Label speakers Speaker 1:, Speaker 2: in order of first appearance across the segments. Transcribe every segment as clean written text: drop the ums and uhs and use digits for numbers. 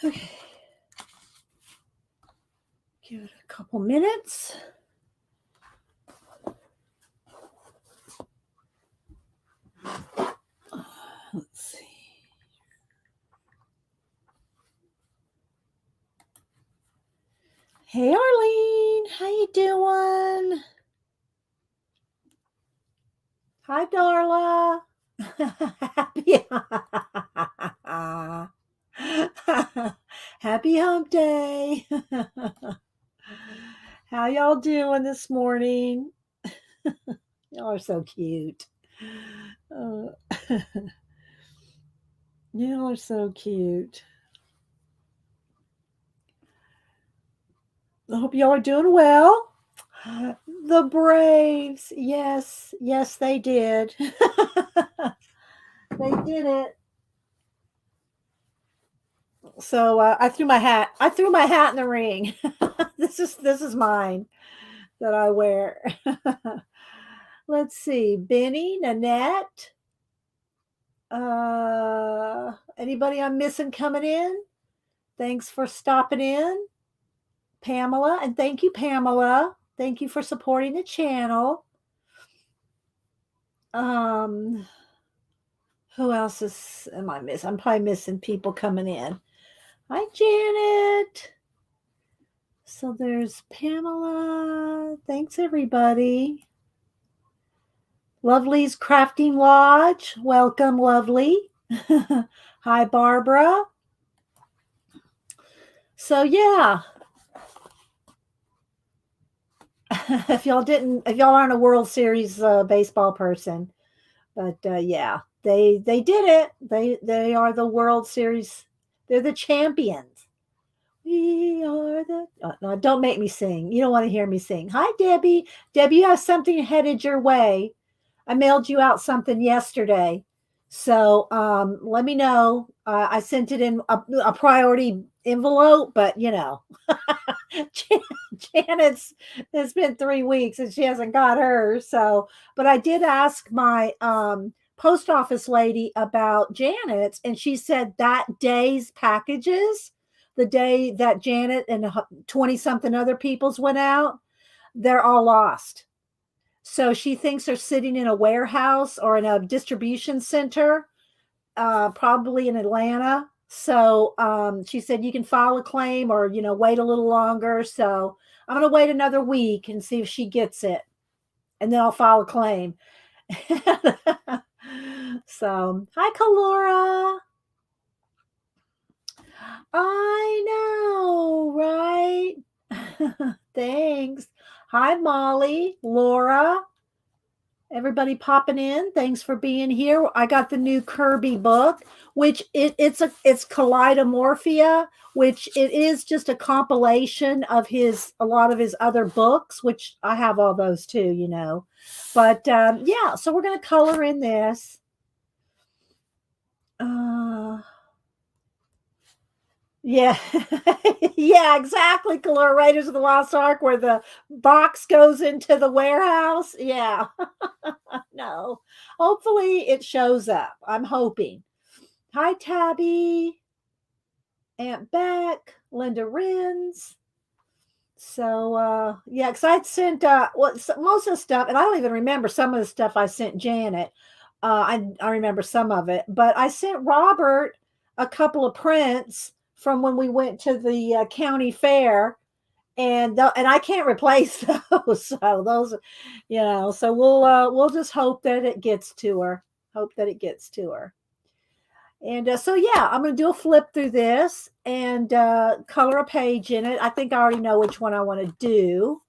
Speaker 1: Okay. Give it a couple minutes. Let's see. Hey, Arlene. How you doing? Hi, Darla. Happy, Happy hump day. How y'all doing this morning? Y'all are so cute. Uh, y'all are so cute. I hope y'all are doing well. The Braves. Yes, yes, they did. They did it. So I threw my hat. I threw my hat in the ring. This is mine that I wear. Let's see, Benny, Nanette. Anybody I'm missing coming in? Thanks for stopping in, Pamela, and thank you, Pamela. Thank you for supporting the channel. Who else am I missing? I'm probably missing people coming in. Hi, Janet. So there's Pamela. Thanks, everybody. Lovely's Crafting Lodge. Welcome, Lovely. Hi, Barbara. So yeah. if y'all aren't a World Series baseball person, but yeah, they did it. They are the World Series. They're the champions. We are the. Oh, no, don't make me sing. You don't want to hear me sing. Hi, Debbie. Debbie, you have something headed your way. I mailed you out something yesterday. So let me know. I sent it in a priority envelope, but you know, Janet's, it's been 3 weeks and she hasn't got hers. So, but I did ask my post office lady about Janet's, and she said that day's packages, the day that Janet and 20 something other people's went out, they're all lost. So she thinks they're sitting in a warehouse or in a distribution center, probably in Atlanta. So she said you can file a claim or, you know, wait a little longer. So I'm going to wait another week and see if she gets it. And then I'll file a claim. So, hi, Kalora. I know, right? Thanks. Hi, Molly, Laura. Everybody popping in. Thanks for being here. I got the new Kerby book, which it's Kaleidomorphia, which it is just a compilation of a lot of his other books, which I have all those too, you know. But yeah, so we're gonna color in this. Yeah, yeah, exactly. Color Raiders of the Lost Ark, where the box goes into the warehouse. Yeah, no. Hopefully, it shows up. I'm hoping. Hi, Tabby, Aunt Beck, Linda Rins. So, yeah, because I'd sent most of the stuff, and I don't even remember some of the stuff I sent Janet. I remember some of it, but I sent Robert a couple of prints from when we went to the county fair, and I can't replace those. So those, you know, so we'll just hope that it gets to her. Hope that it gets to her. And so yeah, I'm going to do a flip through this and color a page in it. I think I already know which one I want to do.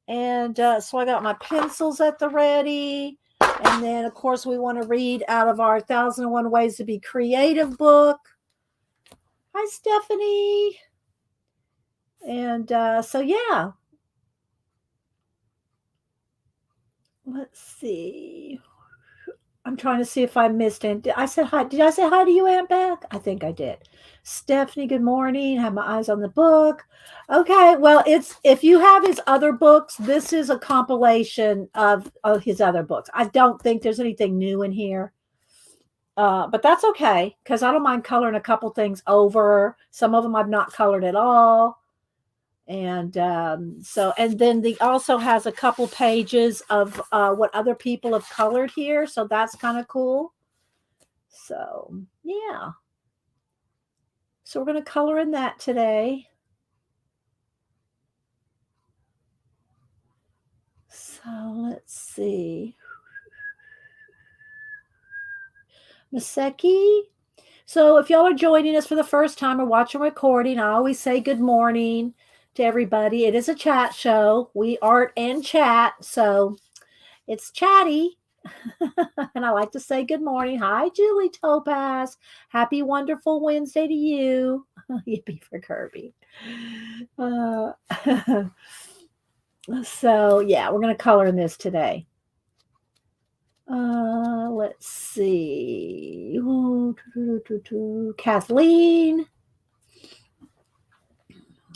Speaker 1: And so I got my pencils at the ready. And then, of course, we want to read out of our 1001 Ways to Be Creative book. Hi, Stephanie. And so, yeah. Let's see. I'm trying to see if I missed it. Did I say hi to you, Aunt Beck? I think I did. Stephanie, good morning. Have my eyes on the book. Okay, well, if you have his other books, this is a compilation of his other books. I don't think there's anything new in here. But that's okay because I don't mind coloring a couple things over. Some of them I've not colored at all. And and then the also has a couple pages of what other people have colored here. So that's kind of cool. So yeah. So we're going to color in that today. So let's see. Maseki. So if y'all are joining us for the first time or watching recording, I always say good morning to everybody. It is a chat show. We art and chat, so it's chatty. And I like to say good morning. Hi, Julie Topaz. Happy wonderful Wednesday to you. Yippee for Kirby. So yeah, we're going to color in this today. Let's see. Kathleen.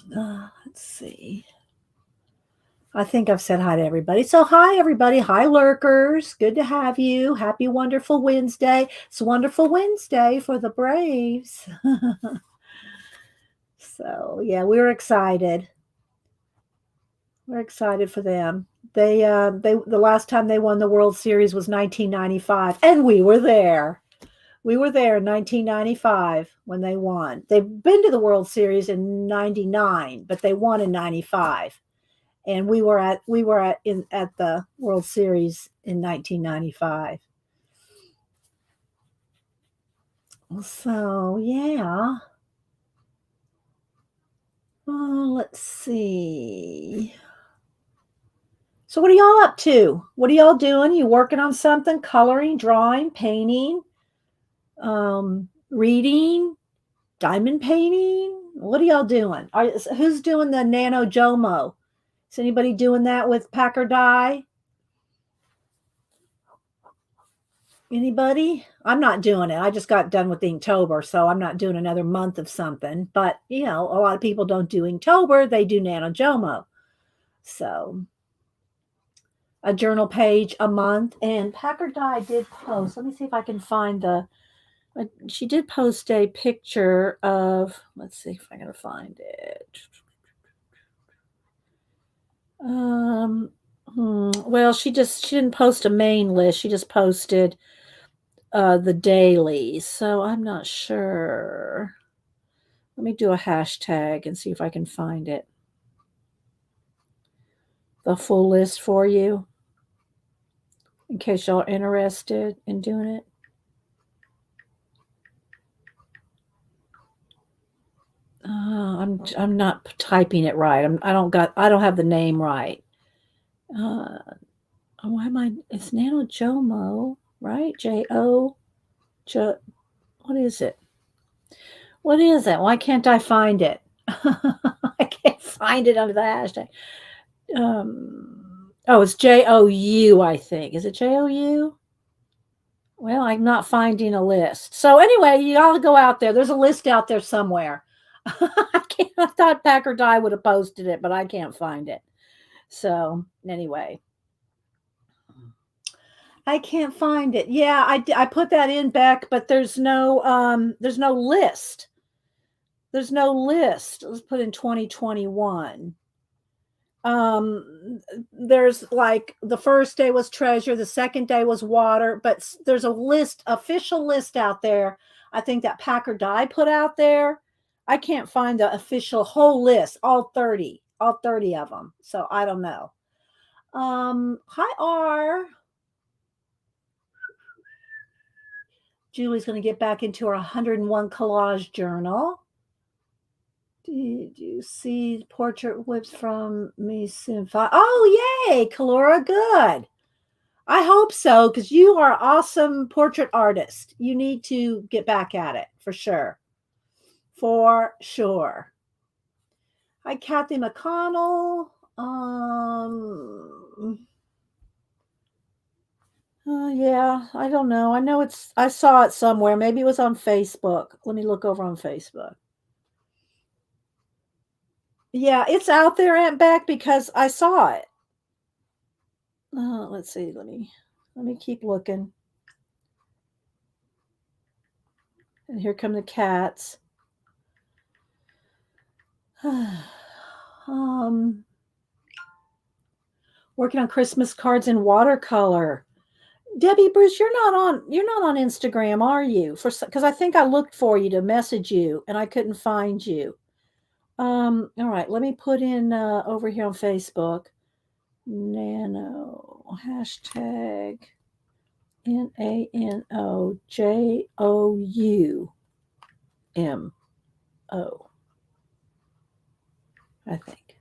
Speaker 1: Let's see. I think I've said hi to everybody. So hi, everybody. Hi, lurkers. Good to have you. Happy wonderful Wednesday. It's wonderful Wednesday for the Braves. So yeah, we're excited. We're excited for them. They the last time they won the World Series was 1995, and we were there. We were there in 1995 when they won. They've been to the World Series in 99, but they won in 95. And we were at the World Series in 1995. So, yeah. Oh, let's see. So what are y'all up to? What are y'all doing? You working on something? Coloring, drawing, painting, reading, diamond painting? What are y'all doing? Who's doing the Nano Jomo? Is anybody doing that with Packer dye? Anybody? I'm not doing it. I just got done with Inktober, so I'm not doing another month of something. But, you know, a lot of people don't do Inktober. They do Nano Jomo. So a journal page a month. And Packer dye did post. Let me see if I can find she did post a picture of, let's see if I can find it. Well, she didn't post a main list. She just posted the dailies. So I'm not sure. Let me do a hashtag and see if I can find it. The full list for you in case y'all are interested in doing it. I'm not typing it right. I don't have the name right. Why am I? It's Nano Jomo, right? J-O. What is it? What is it? Why can't I find it? I can't find it under the hashtag. It's J-O-U, I think. Is it J-O-U? Well, I'm not finding a list. So anyway, you ought to go out there. There's a list out there somewhere. I thought Packer Dye would have posted it, but I can't find it. So anyway, I can't find it. Yeah, I put that in, Beck, but there's no list. There's no list. Let's put in 2021. There's like the first day was treasure, the second day was water, but there's a list, official list out there. I think that Packer Dye put out there. I can't find the official whole list, all 30 of them. So I don't know. Hi R. Julie's going to get back into her 101 collage journal. Did you see portrait whips from me soon? Oh, yay, Kalora, good. I hope so, because you are an awesome portrait artist. You need to get back at it, for sure. For sure. Hi, Kathy McConnell. Yeah, I don't know. I saw it somewhere. Maybe it was on Facebook. Let me look over on Facebook. Yeah, it's out there, Aunt Beck, because I saw it. Let's see. Let me keep looking. And here come the cats. um, Working on Christmas cards in watercolor. Debbie Bruce, you're not on Instagram, are you? Because I think I looked for you to message you and I couldn't find you. All right, let me put in over here on Facebook. Nano hashtag NanoJoumO, I think.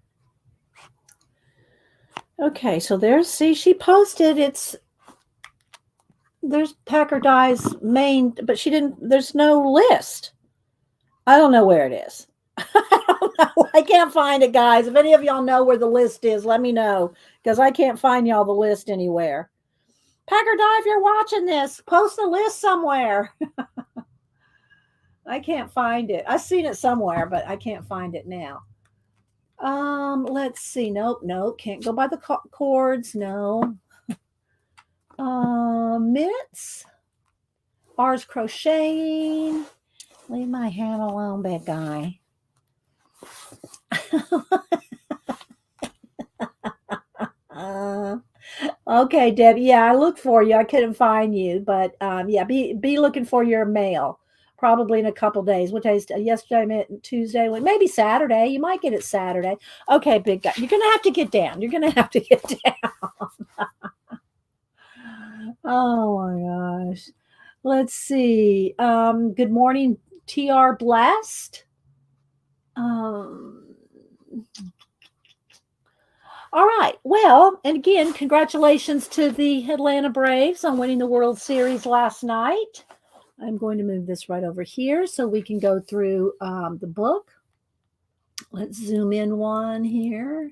Speaker 1: Okay, so see, she posted there's Packer Dye's main, but there's no list. I don't know where it is. I don't know. I can't find it, guys. If any of y'all know where the list is, let me know, because I can't find y'all the list anywhere. Packer Dye, if you're watching this, post the list somewhere. I can't find it. I've seen it somewhere, but I can't find it now. Let's see. Nope. Can't go by the chords. No. Minutes. R's crocheting. Leave my hand alone, big guy. Okay, Debbie. Yeah, I looked for you. I couldn't find you, but yeah, be looking for your mail. Probably in a couple days. What day is yesterday? Tuesday? Maybe Saturday. You might get it Saturday. Okay, big guy. You're gonna have to get down. You're gonna have to get down. Oh my gosh. Let's see. Good morning, TR Blast. All right. Well, and again, congratulations to the Atlanta Braves on winning the World Series last night. I'm going to move this right over here so we can go through the book. Let's zoom in one here.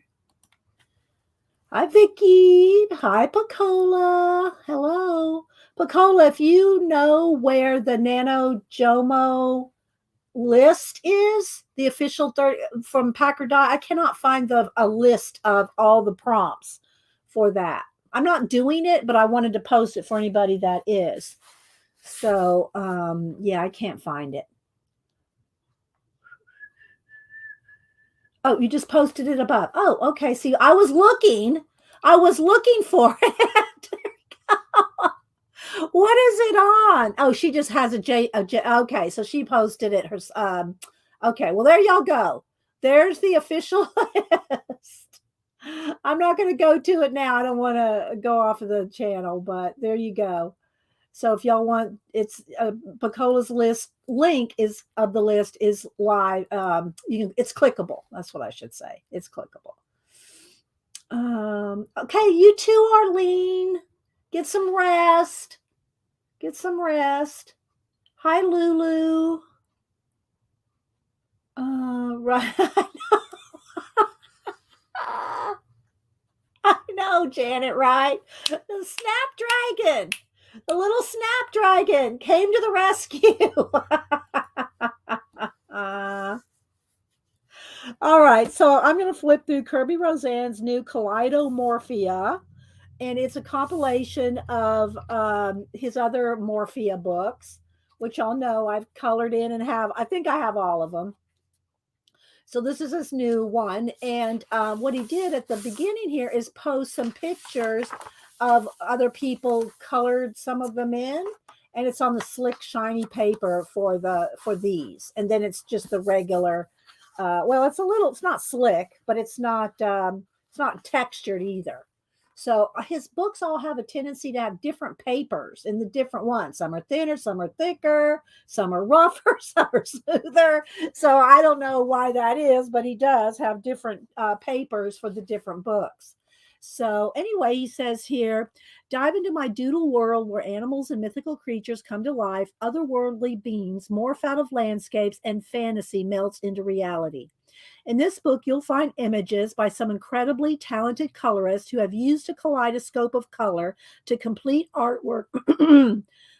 Speaker 1: Hi, Vicky. Hi, Pacola. Hello. Pacola, if you know where the NanoJoumO list is, the official 30 from Packer Dye, I cannot find a list of all the prompts for that. I'm not doing it, but I wanted to post it for anybody that is. So, yeah, I can't find it. Oh, you just posted it above. Oh, okay. See, I was looking for it. What is it on? Oh, she just has a J. Okay, so she posted it. Okay, well, there y'all go. There's the official list. I'm not going to go to it now. I don't want to go off of the channel, but there you go. So if y'all want, it's Pacola's list link is of the list is live. It's clickable. That's what I should say. It's clickable. Okay, you too, Arlene. Get some rest. Get some rest. Hi, Lulu. Right. I know, Janet, right? The Snapdragon. The little Snapdragon came to the rescue. All right, so I'm going to flip through Kerby Rosanes' new Kaleidomorphia, and it's a compilation of his other Morphia books, which y'all know I've colored in and I think I have all of them. So this is his new one, and what he did at the beginning here is post some pictures of other people colored some of them in, and it's on the slick shiny paper for these, and then it's just the regular. Well, it's not slick, but it's not textured either. So his books all have a tendency to have different papers in the different ones. Some are thinner, some are thicker, some are rougher, some are smoother. So I don't know why that is, but he does have different papers for the different books. So anyway, he says here, dive into my doodle world where animals and mythical creatures come to life, otherworldly beings morph out of landscapes, and fantasy melts into reality. In this book, you'll find images by some incredibly talented colorists who have used a kaleidoscope of color to complete artwork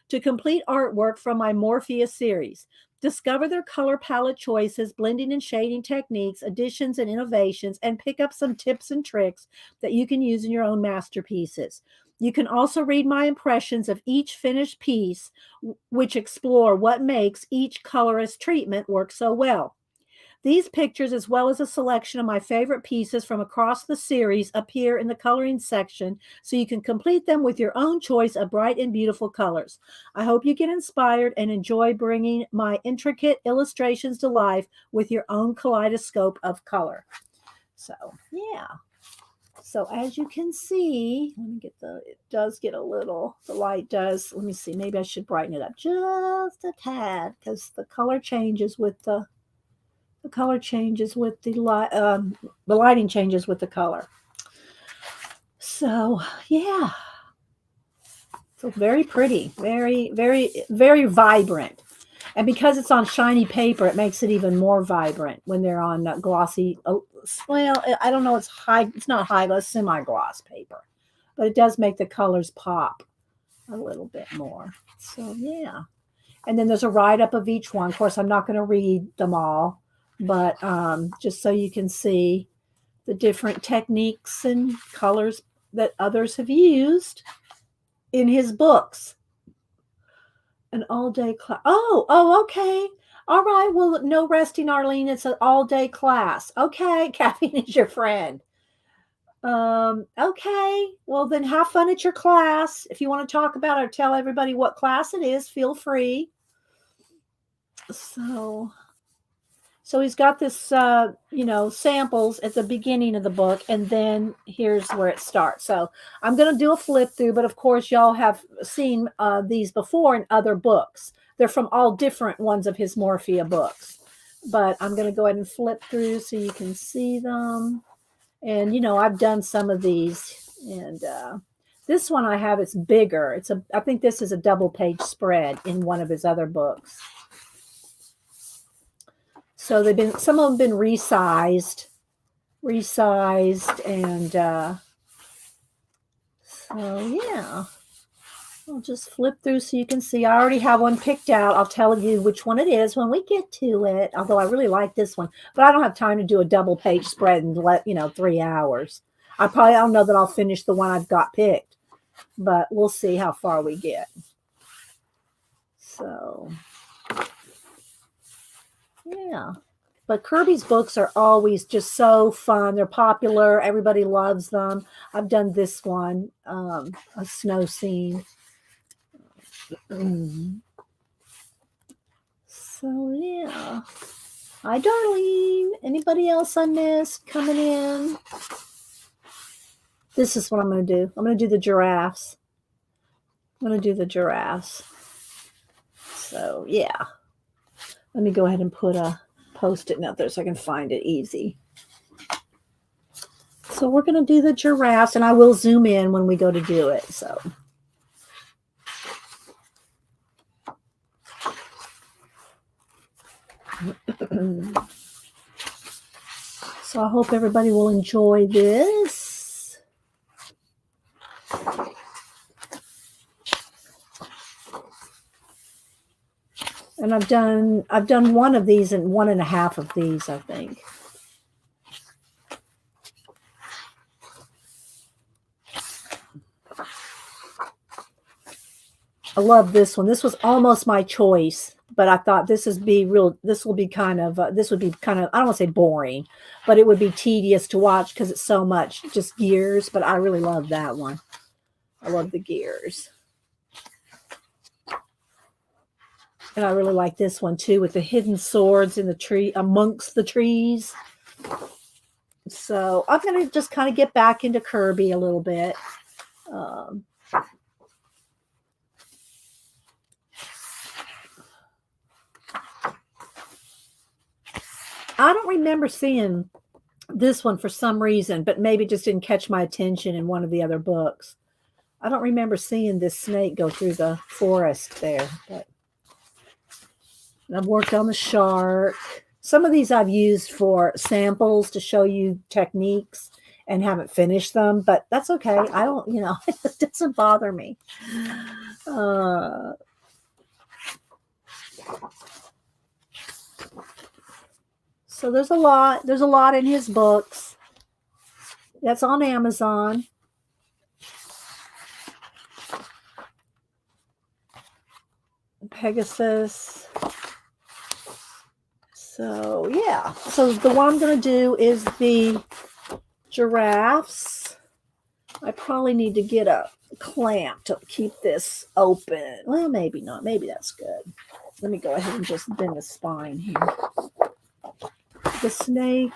Speaker 1: to complete artwork from my Morphia series. Discover their color palette choices, blending and shading techniques, additions and innovations, and pick up some tips and tricks that you can use in your own masterpieces. You can also read my impressions of each finished piece, which explore what makes each colorist treatment work so well. These pictures, as well as a selection of my favorite pieces from across the series, appear in the coloring section, so you can complete them with your own choice of bright and beautiful colors. I hope you get inspired and enjoy bringing my intricate illustrations to life with your own kaleidoscope of color. So, yeah. So as you can see, let me get it does get a little, the light does, let me see, maybe I should brighten it up just a tad, because the color changes with the color changes with the light, the lighting changes with the color. So yeah, so very pretty, very, very, very vibrant. And because it's on shiny paper, it makes it even more vibrant when they're on glossy, well, I don't know, it's not high gloss, semi-gloss paper, but it does make the colors pop a little bit more. So yeah. And then there's a write-up of each one. Of course, I'm not going to read them all, but just so you can see the different techniques and colors that others have used in his books. An all-day class. Oh, okay. All right. Well, no resting, Arlene. It's an all-day class. Okay. Caffeine is your friend. Okay. Well, then have fun at your class. If you want to talk about it or tell everybody what class it is, feel free. So he's got this, samples at the beginning of the book, and then here's where it starts. So I'm going to do a flip through, but of course y'all have seen these before in other books. They're from all different ones of his Morphia books, but I'm going to go ahead and flip through so you can see them. And, I've done some of these, and this one I have, it's bigger. I think this is a double page spread in one of his other books. So some of them been resized, and so yeah, I'll just flip through so you can see. I already have one picked out. I'll tell you which one it is when we get to it, although I really like this one, but I don't have time to do a double page spread in 3 hours. I don't know that I'll finish the one I've got picked, but we'll see how far we get. So yeah. But Kerby's books are always just so fun. They're popular. Everybody loves them. I've done this one, a snow scene. So, yeah. Hi, Darlene. Anybody else I missed coming in? This is what I'm going to do. I'm going to do the giraffes. So, yeah. Let me go ahead and put a Post-it note there so I can find it easy. So we're going to do the giraffes, and I will zoom in when we go to do it. So I hope everybody will enjoy this. And I've done one of these and 1.5 of these, I think. I love this one. This was almost my choice, but I thought this would be kind of, I don't want to say boring, but it would be tedious to watch because it's so much just gears, but I really love that one. I love the gears. And I really like this one too, with the hidden swords in the tree, amongst the trees. So I'm going to just kind of get back into Kerby a little bit. I don't remember seeing this one for some reason, but maybe it just didn't catch my attention in one of the other books. I don't remember seeing this snake go through the forest there, but I've worked on the shark. Some of these I've used for samples to show you techniques and haven't finished them, but that's okay. I don't, it doesn't bother me. So there's a lot. There's a lot in his books. That's on Amazon. Pegasus. So yeah. So the one I'm going to do is the giraffes. I probably need to get a clamp to keep this open. Well, maybe not. Maybe that's good. Let me go ahead and just bend the spine here. The snake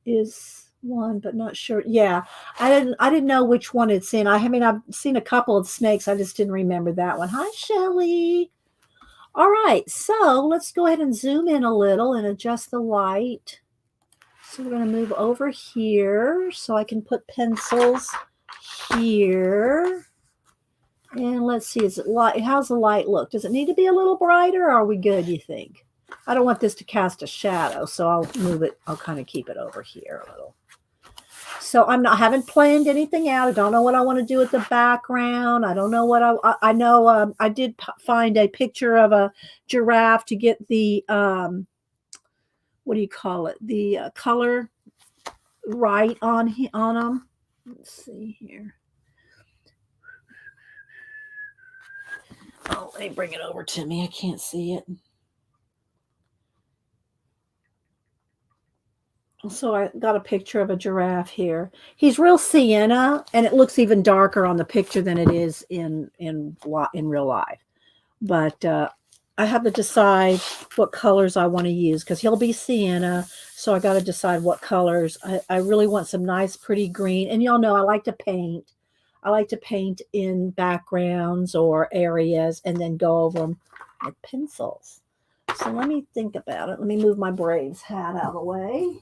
Speaker 1: is one, but not sure. Yeah, I didn't know which one it's in. I mean, I've seen a couple of snakes. I just didn't remember that one. Hi, Shelly. All right, so let's go ahead and zoom in a little and adjust the light. So we're going to move over here so I can put pencils here. And let's see, is it light? How's the light look? Does it need to be a little brighter, or are we good, you think? I don't want this to cast a shadow, so I'll move it. I'll kind of keep it over here a little. So haven't planned anything out. I don't know what I want to do with the background. I don't know what I know. I did find a picture of a giraffe to get the, what do you call it? The color right on them. Let's see here. Oh, let me bring it over to me. I can't see it. So I got a picture of a giraffe here. He's real sienna, and it looks even darker on the picture than it is in real life. But I have to decide what colors I want to use because he'll be sienna. So I got to decide what colors. I really want some nice, pretty green. And y'all know I like to paint. I like to paint in backgrounds or areas and then go over them with pencils. So let me think about it. Let me move my Braves hat out of the way.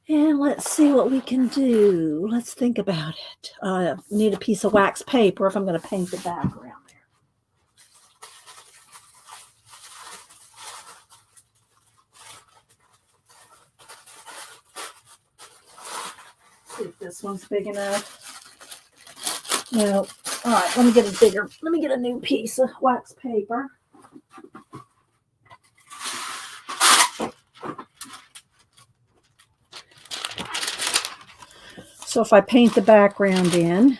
Speaker 1: And let's see what we can do. Let's think about it. I need a piece of wax paper if I'm going to paint the background there. See if this one's big enough. No. All right, let me get a new piece of wax paper. So if I paint the background in,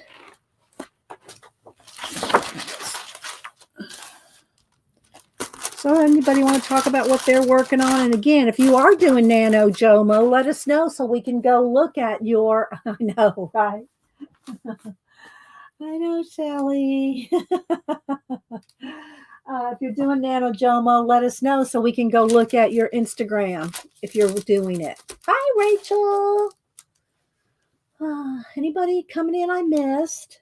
Speaker 1: so anybody want to talk about what they're working on? And again, if you are doing Nano Jomo, let us know so we can go look at your, I know, right? I know, Sally. If you're doing Nano Jomo, let us know so we can go look at your Instagram if you're doing it. Hi, Rachel. Anybody coming in I missed?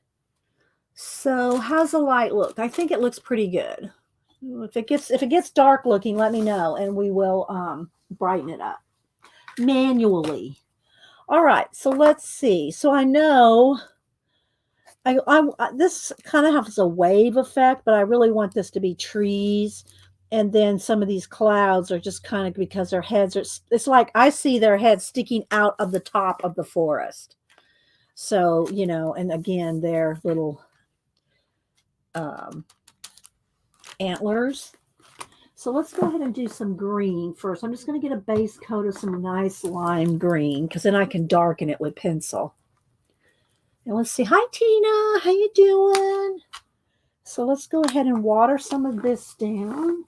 Speaker 1: So how's the light look? I think it looks pretty good. If it gets dark looking, let me know and we will brighten it up manually. All right, so let's see. So I know this kind of has a wave effect, but I really want this to be trees. And then some of these clouds are just kind of because their heads are, it's like I see their heads sticking out of the top of the forest. So, and again, they're little antlers. So let's go ahead and do some green first. I'm just going to get a base coat of some nice lime green because then I can darken it with pencil. And let's see. Hi, Tina. How you doing? So let's go ahead and water some of this down.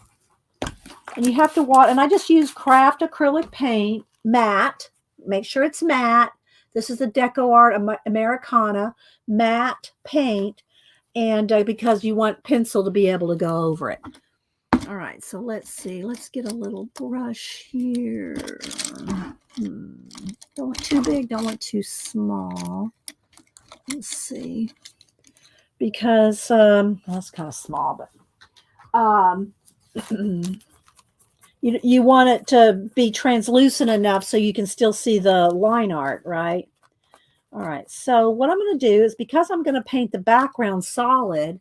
Speaker 1: And you have to water. And I just use Craft acrylic paint, matte. Make sure it's matte. This is the Deco Art Americana matte paint. And because you want pencil to be able to go over it. All right, so let's see. Let's get a little brush here. Don't want too big, don't want too small. Let's see. Because, that's kind of small, but you want it to be translucent enough so you can still see the line art, right? All right, so what I'm going to do is because I'm going to paint the background solid,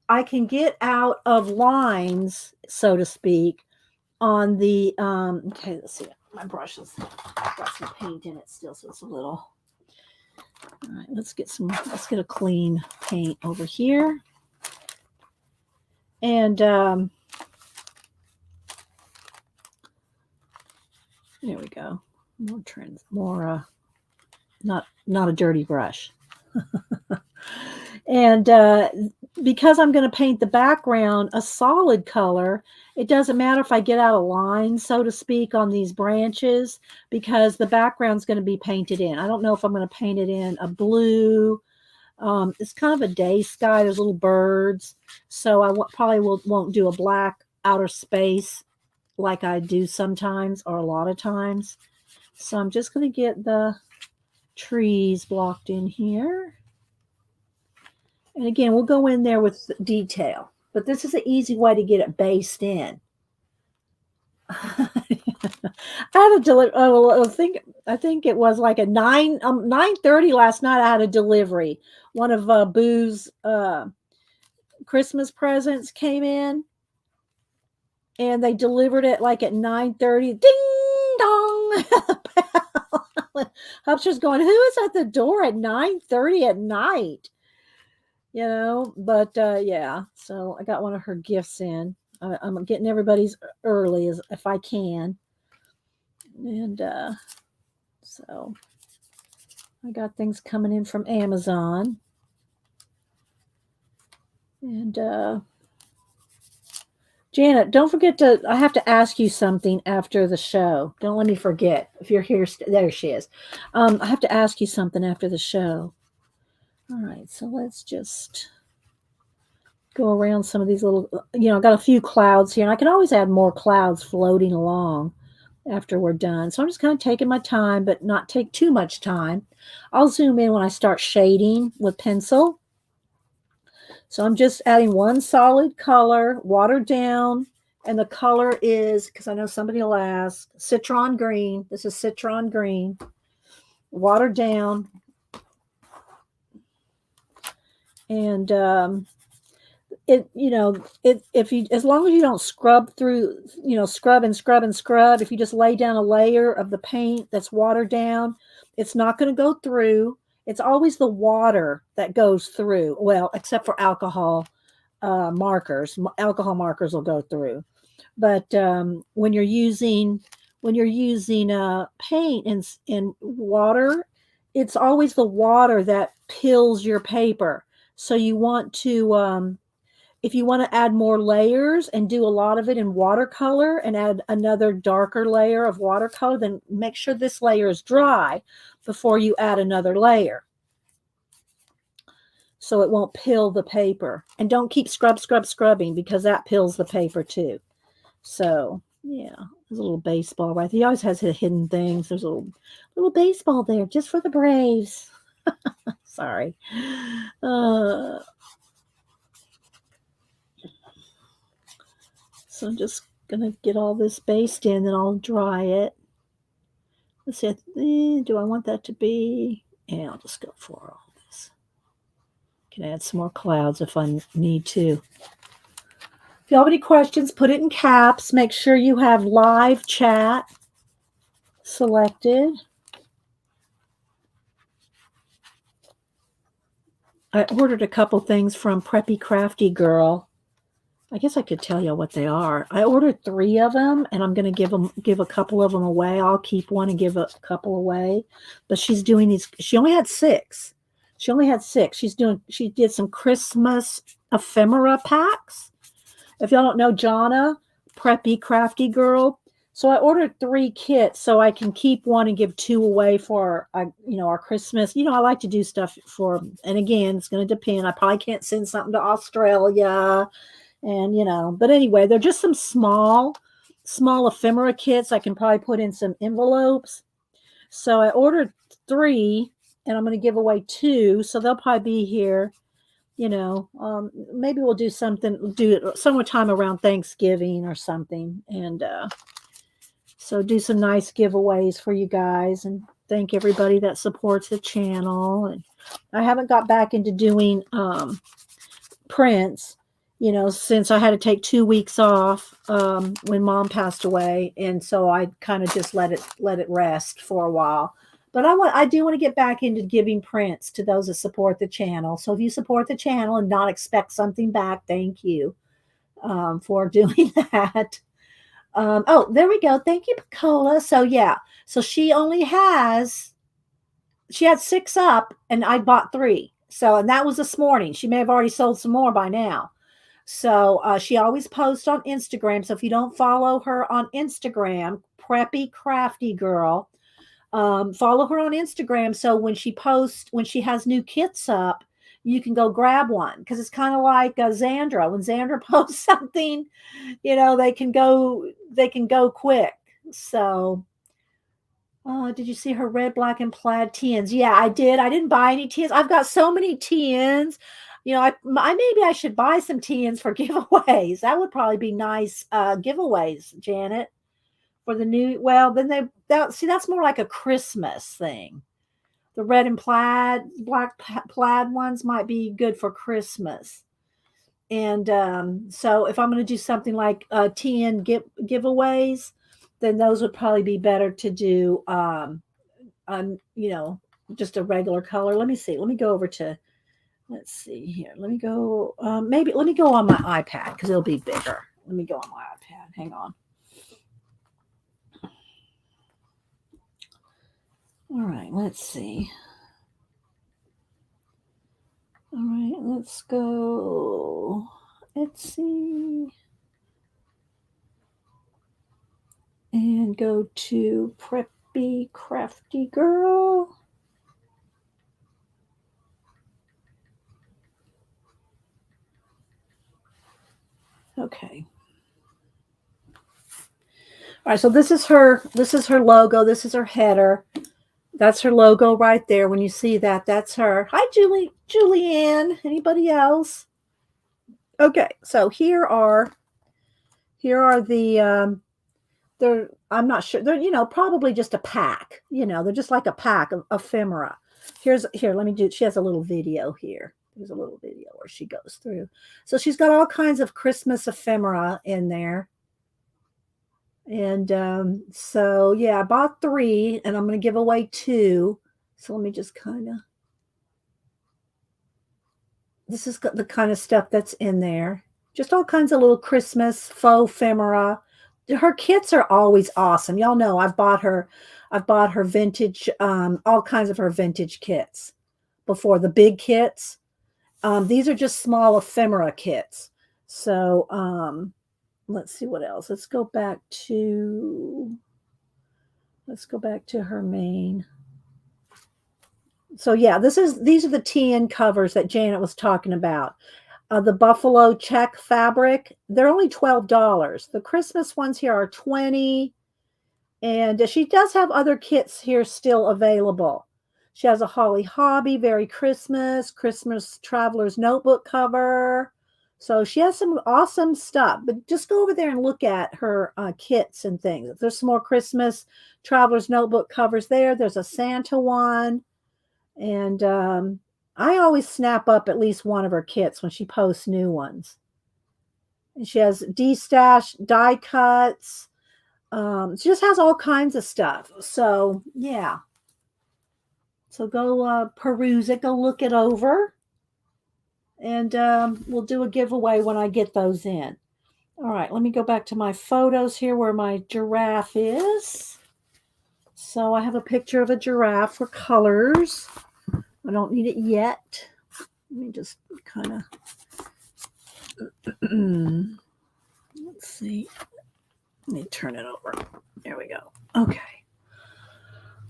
Speaker 1: I can get out of lines, so to speak, on the, okay, let's see, my brush has got some paint in it still, so it's a little, all right, let's get a clean paint over here. And there we go. More trends, more not a dirty brush. And because I'm going to paint the background a solid color, it doesn't matter if I get out a line, so to speak, on these branches, because the background's going to be painted in. I don't know if I'm going to paint it in a blue. It's kind of a day sky. There's little birds. So I probably won't do a black outer space like I do sometimes or a lot of times. So I'm just going to get the trees blocked in here. And again, we'll go in there with detail, but this is an easy way to get it based in. I had a delivery. I think it was like a 9:30 last night. I had a delivery. One of Boo's Christmas presents came in, and they delivered it like at 9:30. Ding dong! I'm just going, who is at the door at 9:30 at night? You know, but yeah. So I got one of her gifts in. I'm getting everybody's early as if I can. And so I got things coming in from Amazon. And Janet, don't forget I have to ask you something after the show. Don't let me forget. If you're here, there she is. I have to ask you something after the show. All right, so let's just go around some of these little, I got a few clouds here, and I can always add more clouds floating along after we're done. So I'm just kind of taking my time, but not take too much time. I'll zoom in when I start shading with pencil. So I'm just adding one solid color, watered down, and the color is, because I know somebody will ask, citron green. This is citron green, watered down. And as long as you don't scrub through, scrub and scrub and scrub, if you just lay down a layer of the paint that's watered down, it's not going to go through. It's always the water that goes through. Well, except for alcohol markers. Alcohol markers will go through. But when you're using paint and water, it's always the water that pills your paper. So you want to, if you want to add more layers and do a lot of it in watercolor and add another darker layer of watercolor, then make sure this layer is dry before you add another layer, so it won't pill the paper. And don't keep scrubbing, because that pills the paper too. So yeah, there's a little baseball right there. He always has hidden things. There's a little baseball there just for the Braves. Sorry. So I'm just going to get all this based in, then I'll dry it. Let's see, do I want that to be? Yeah, I'll just go for all this. Can add some more clouds if I need to. If you have any questions, put it in caps. Make sure you have live chat selected. I ordered a couple things from Preppy Crafty Girl. I guess I could tell you what they are. I ordered 3 of them, and I'm going to give a couple of them away. I'll keep one and give a couple away. But she's doing these. She only had 6. She did some Christmas ephemera packs. If y'all don't know Jonna, Preppy Crafty Girl. So I ordered 3 kits so I can keep one and give 2 away for our Christmas. I like to do stuff for, and again, it's going to depend. I probably can't send something to Australia. And, but anyway, they're just some small ephemera kits. I can probably put in some envelopes. So I ordered 3, and I'm going to give away 2. So they'll probably be here, maybe we'll do it sometime around Thanksgiving or something. And so do some nice giveaways for you guys, and thank everybody that supports the channel. And I haven't got back into doing prints, since I had to take 2 weeks off when Mom passed away, and so I kind of just let it rest for a while. But I do want to get back into giving prints to those that support the channel. So if you support the channel and not expect something back, thank you. for doing that. Oh, there we go. Thank you, Picola. So yeah, so she had 6 up, and I bought 3. So, and that was this morning. She may have already sold some more by now. So she always posts on Instagram. So if you don't follow her on Instagram, Preppy Crafty Girl, follow her on Instagram. So when she posts, when she has new kits up, you can go grab one, because it's kind of like Xandra. When Xandra posts something, they can go quick. So did you see her red, black, and plaid TNs? Yeah, I did. I didn't buy any TNs. I've got so many TNs. Maybe I should buy some TNs for giveaways. That would probably be nice giveaways, Janet, for the new. Well, then that's more like a Christmas thing. The red and black plaid ones might be good for Christmas. And so if I'm going to do something like TN giveaways, then those would probably be better to do on, just a regular color. Let me see. Let me go over to, let's see here. Let me go, maybe let me go on my iPad because it'll be bigger. Let me go on my iPad. Hang on. All right, let's see. All right, let's go. Let's see. And go to Preppy Crafty Girl. Okay. All right, so this is her logo. This is her header. That's her logo right there. When you see that, that's her. Hi, Julianne. Anybody else? Okay, so here are the they're, I'm not sure, they're probably just a pack. They're just like a pack of ephemera. Here, let me do. She has a little video here. There's a little video where she goes through. So she's got all kinds of Christmas ephemera in there. And so yeah, I bought 3, and I'm going to give away 2. So let me just kind of. This is the kind of stuff that's in there. Just all kinds of little Christmas faux ephemera. Her kits are always awesome. Y'all know I've bought her vintage, all kinds of her vintage kits before, the big kits. These are just small ephemera kits. So let's see what else. Let's go back to her main. So yeah, these are the TN covers that Janet was talking about. The buffalo check fabric, they're only $12. The Christmas ones here are $20. And she does have other kits here still available. She has a Holly Hobby, very Christmas Traveler's Notebook cover. So she has some awesome stuff. But just go over there and look at her kits and things. There's some more Christmas Traveler's Notebook covers there. There's a Santa one. And I always snap up at least one of her kits when she posts new ones. And she has D-stash, die cuts. She just has all kinds of stuff. So yeah. So go peruse it, go look it over. And we'll do a giveaway when I get those in. All right, let me go back to my photos here where my giraffe is. So I have a picture of a giraffe for colors. I don't need it yet. Let me just kind of, let's see. Let me turn it over. There we go. Okay.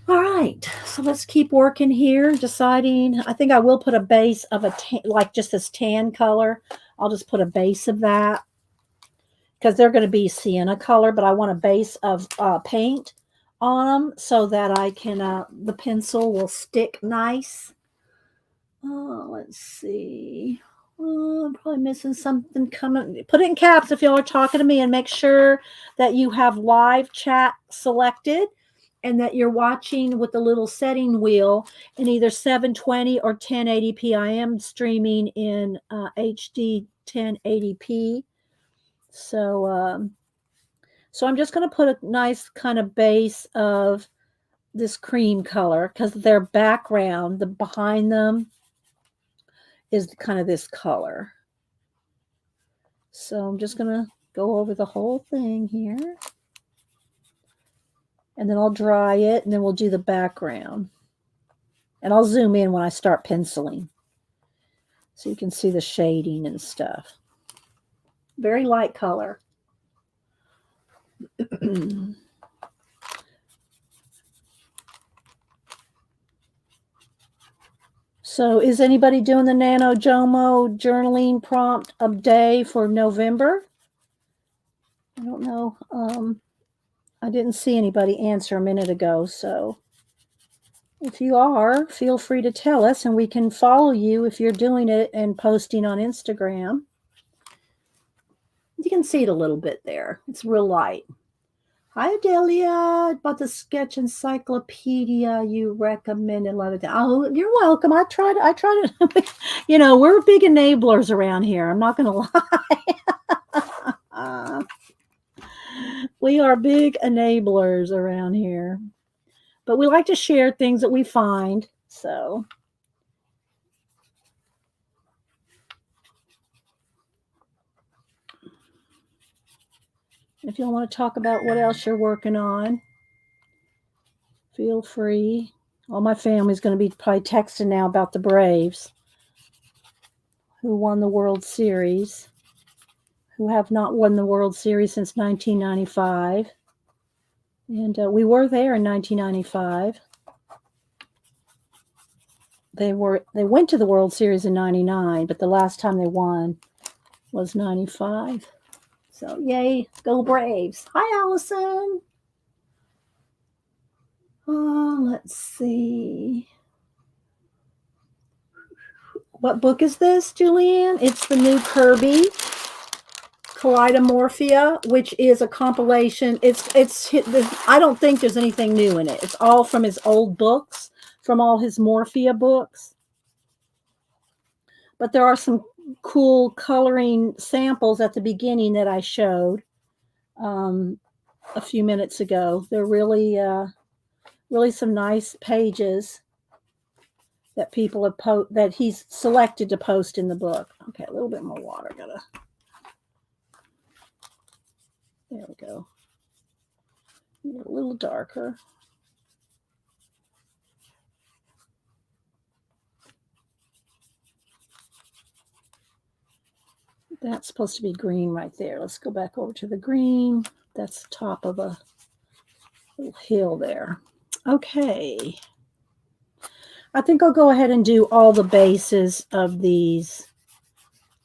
Speaker 1: All right. So let's keep working here, deciding. I think I will put a base of like just this tan color. I'll just put a base of that because they're going to be sienna color, but I want a base of paint on them so that I can, the pencil will stick nice. Oh, let's see. I'm probably missing something coming. Put it in caps if y'all are talking to me, and make sure that you have live chat selected and that you're watching with the little setting wheel in either 720 or 1080p. I am streaming in HD 1080p. So, so I'm just going to put a nice kind of base of this cream color because their background, the behind them, is kind of this color. So I'm just going to go over the whole thing here. And then I'll dry it, and then we'll do the background. And I'll zoom in when I start penciling, so you can see the shading and stuff. Very light color. So is anybody doing the NaNoJomo journaling prompt of day for November? I don't know. I didn't see anybody answer a minute ago, so if you are, feel free to tell us, and we can follow you if you're doing it and posting on Instagram. You can see it a little bit there. It's real light. Hi, Adelia. About the sketch encyclopedia you recommended. Oh, you're welcome. I tried to, you know, we're big enablers around here. I'm not going to lie. We are big enablers around here. But we like to share things that we find. So if you want to talk about what else you're working on, feel free. All my family's going to be probably texting now about the Braves, who won the World Series, who have not won the World Series since 1995. And we were there in 1995. They went to the World Series in 99, but the last time they won was 95. So yay, go Braves. Hi, Allison. Let's see. What book is this, Julianne? It's the new Kerby, Kaleidomorphia, which is a compilation. I don't think there's anything new in it. It's all from his old books, from all his Morphia books. But there are some cool coloring samples at the beginning that I showed a few minutes ago. They're really some nice pages that people have that he's selected to post in the book. Okay, a little bit more water. There we go. A little darker. That's supposed to be green right there. Let's go back over to the green. That's the top of a little hill there. Okay. I think I'll go ahead and do all the bases of these,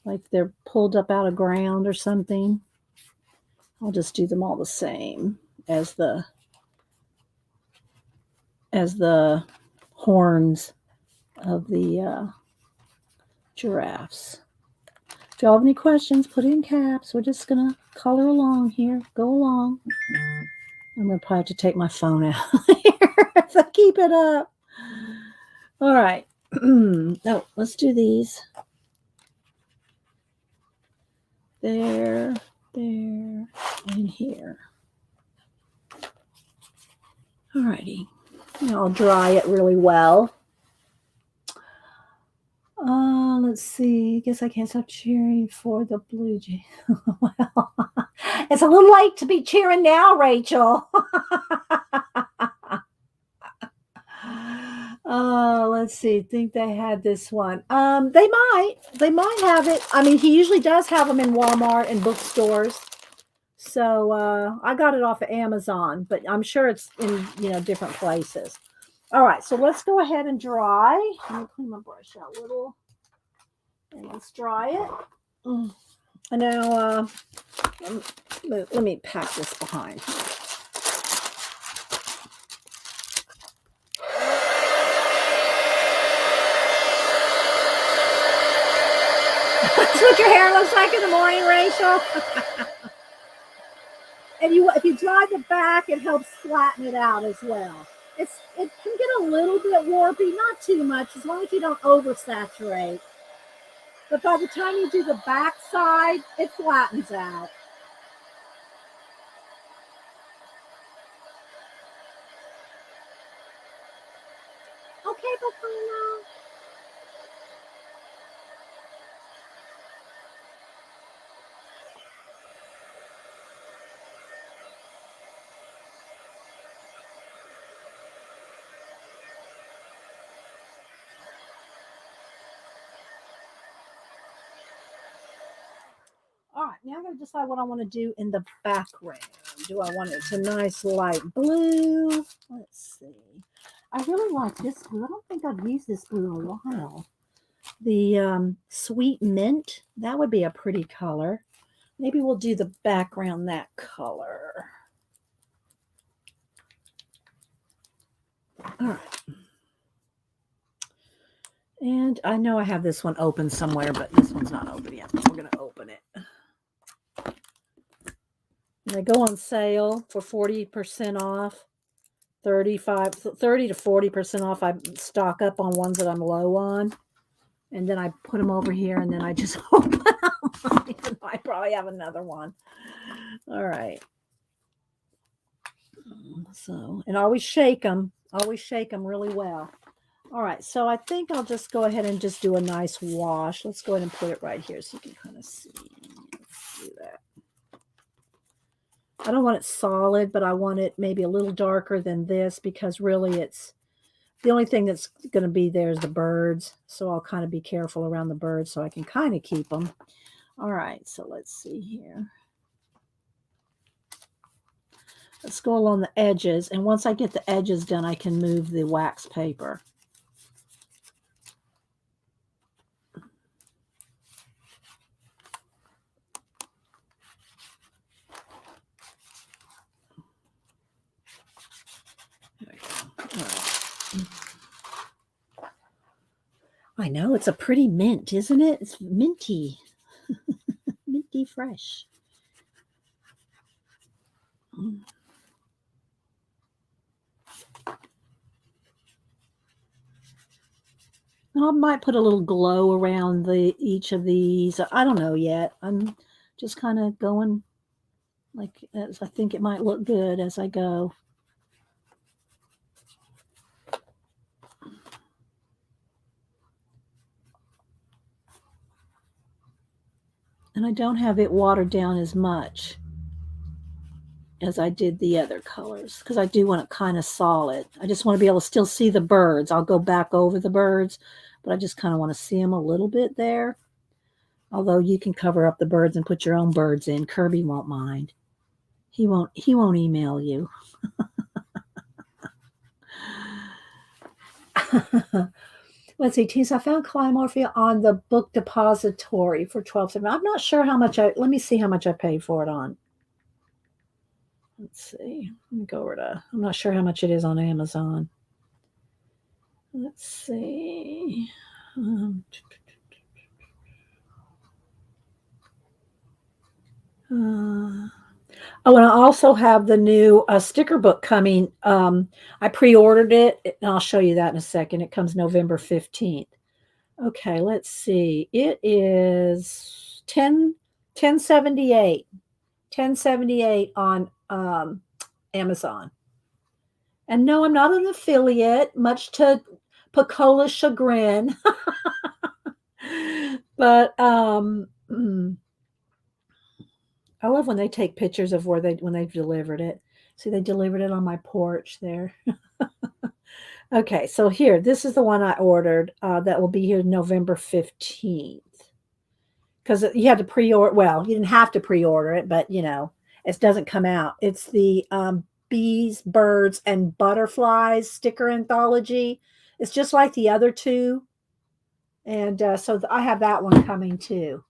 Speaker 1: like they're pulled up out of ground or something. I'll just do them all the same as the horns of the giraffes. If y'all have any questions, put it in caps. We're just going to color along here. Go along. I'm going to probably have to take my phone out here if I keep it up. All right. No, let's do these. There, and here. All righty. Now I'll dry it really well. Let's see. I guess I can't stop cheering for the Blue Jays. Well, it's a little late to be cheering now, Rachel. Let's see. I think they had this one. They might have it. I mean, he usually does have them in Walmart and bookstores. So I got it off of Amazon, but I'm sure it's in different places. All right, so let's go ahead and dry. Let me clean my brush out a little, and let's dry it. And now let me pack this behind. That's what your hair looks like in the morning, Rachel. And if you dry the back, it helps flatten it out as well. It can get a little bit warpy, not too much, as long as you don't oversaturate. But by the time you do the back side, it flattens out. Okay, Bafana. All right, now I gotta decide what I want to do in the background. Do I want it a nice light blue? Let's see. I really like this blue. I don't think I've used this blue in a while. The sweet mint, that would be a pretty color. Maybe we'll do the background that color. All right. And I know I have this one open somewhere, but this one's not open yet. We're going to open it. And they go on sale for 40% off, 30 to 40% off. I stock up on ones that I'm low on. And then I put them over here, and then I just open them. Even though I probably have another one. All right. So, and always shake them. Always shake them really well. All right, so I think I'll just go ahead and just do a nice wash. Let's go ahead and put it right here so you can kind of see. Let's do that. I don't want it solid, but I want it maybe a little darker than this because really it's the only thing that's going to be there is the birds. So I'll kind of be careful around the birds so I can kind of keep them. All right, so let's see here. Let's go along the edges. And once I get the edges done, I can move the wax paper. I know, it's a pretty mint, isn't it? It's minty. Minty fresh. And I might put a little glow around each of these. I don't know yet. I'm just kind of going like as I think it might look good as I go. And I don't have it watered down as much as I did the other colors because I do want it kind of solid. I just want to be able to still see the birds. I'll go back over the birds, but I just kind of want to see them a little bit there. Although you can cover up the birds and put your own birds in. Kerby won't mind. He won't email you. Let's see, Teens, I found Kaleidomorphia on the book depository for $12.70. I'm not sure how much let me see how much I paid for it on. Let's see. Let me go over to, I'm not sure how much it is on Amazon. Let's see. Oh, and I also have the new sticker book coming. I pre-ordered it, and I'll show you that in a second. It comes November 15th. Okay, let's see. It is $10.78 on Amazon. And no, I'm not an affiliate, much to Pacola's chagrin. But I love when they take pictures of when they've delivered it. See, they delivered it on my porch there. Okay, so here, this is the one I ordered that will be here November 15th. Because you had to pre-order, well, you didn't have to pre-order it, but, it doesn't come out. It's the Bees, Birds, and Butterflies sticker anthology. It's just like the other two. And so I have that one coming too.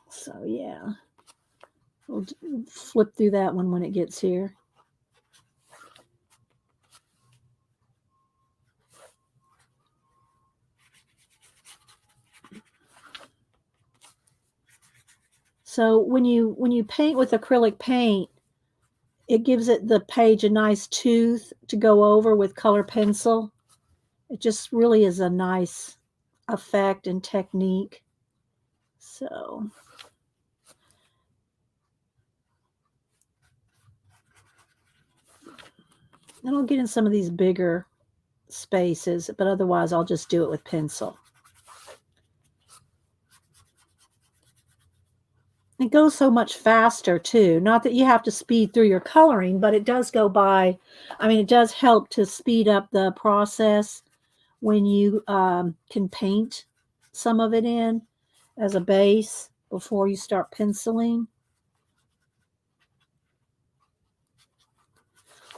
Speaker 1: So yeah, we'll flip through that one when it gets here. So when you paint with acrylic paint, it gives the page a nice tooth to go over with color pencil. It just really is a nice effect and technique. So, and I'll get in some of these bigger spaces, but otherwise I'll just do it with pencil. It goes so much faster too. Not that you have to speed through your coloring, but it does go by. I mean, it does help to speed up the process when you can paint some of it in as a base before you start penciling.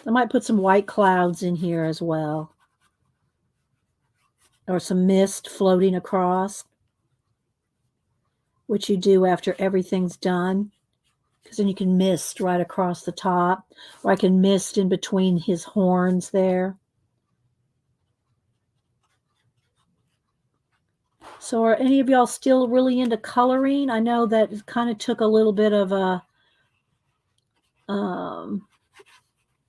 Speaker 1: I might put some white clouds in here as well, or some mist floating across, which you do after everything's done, because then you can mist right across the top, or I can mist in between his horns there. So are any of y'all still really into coloring? I know that it kind of took a little bit of a,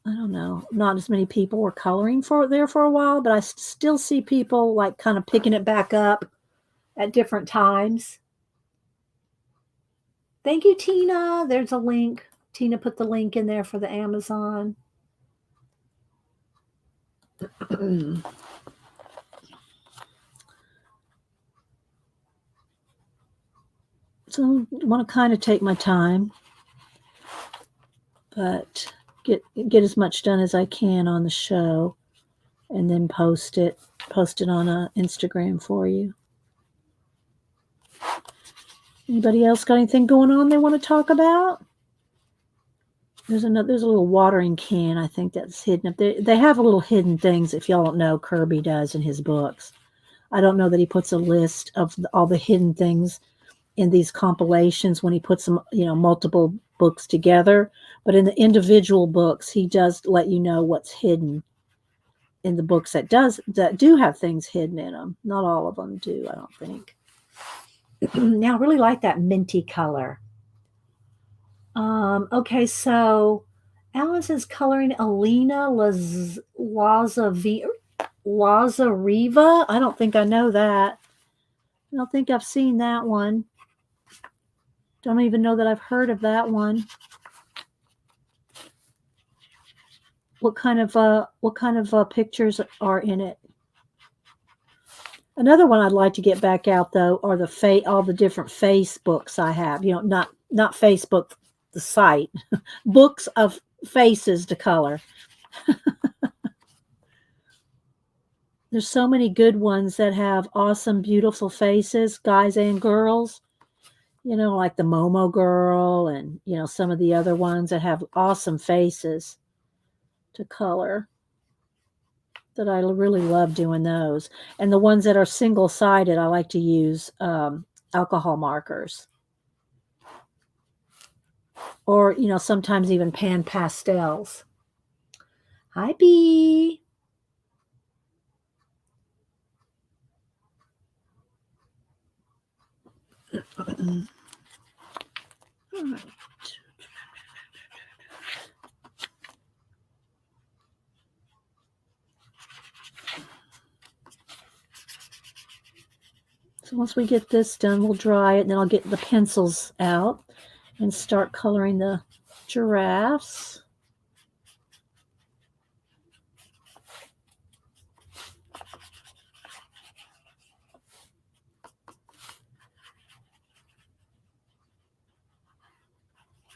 Speaker 1: I don't know, not as many people were coloring for a while, but I still see people like kind of picking it back up at different times. Thank you, Tina. There's a link. Tina put the link in there for the Amazon. So I want to kind of take my time, but get as much done as I can on the show, and then post it on Instagram for you. Anybody else got anything going on they want to talk about? There's a little watering can, I think, that's hidden up there. They have a little hidden things, if y'all don't know, Kerby does in his books. I don't know that he puts a list of all the hidden things in these compilations when he puts them, multiple books together. But in the individual books, he does let you know what's hidden in the books that do have things hidden in them. Not all of them do, I don't think. Now, I really like that minty color. Okay, so Alice is coloring Alina Lazariva. I don't think I know that. I don't think I've seen that one. Don't even know that I've heard of that one. What kind of pictures are in it? Another one I'd like to get back out though are all the different face books I have. Not Facebook, the site, books of faces to color. There's so many good ones that have awesome, beautiful faces, guys and girls. Like the Momo Girl and, some of the other ones that have awesome faces to color. That I really love doing those. And the ones that are single-sided, I like to use alcohol markers. Or, sometimes even pan pastels. Hi, Bee. All right. So once we get this done, we'll dry it, and then I'll get the pencils out and start coloring the giraffes.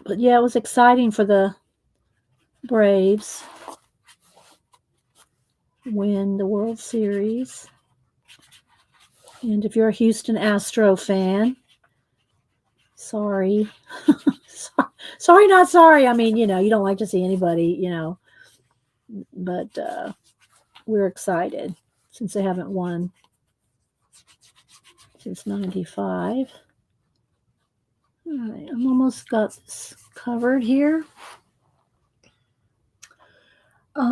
Speaker 1: But yeah, it was exciting for the Braves win the World Series. And if you're a Houston Astro fan, sorry. Sorry, not sorry. I mean, you don't like to see anybody, but we're excited since they haven't won since 95. All right, I'm almost got this covered here.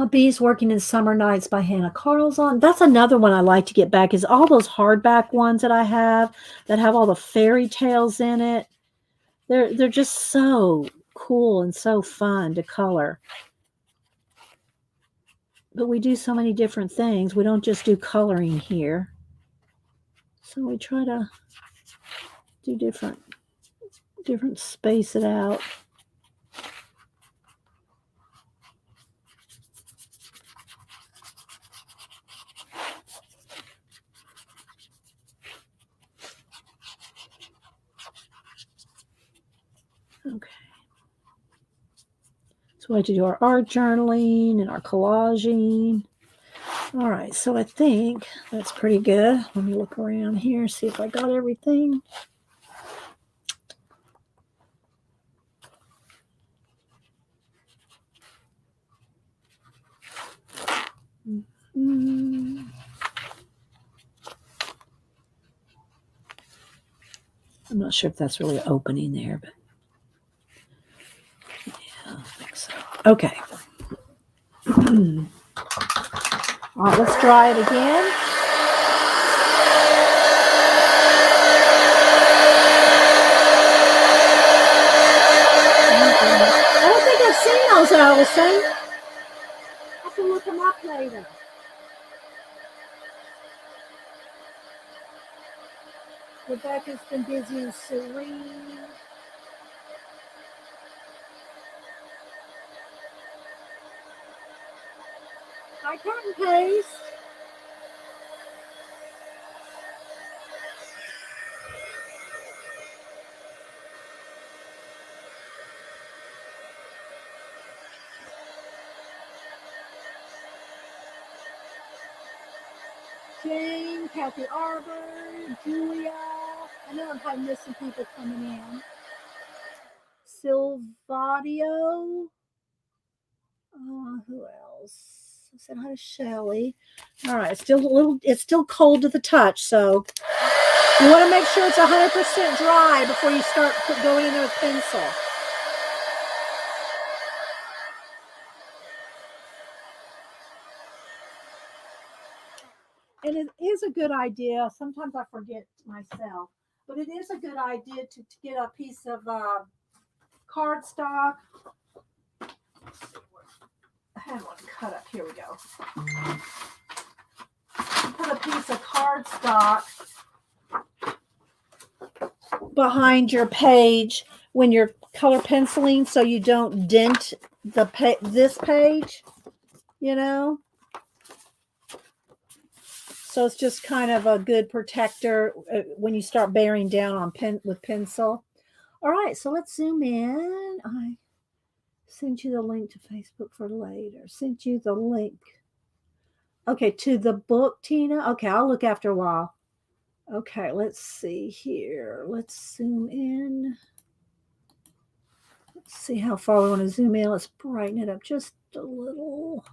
Speaker 1: Bees Working in Summer Nights by Hannah Carlson. That's another one I like to get back, is all those hardback ones that I have that have all the fairy tales in it. They're just so cool and so fun to color. But we do so many different things. We don't just do coloring here. So we try to do different space it out. Okay. So we like to do our art journaling and our collaging. All right, so I think that's pretty good. Let me look around here, see if I got everything. Mm-hmm. I'm not sure if that's really opening there, but yeah, I think so. Okay. All right, let's try it again. I don't think I've seen those, Allison. I have to look them up later. Rebecca's been busy and Serene. I cut and paste. Jane, Kathy Arbor, Julia. I know I'm probably missing people coming in. Silvadio. Who else? I said hi to Shelly. All right, it's still cold to the touch, so you want to make sure it's 100% dry before you start going in there with pencil. And it is a good idea. Sometimes I forget myself, but it is a good idea to get a piece of cardstock. I had one cut up. Here we go. Put a piece of cardstock behind your page when you're color penciling, so you don't dent this page. You know. So it's just kind of a good protector when you start bearing down on with pencil. All right, so let's zoom in. I sent you the link to Facebook for later. Sent you the link. Okay, to the book, Tina. Okay, I'll look after a while. Okay, let's see here. Let's zoom in. Let's see how far we want to zoom in. Let's brighten it up just a little.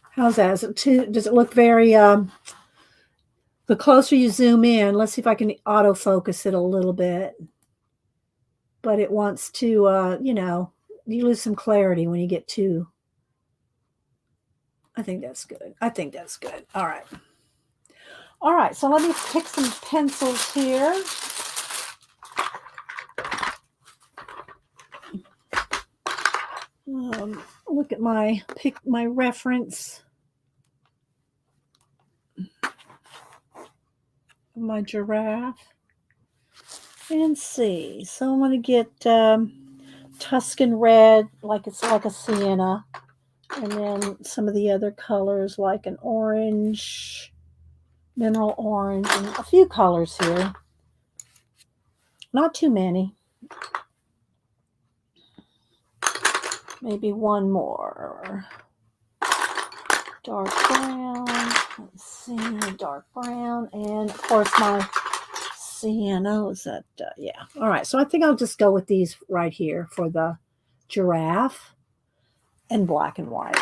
Speaker 1: How's that? Does it look very the closer you zoom in, let's see if I can autofocus it a little bit. But it wants to, you lose some clarity when you get too. I think that's good. All right. All right, so let me pick some pencils here. Look at my reference. My giraffe. And see. So I'm going to get Tuscan red, like it's like a sienna. And then some of the other colors, like an orange, mineral orange, and a few colors here. Not too many. Maybe one more. Dark brown. Let's see, dark brown. And of course my sienna. Is that, yeah. All right, so I think I'll just go with these right here for the giraffe and black and white.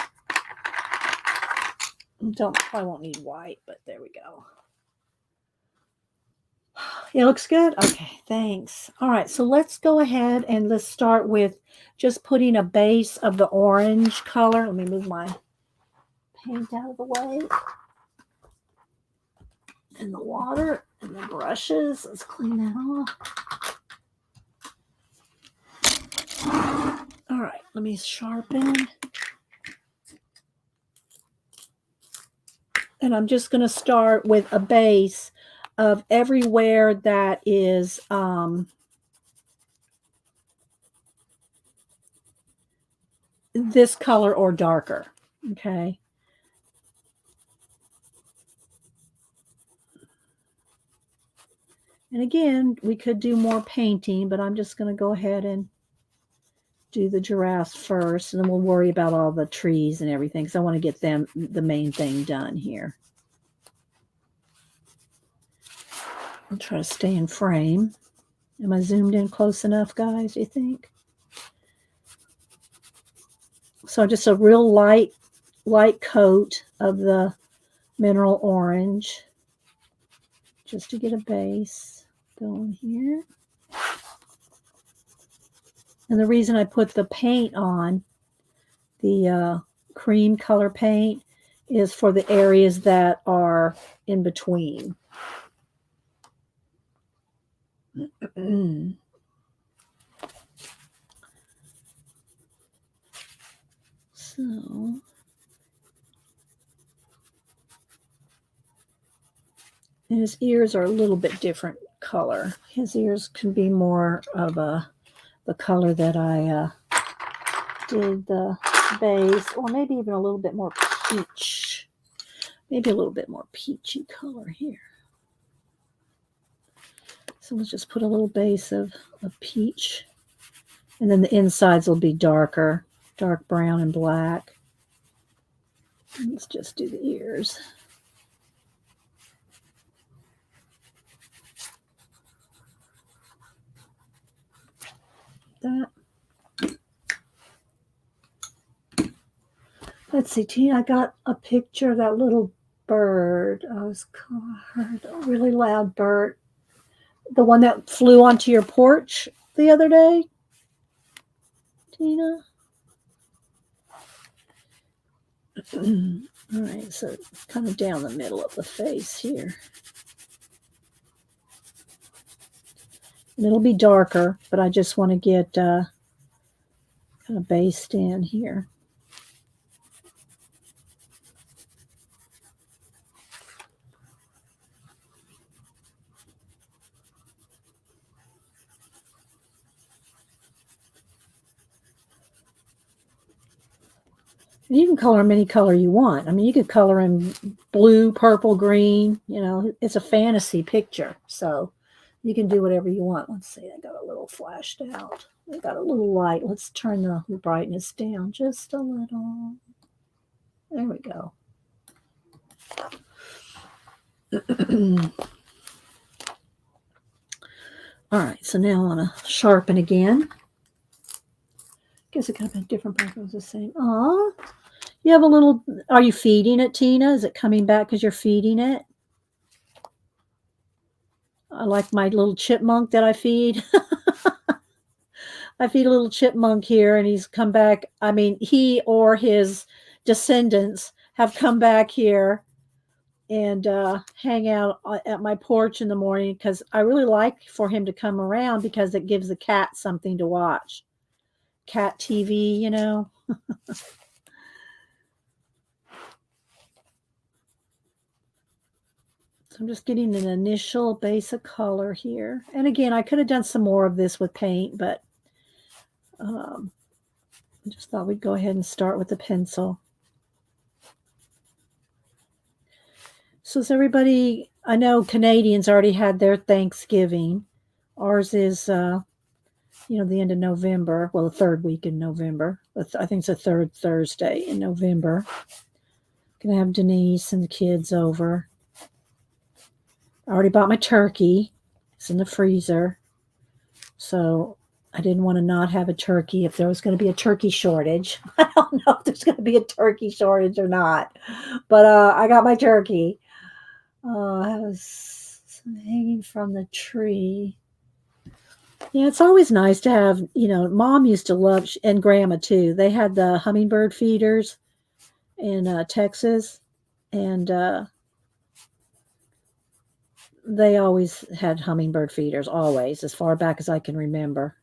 Speaker 1: I won't need white, but there we go. It looks good? Okay, thanks. All right, so let's go ahead and let's start with just putting a base of the orange color. Let me move my paint out of the way. And the water and the brushes. Let's clean that off. All right, let me sharpen. And I'm just going to start with a base of everywhere that is this color or darker. Okay. And again, we could do more painting, but I'm just going to go ahead and do the giraffes first, and then we'll worry about all the trees and everything, because I want to get them the main thing done here. I'll try to stay in frame. Am I zoomed in close enough, guys, do you think? So just a real light coat of the mineral orange, just to get a base going here. And the reason I put the paint on, the cream color paint, is for the areas that are in between. So, and his ears are a little bit different color. His ears can be more of the color that I did the base, or maybe even a little bit more peach. Maybe a little bit more peachy color here. So let's just put a little base of peach. And then the insides will be darker, dark brown and black. And let's just do the ears. That. Let's see, Tina, I got a picture of that little bird. I heard a really loud bird. The one that flew onto your porch the other day, Tina? All right, so kind of down the middle of the face here. And it'll be darker, but I just want to get kind of based in here. You can color him any color you want. I mean, you could color him blue, purple, green. You know, it's a fantasy picture. So you can do whatever you want. Let's see, I got a little flashed out. I got a little light. Let's turn the brightness down just a little. There we go. All right, so now I want to sharpen again. Guess it could have been different purples the same. Aw, you have a little, are you feeding it, Tina? Is it coming back because you're feeding it? I like my little chipmunk that I feed. I feed a little chipmunk here, and he's come back. I mean, he or his descendants have come back here and hang out at my porch in the morning, because I really like for him to come around, because it gives the cat something to watch. Cat TV, you know. So I'm just getting an initial base of color here. And again, I could have done some more of this with paint, but I just thought we'd go ahead and start with the pencil. So is everybody, I know Canadians already had their Thanksgiving. Ours is, the end of November. Well, the third week in November. I think it's the third Thursday in November. Gonna have Denise and the kids over. I already bought my turkey. It's in the freezer. So I didn't want to not have a turkey if there was going to be a turkey shortage. I don't know if there's going to be a turkey shortage or not. But I got my turkey. I was hanging from the tree. Yeah, it's always nice to have, Mom used to love, and Grandma too. They had the hummingbird feeders in Texas. And they always had hummingbird feeders, always, as far back as I can remember.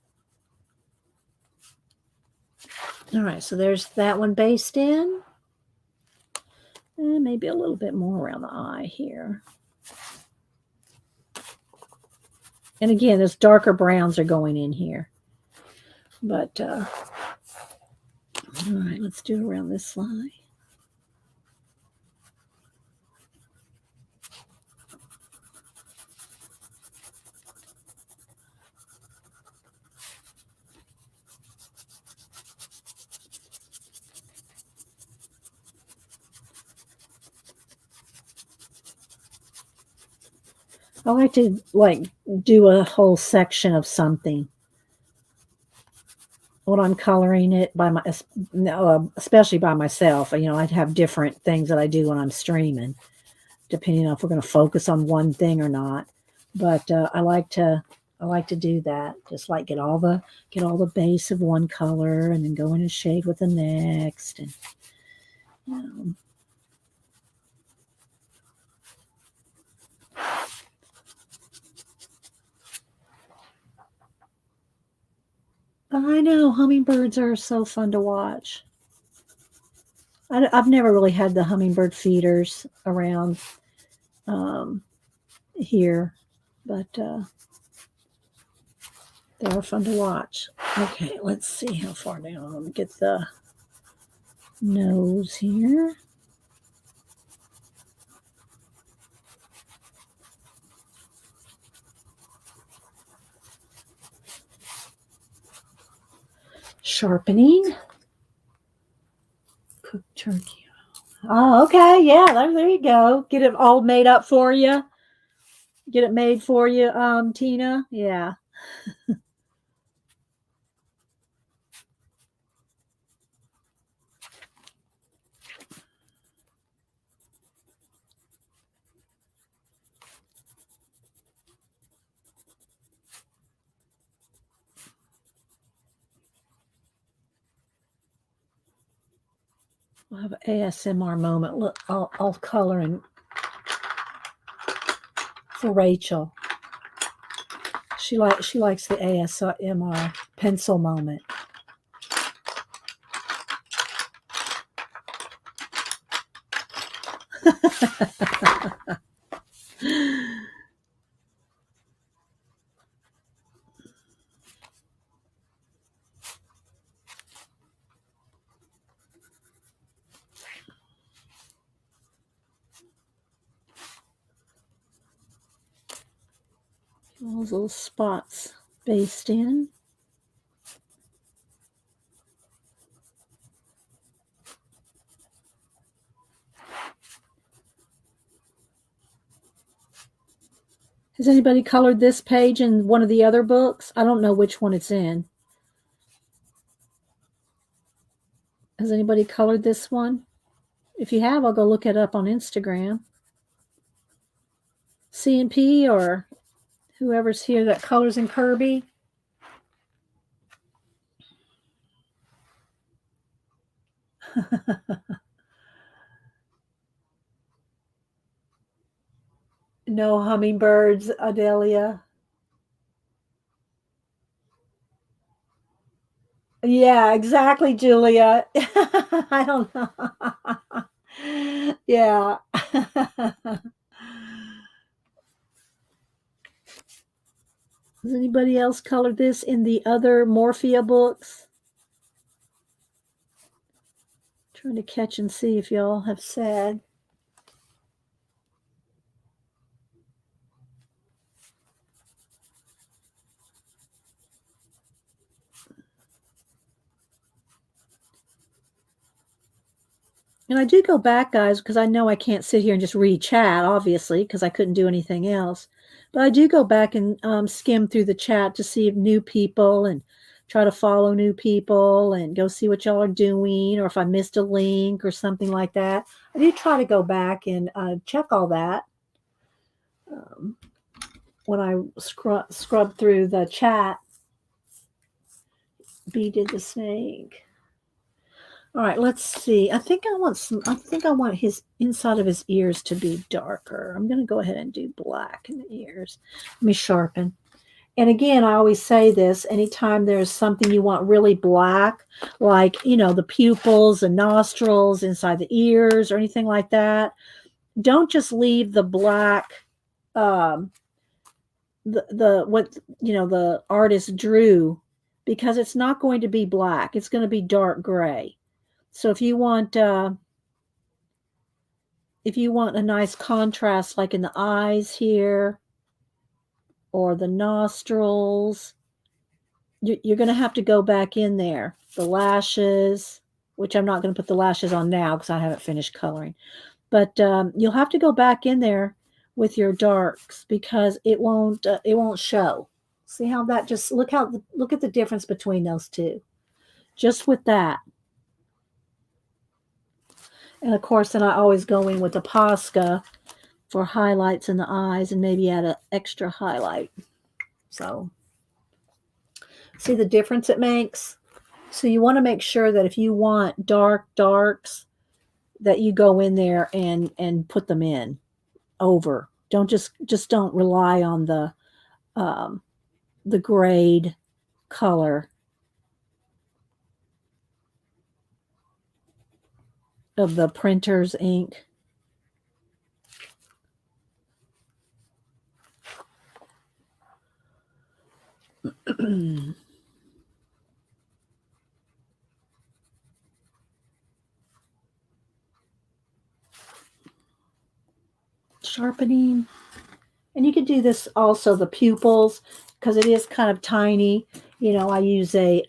Speaker 1: All right, so there's that one based in. And maybe a little bit more around the eye here. And again, those darker browns are going in here. But, all right, let's do around this side. I like to do a whole section of something when I'm coloring it by my, no, especially by myself. I'd have different things that I do when I'm streaming, depending on if we're going to focus on one thing or not. But I like to do that. Just like get all the base of one color and then go in and shade with the next. And you know, I know hummingbirds are so fun to watch. I've never really had the hummingbird feeders around um, here, but they are fun to watch. Okay, let's see how far down. Let me get the nose here. Sharpening. Cooked turkey. Oh, okay. Yeah, there you go. Get it all made up for you. Get it made for you, Tina. Yeah. We'll have an ASMR moment. Look, I'll color in for Rachel. She likes the ASMR pencil moment. All those little spots based in. Has anybody colored this page in one of the other books? I don't know which one it's in. Has anybody colored this one? If you have, I'll go look it up on Instagram. C&P or whoever's here that colors in Kerby. No hummingbirds, Adelia. Yeah, exactly, Julia. I don't know. Yeah. Has anybody else colored this in the other Morphia books? Trying to catch and see if y'all have said. And I do go back, guys, because I know I can't sit here and just read chat, obviously, because I couldn't do anything else. But I do go back and skim through the chat to see if new people and try to follow new people and go see what y'all are doing, or if I missed a link or something like that. I do try to go back and check all that when I scrub through the chat. B did the snake. All right, let's see. I think I want his inside of his ears to be darker. I'm going to go ahead and do black in the ears. Let me sharpen. And again, I always say this, anytime there's something you want really black, like, the pupils and nostrils inside the ears or anything like that, don't just leave the black, what, the artist drew, because it's not going to be black. It's going to be dark gray. So if you want a nice contrast, like in the eyes here or the nostrils, you're going to have to go back in there. The lashes, which I'm not going to put the lashes on now because I haven't finished coloring. But you'll have to go back in there with your darks because it won't show. See how that just look at the difference between those two. Just with that. And of course, then I always go in with the Posca for highlights in the eyes and maybe add an extra highlight. So, see the difference it makes? So you want to make sure that if you want darks, that you go in there and put them in over. Don't just don't rely on the grade color of the printer's ink. Sharpening. And you could do this also, the pupils, because it is kind of tiny. You know, I use a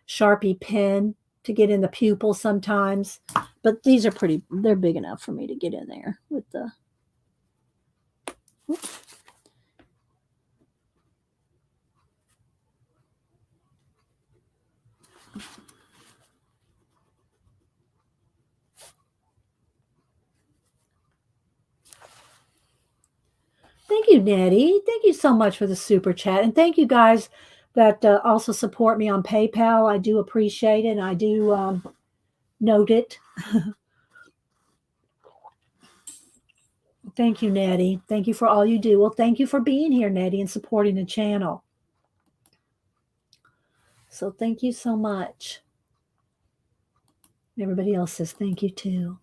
Speaker 1: Sharpie pen to get in the pupil sometimes. But these are they're big enough for me to get in there with the... Oops. Thank you, Nettie. Thank you so much for the super chat. And thank you guys that also support me on PayPal. I do appreciate it. And I do note it. Thank you, Nettie. Thank you for all you do. Well, thank you for being here, Nettie, and supporting the channel. So thank you so much. Everybody else says thank you too.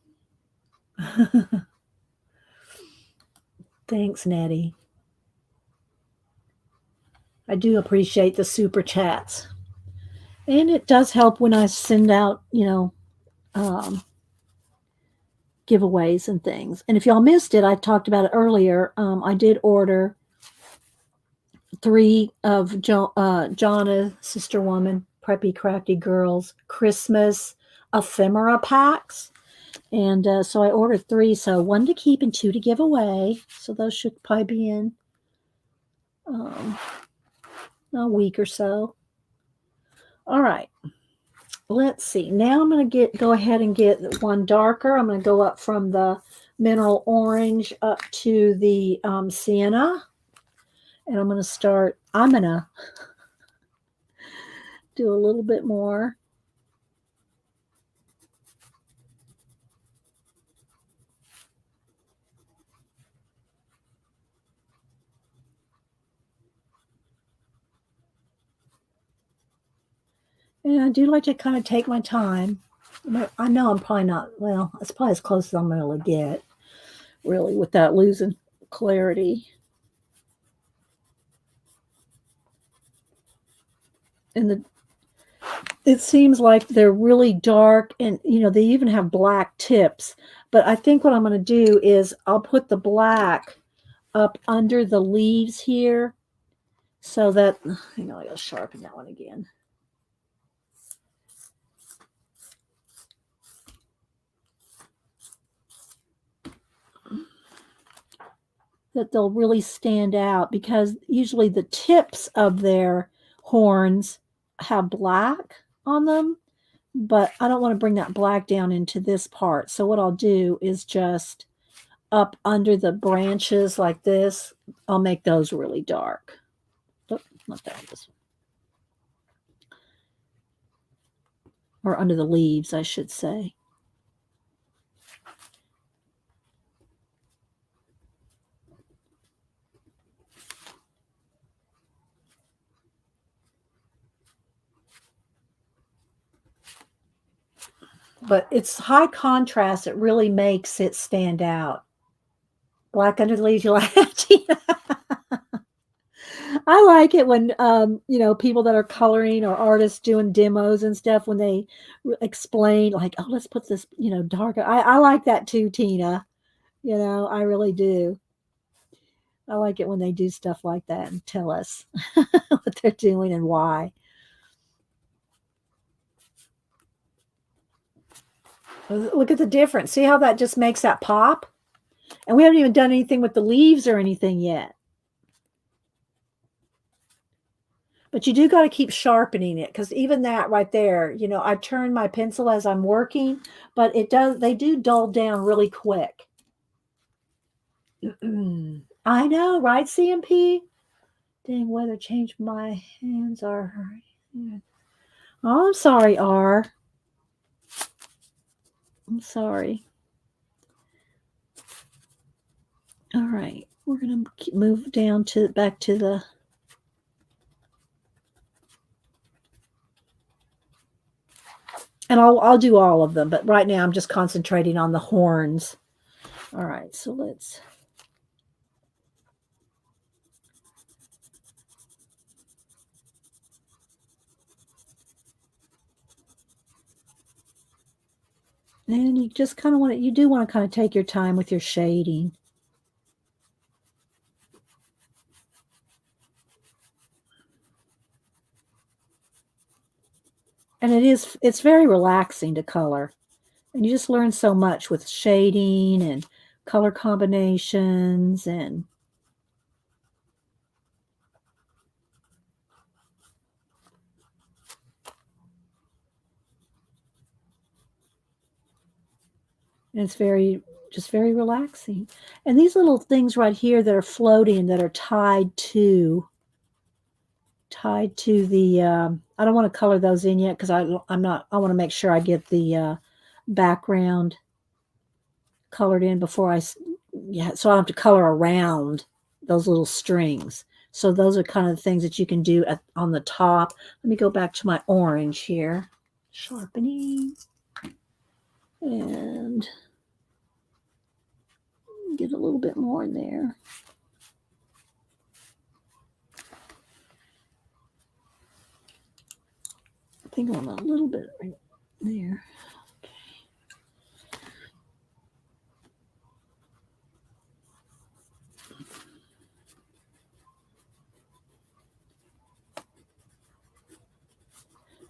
Speaker 1: Thanks, Nettie. I do appreciate the super chats. And it does help when I send out, giveaways and things. And if y'all missed it, I talked about it earlier. I did order 3 of Jonna, Sister Woman, Preppy, Crafty Girls, Christmas ephemera packs. And so I ordered 3. So 1 to keep and 2 to give away. So those should probably be in a week or so. All right. Let's see. Now I'm going to go ahead and get one darker. I'm going to go up from the mineral orange up to the sienna. And I'm going to do a little bit more. And I do like to kind of take my time. I know I'm probably not, well, it's probably as close as I'm going to get, really, without losing clarity. And it seems like they're really dark, and, they even have black tips. But I think what I'm going to do is I'll put the black up under the leaves here so that, I gotta sharpen that one again. That they'll really stand out, because usually the tips of their horns have black on them, but I don't want to bring that black down into this part. So what I'll do is just up under the branches like this, I'll make those really dark. Oh, not that one, this one. Or under the leaves, I should say. But it's high contrast. It really makes it stand out. Black under the leaves, you like Tina? I like it when, people that are coloring or artists doing demos and stuff, when they explain, like, oh, let's put this, darker. I like that too, Tina. I really do. I like it when they do stuff like that and tell us what they're doing and why. Look at the difference. See how that just makes that pop? And we haven't even done anything with the leaves or anything yet. But you do got to keep sharpening it, because even that right there, you know, I turn my pencil as I'm working, but they do dull down really quick. I know, right, CMP? Dang, weather changed. My hands are hurting. Oh, I'm sorry, R. I'm sorry. All right, we're gonna move down to back to the. And I'll do all of them, but right now I'm just concentrating on the horns. All right, so let's. And you just kind of want to, you do want to kind of take your time with your shading. And it's very relaxing to color. And you just learn so much with shading and color combinations and it's just very relaxing. And these little things right here that are floating that are tied to the I don't want to color those in yet because I want to make sure I get the background colored in before so I don't have to color around those little strings. So those are kind of the things that you can do on the top. Let me go back to my orange here. Sharpening. And get a little bit more in there. I think I want a little bit right there.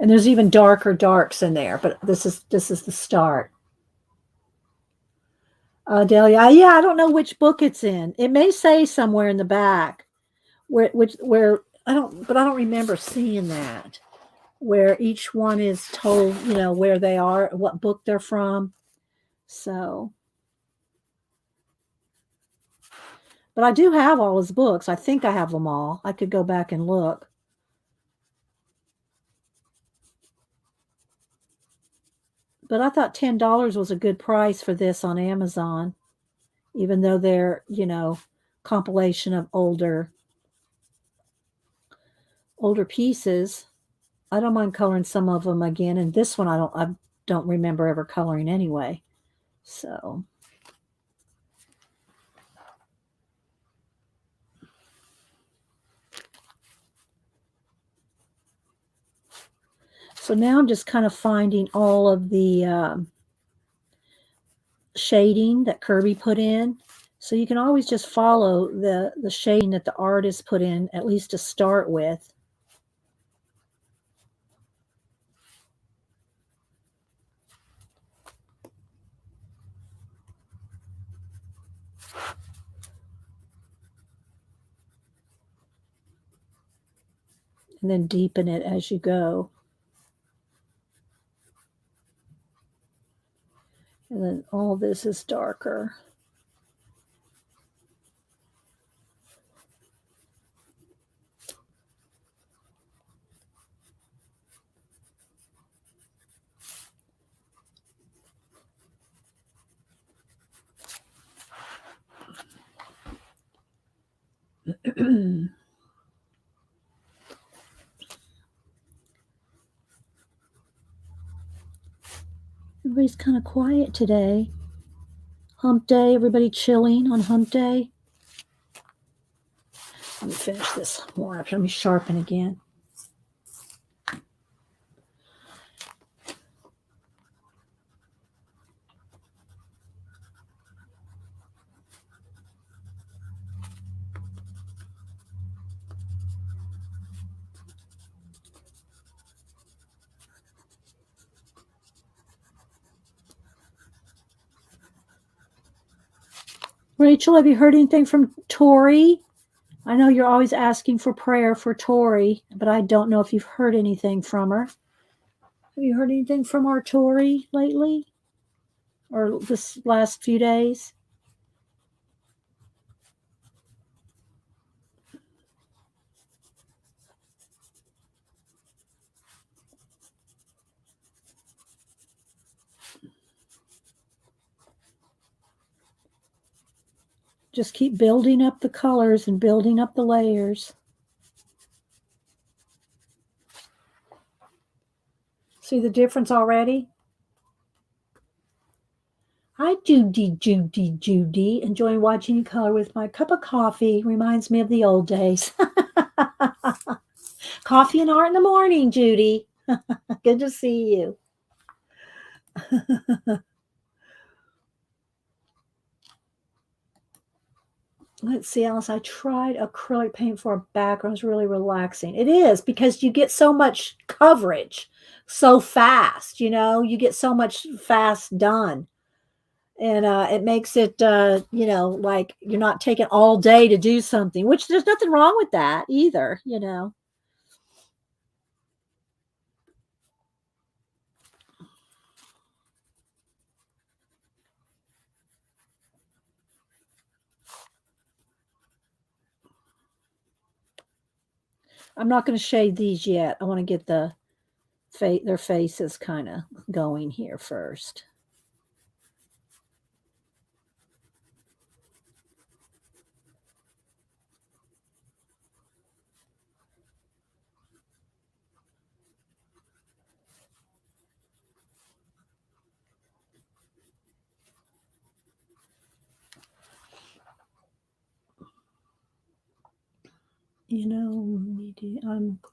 Speaker 1: And there's even darker darks in there, but this is the start. Delia, yeah, I don't know which book it's in. It may say somewhere in the back where I don't remember seeing that, where each one is told, you know, where they are, what book they're from. So, but I do have all his books. I think I have them all. I could go back and look. But I thought $10 was a good price for this on Amazon, even though they're, you know, compilation of older pieces. I don't mind coloring some of them again, and this one I don't remember ever coloring anyway. So now I'm just kind of finding all of the shading that Kerby put in. So you can always just follow the shading that the artist put in, at least to start with. And then deepen it as you go. And then all this is darker. Everybody's kind of quiet today. Hump day, everybody chilling on hump day. Let me finish this more. Let me sharpen again. Rachel, have you heard anything from Tori? I know you're always asking for prayer for Tori, but I don't know if you've heard anything from her. Have you heard anything from our Tori lately? Or this last few days? Just keep building up the colors and building up the layers. See the difference already? Hi, Judy. Enjoying watching you color with my cup of coffee. Reminds me of the old days. Coffee and art in the morning, Judy. Good to see you. Let's see, Alice. I tried acrylic paint for a background. It was really relaxing. It is because you get so much coverage so fast. You get so much fast done. And it makes it, like you're not taking all day to do something, which there's nothing wrong with that either. I'm not going to shade these yet. I want to get their faces kind of going here first.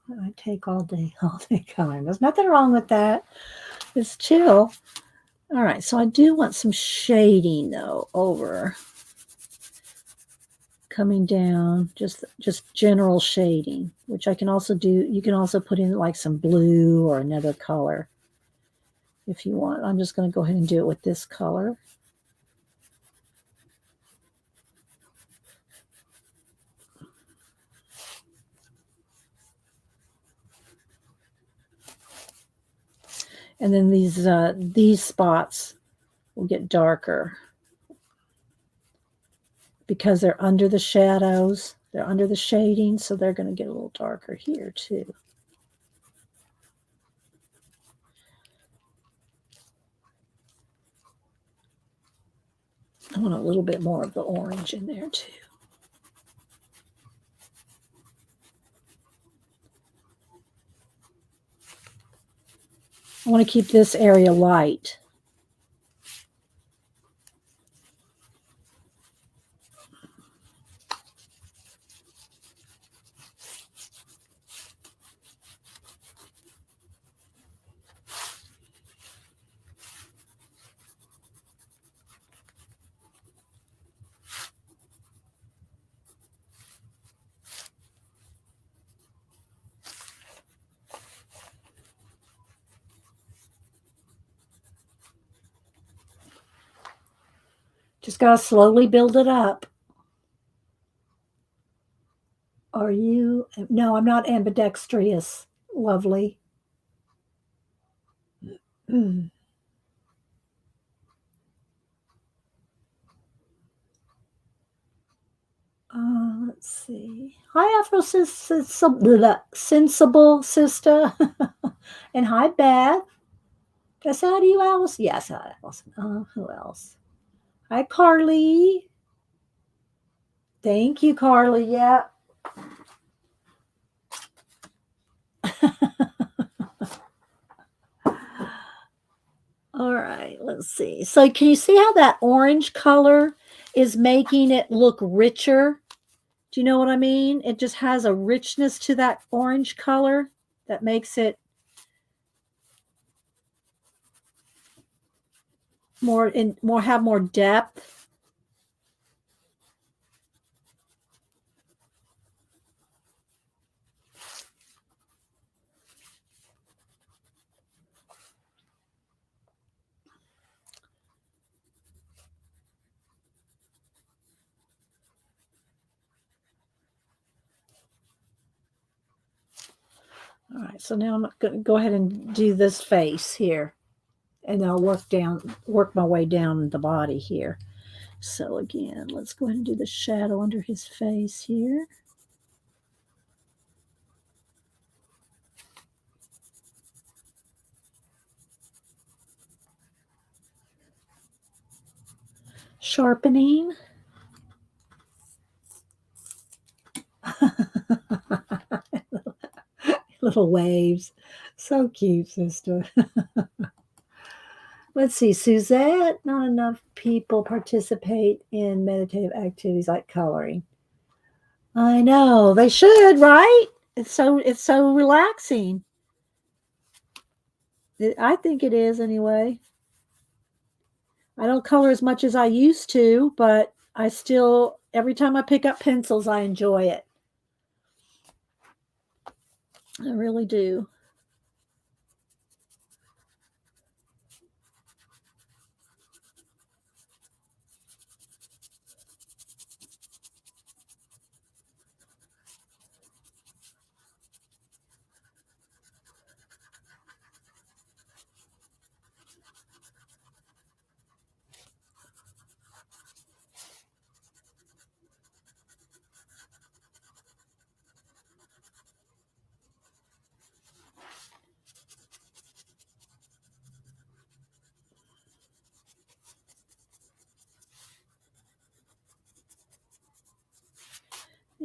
Speaker 1: I take all day coloring. There's nothing wrong with that. It's chill. All right, so I do want some shading though over coming down, just general shading, which I can also do. You can also put in like some blue or another color if you want. I'm just going to go ahead and do it with this color. And then these spots will get darker because they're under the shadows. They're under the shading, so they're going to get a little darker here too. I want a little bit more of the orange in there too. I want to keep this area light. Just got to slowly build it up. Are you? No, I'm not ambidextrous. Lovely. Let's see. Hi, Sensible Sister. And hi, Beth. Did I say hi to you, Alice? Yes, hi, Alice. Who else? Hi, Carly. Thank you, Carly. Yeah. All right, let's see. So can you see how that orange color is making it look richer? Do you know what I mean? It just has a richness to that orange color that makes it have more depth. All right, so now I'm going to go ahead and do this face here, and then I'll work my way down the body here. So again, let's go ahead and do the shadow under his face here. Sharpening. Little waves. So cute, sister. Let's see, Suzette. Not enough people participate in meditative activities like coloring. I know. They should, right? It's so relaxing. I think it is anyway. I don't color as much as I used to, but I still every time I pick up pencils, I enjoy it. I really do.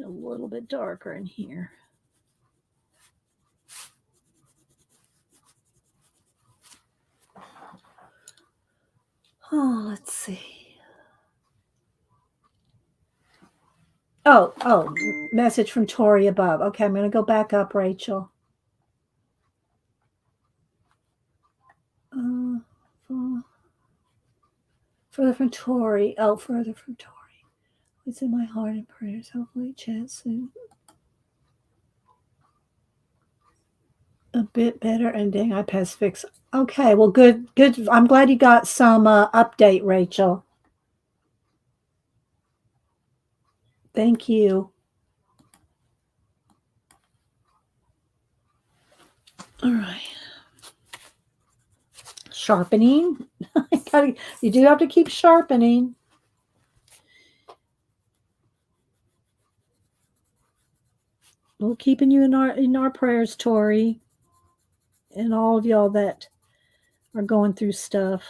Speaker 1: A little bit darker in here. Oh, let's see. Oh, message from Tori above. Okay, I'm going to go back up, Rachel. Further from Tori. Oh, further from Tori. It's in my heart and prayers. Hopefully, chat soon. A bit better, and dang, iPad's fixed. Okay, well, good. I'm glad you got some update, Rachel. Thank you. All right. Sharpening. You do have to keep sharpening. We're keeping you in our prayers, Tori, and all of y'all that are going through stuff.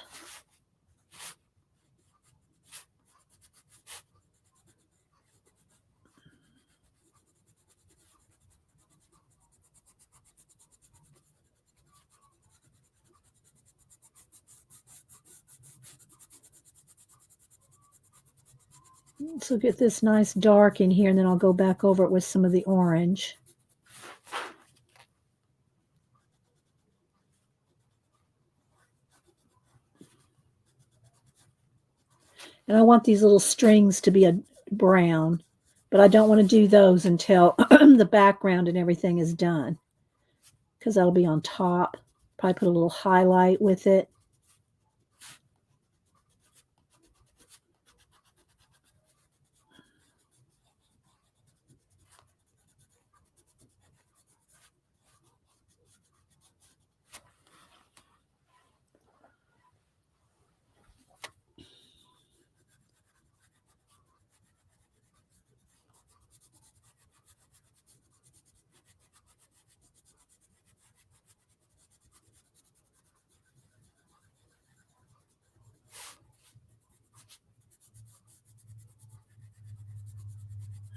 Speaker 1: So get this nice dark in here, and then I'll go back over it with some of the orange. And I want these little strings to be a brown, but I don't want to do those until the background and everything is done, because that'll be on top. Probably put a little highlight with it.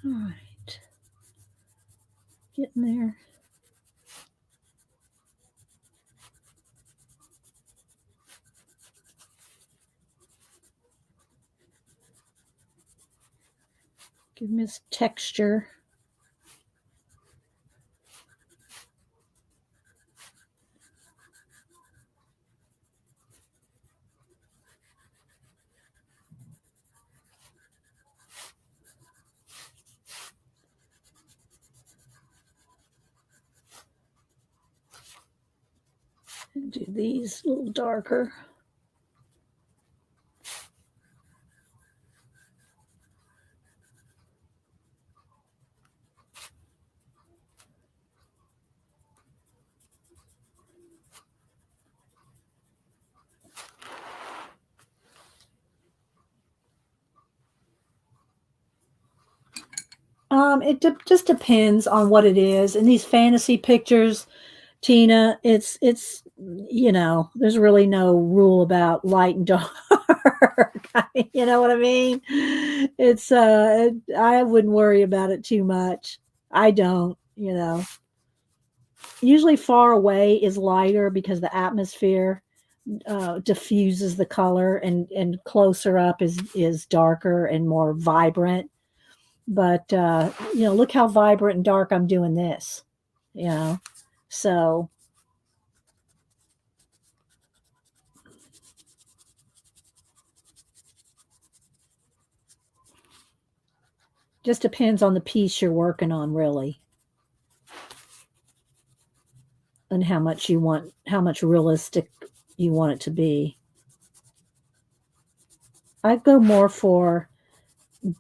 Speaker 1: All right. Getting there. Give me this texture. And do these a little darker. Just depends on what it is. In these fantasy pictures, Tina, there's really no rule about light and dark. I mean, you know what I mean? I wouldn't worry about it too much. I don't. Usually far away is lighter because the atmosphere diffuses the color, and closer up is darker and more vibrant. But look how vibrant and dark I'm doing this. You know, so just depends on the piece you're working on, really, and how much realistic you want it to be. I go more for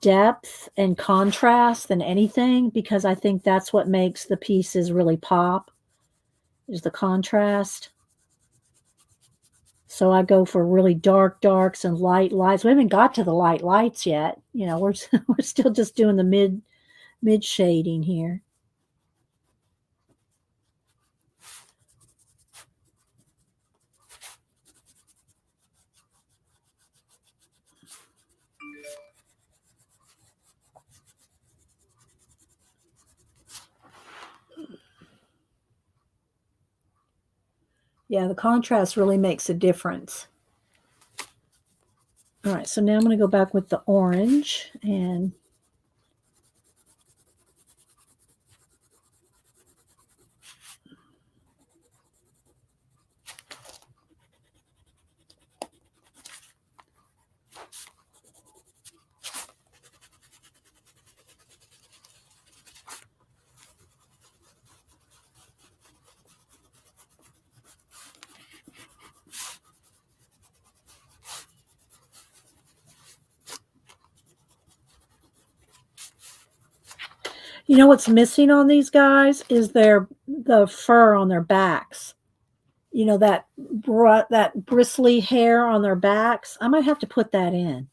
Speaker 1: depth and contrast than anything because I think that's what makes the pieces really pop is the contrast. So I go for really dark darks and light lights. We haven't got to the light lights yet. We're we're still just doing the mid shading here. Yeah, the contrast really makes a difference. All right, so now I'm going to go back with the orange and you know what's missing on these guys is the fur on their backs. That bristly hair on their backs. I might have to put that in,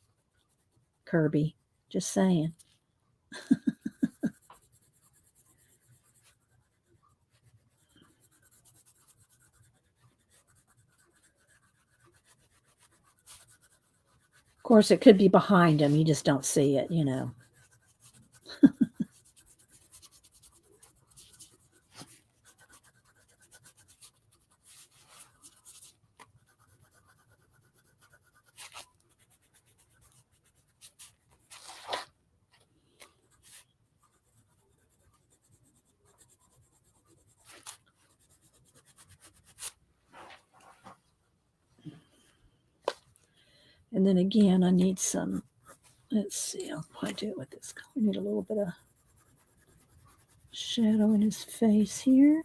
Speaker 1: Kirby. Just saying. Of course, it could be behind them. You just don't see it. And then again, I need some, let's see, I'll probably do it with this color. I need a little bit of shadow in his face here.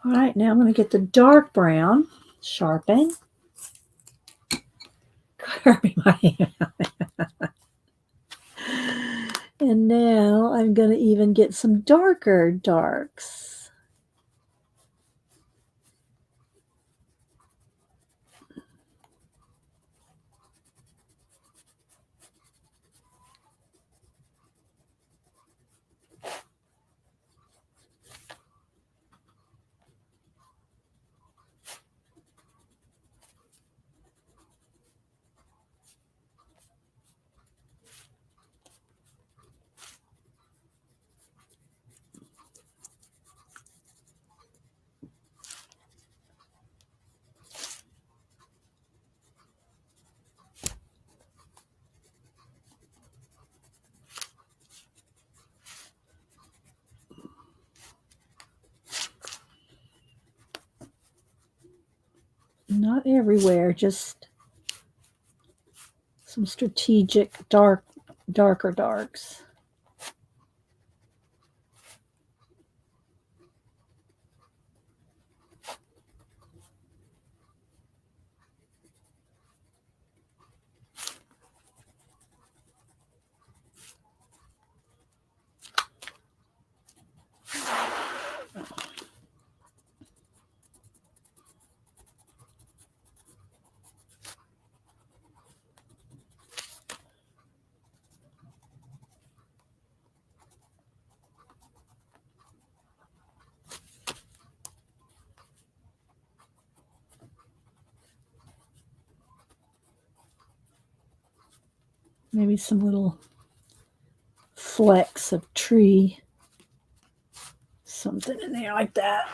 Speaker 1: All right, now I'm going to get the dark brown, sharpen. Kirby my hand. And now I'm going to even get some darker darks. everywhere, just some strategic darker darks. Maybe some little flecks of tree, something in there like that.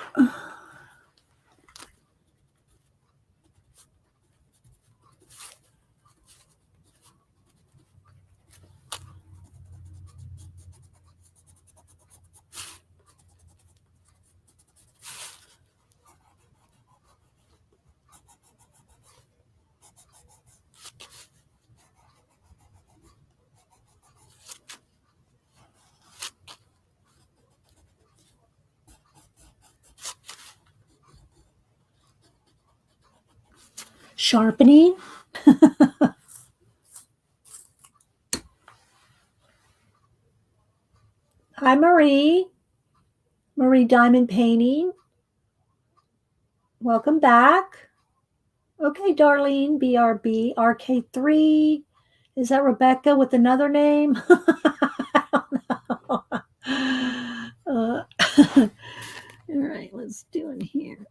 Speaker 1: Sharpening. Hi, Marie. Marie Diamond Painting. Welcome back. Okay, Darlene, BRB, RK3. Is that Rebecca with another name? I don't know. All right, let's do it here.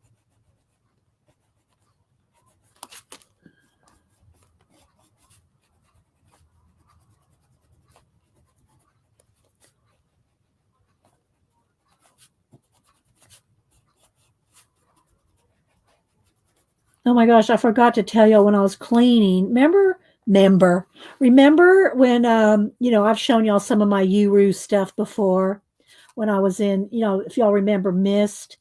Speaker 1: Oh my gosh, I forgot to tell you when I was cleaning. Remember when I've shown y'all some of my Uru stuff before when I was in, if y'all remember Mist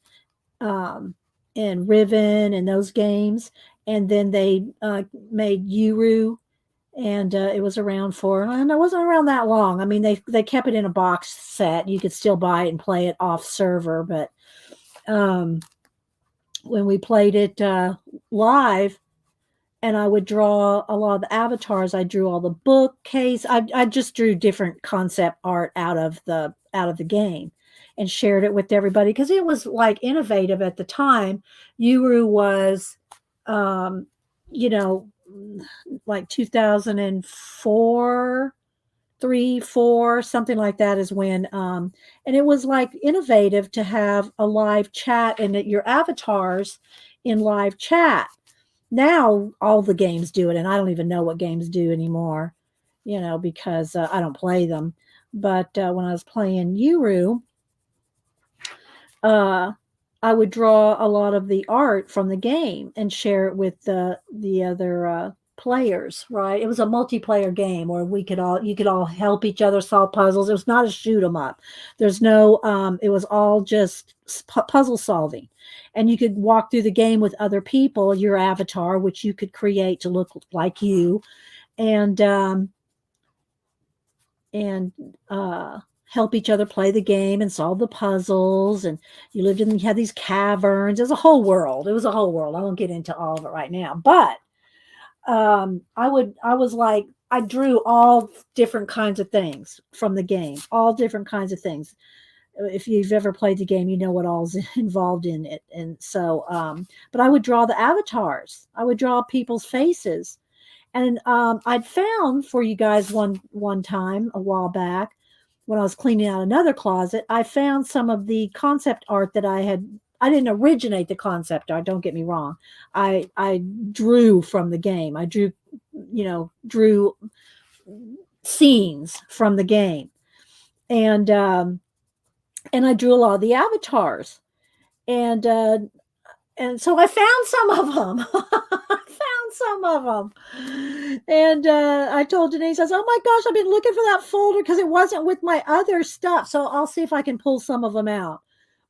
Speaker 1: and Riven and those games, and then they made Uru, and it was around and it wasn't around that long. I mean, they kept it in a box set. You could still buy it and play it off server, but when we played it live, and I would draw a lot of the avatars. I drew all the bookcase. I just drew different concept art out of the game and shared it with everybody because it was like innovative at the time. Uru was, like 2004, 3, 4, something like that is when, and it was like innovative to have a live chat and that your avatars in live chat. Now all the games do it, and I don't even know what games do anymore, because I don't play them. But when I was playing Uru, I would draw a lot of the art from the game and share it with the other players. Right? It was a multiplayer game where you could all help each other solve puzzles. It was not a shoot 'em up. There's no. It was all just puzzle solving. And you could walk through the game with other people, your avatar, which you could create to look like you, and help each other play the game and solve the puzzles. And you had these caverns. It was a whole world. I won't get into all of it right now, but I drew all different kinds of things from the game, all different kinds of things. If you've ever played the game, you know what all's involved in it. And so, but I would draw the avatars. I would draw people's faces. And I'd found for you guys one time a while back when I was cleaning out another closet, I found some of the concept art that I didn't originate the concept art, don't get me wrong. I drew from the game. I drew scenes from the game. And I drew a lot of the avatars, and so I found some of them. And I told Denise, I said, "Oh my gosh, I've been looking for that folder because it wasn't with my other stuff. So I'll see if I can pull some of them out."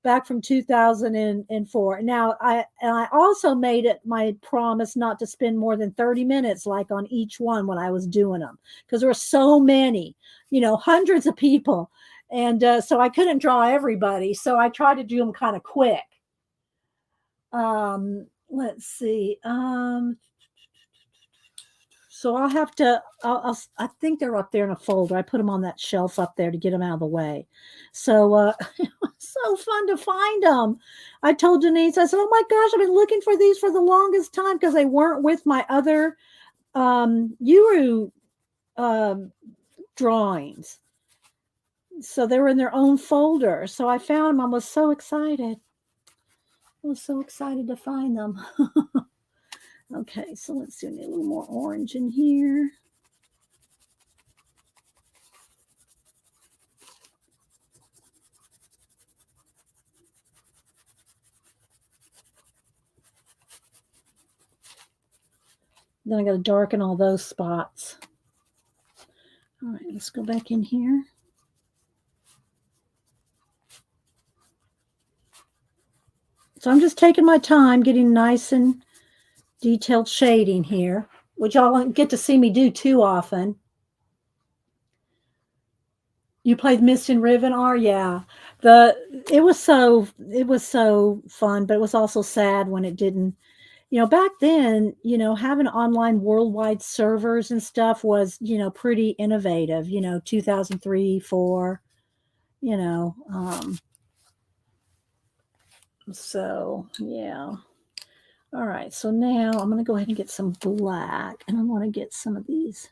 Speaker 1: back from 2004. Now, I also made it my promise not to spend more than 30 minutes like on each one when I was doing them, because there were so many, hundreds of people. And so I couldn't draw everybody. So I tried to do them kind of quick. Let's see. So I'll have to, I think they're up there in a folder. I put them on that shelf up there to get them out of the way. So it was so fun to find them. I told Denise, I said, oh my gosh, I've been looking for these for the longest time because they weren't with my other Uru drawings. So they were in their own folder. So I found them. I was so excited. I was so excited to find them. Okay, so let's see. I need a little more orange in here. Then I got to darken all those spots. All right, let's go back in here. So I'm just taking my time getting nice and detailed shading here, which y'all won't get to see me do too often. You played Mist and Riven, R? Yeah. It was so fun, but it was also sad when it didn't. Back then, having online worldwide servers and stuff was, pretty innovative, 2003, 4, so yeah. All right, so now I'm going to go ahead and get some black, and I want to get some of these.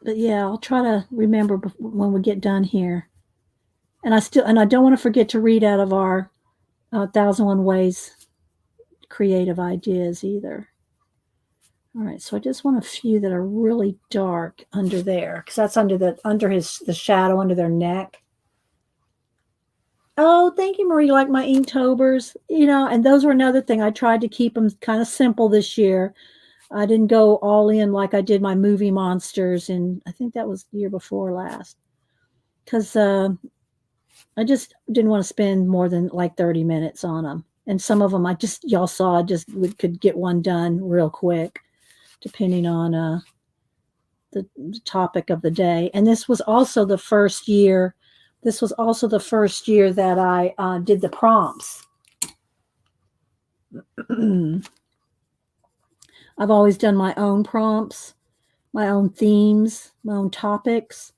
Speaker 1: But yeah, I'll try to remember when we get done here. And I don't want to forget to read out of our 1001 Ways creative ideas either. All right, so I just want a few that are really dark under there, because that's under the shadow under their neck. Oh, thank you, Marie. You like my Inktober's? And those were another thing. I tried to keep them kind of simple this year. I didn't go all in like I did my movie monsters, and I think that was the year before last, because I just didn't want to spend more than like 30 minutes on them. And some of them y'all saw, could get one done real quick, depending on the topic of the day. And this was also the first year. That I did the prompts. I've always done my own prompts, my own themes, my own topics.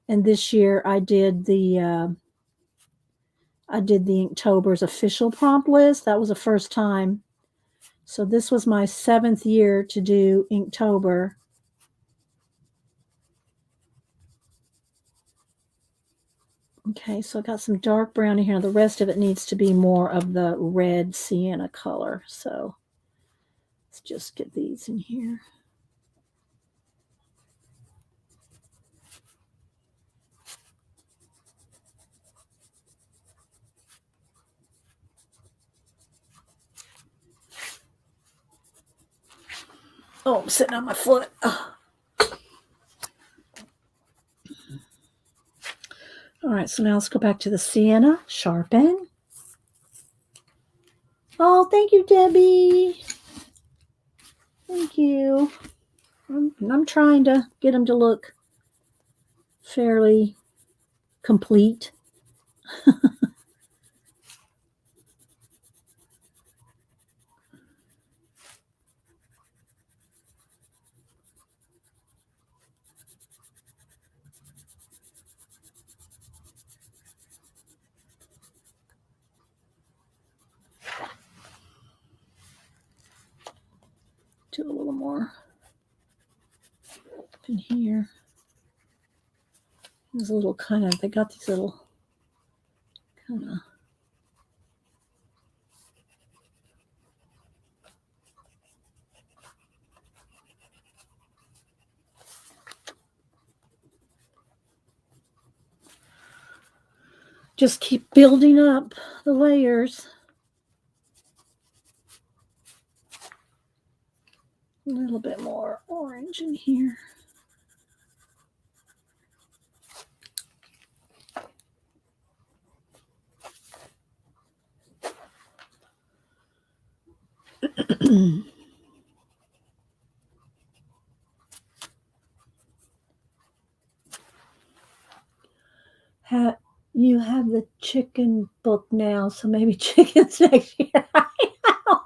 Speaker 1: And this year I did the Inktober's official prompt list. That was the first time. So this was my 7th year to do Inktober. Okay, so I got some dark brown in here. The rest of it needs to be more of the red sienna color. So let's just get these in here. Oh, I'm sitting on my foot. Oh. All right, so now let's go back to the sienna, sharpen. Oh, thank you, Debbie. Thank you. I'm trying to get them to look fairly complete. Do a little more up in here. There's a little they got these little kind of. Just keep building up the layers. A little bit more orange in here. You have the chicken book now, so maybe chickens next year.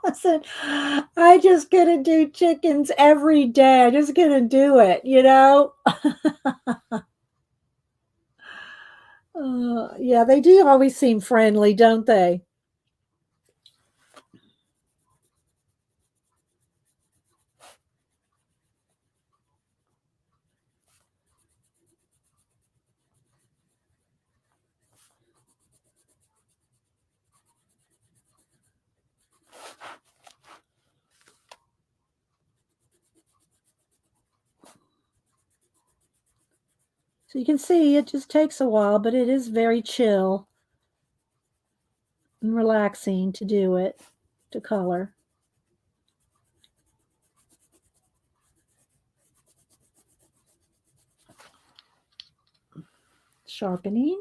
Speaker 1: Listen, I just gonna do chickens every day. I just gonna do it, you know? Yeah, they do always seem friendly, don't they? So you can see it just takes a while, but it is very chill and relaxing to do it, to color. Sharpening.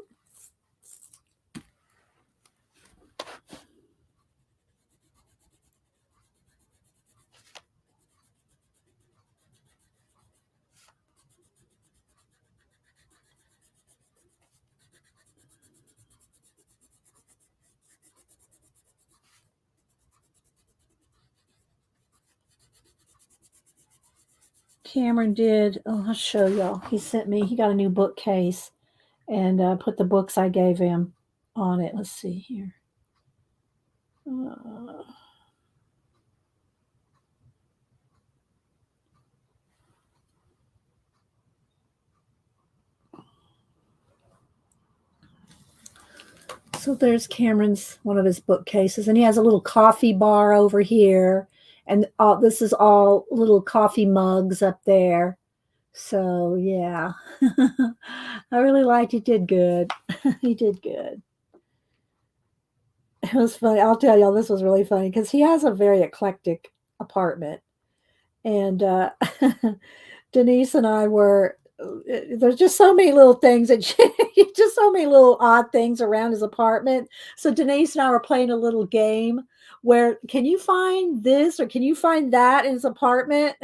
Speaker 1: Cameron did, oh, I'll show y'all. He got a new bookcase and put the books I gave him on it. Let's see here. Uh, so there's Cameron's, one of his bookcases, and he has a little coffee bar over here. And this is all little coffee mugs up there. So, yeah. I really liked he did good. He did good. It was funny. I'll tell y'all, this was really funny because he has a very eclectic apartment. And Denise and I were, there's just so many little things that just so many little odd things around his apartment. So Denise and I were playing a little game where, can you find this or can you find that in his apartment?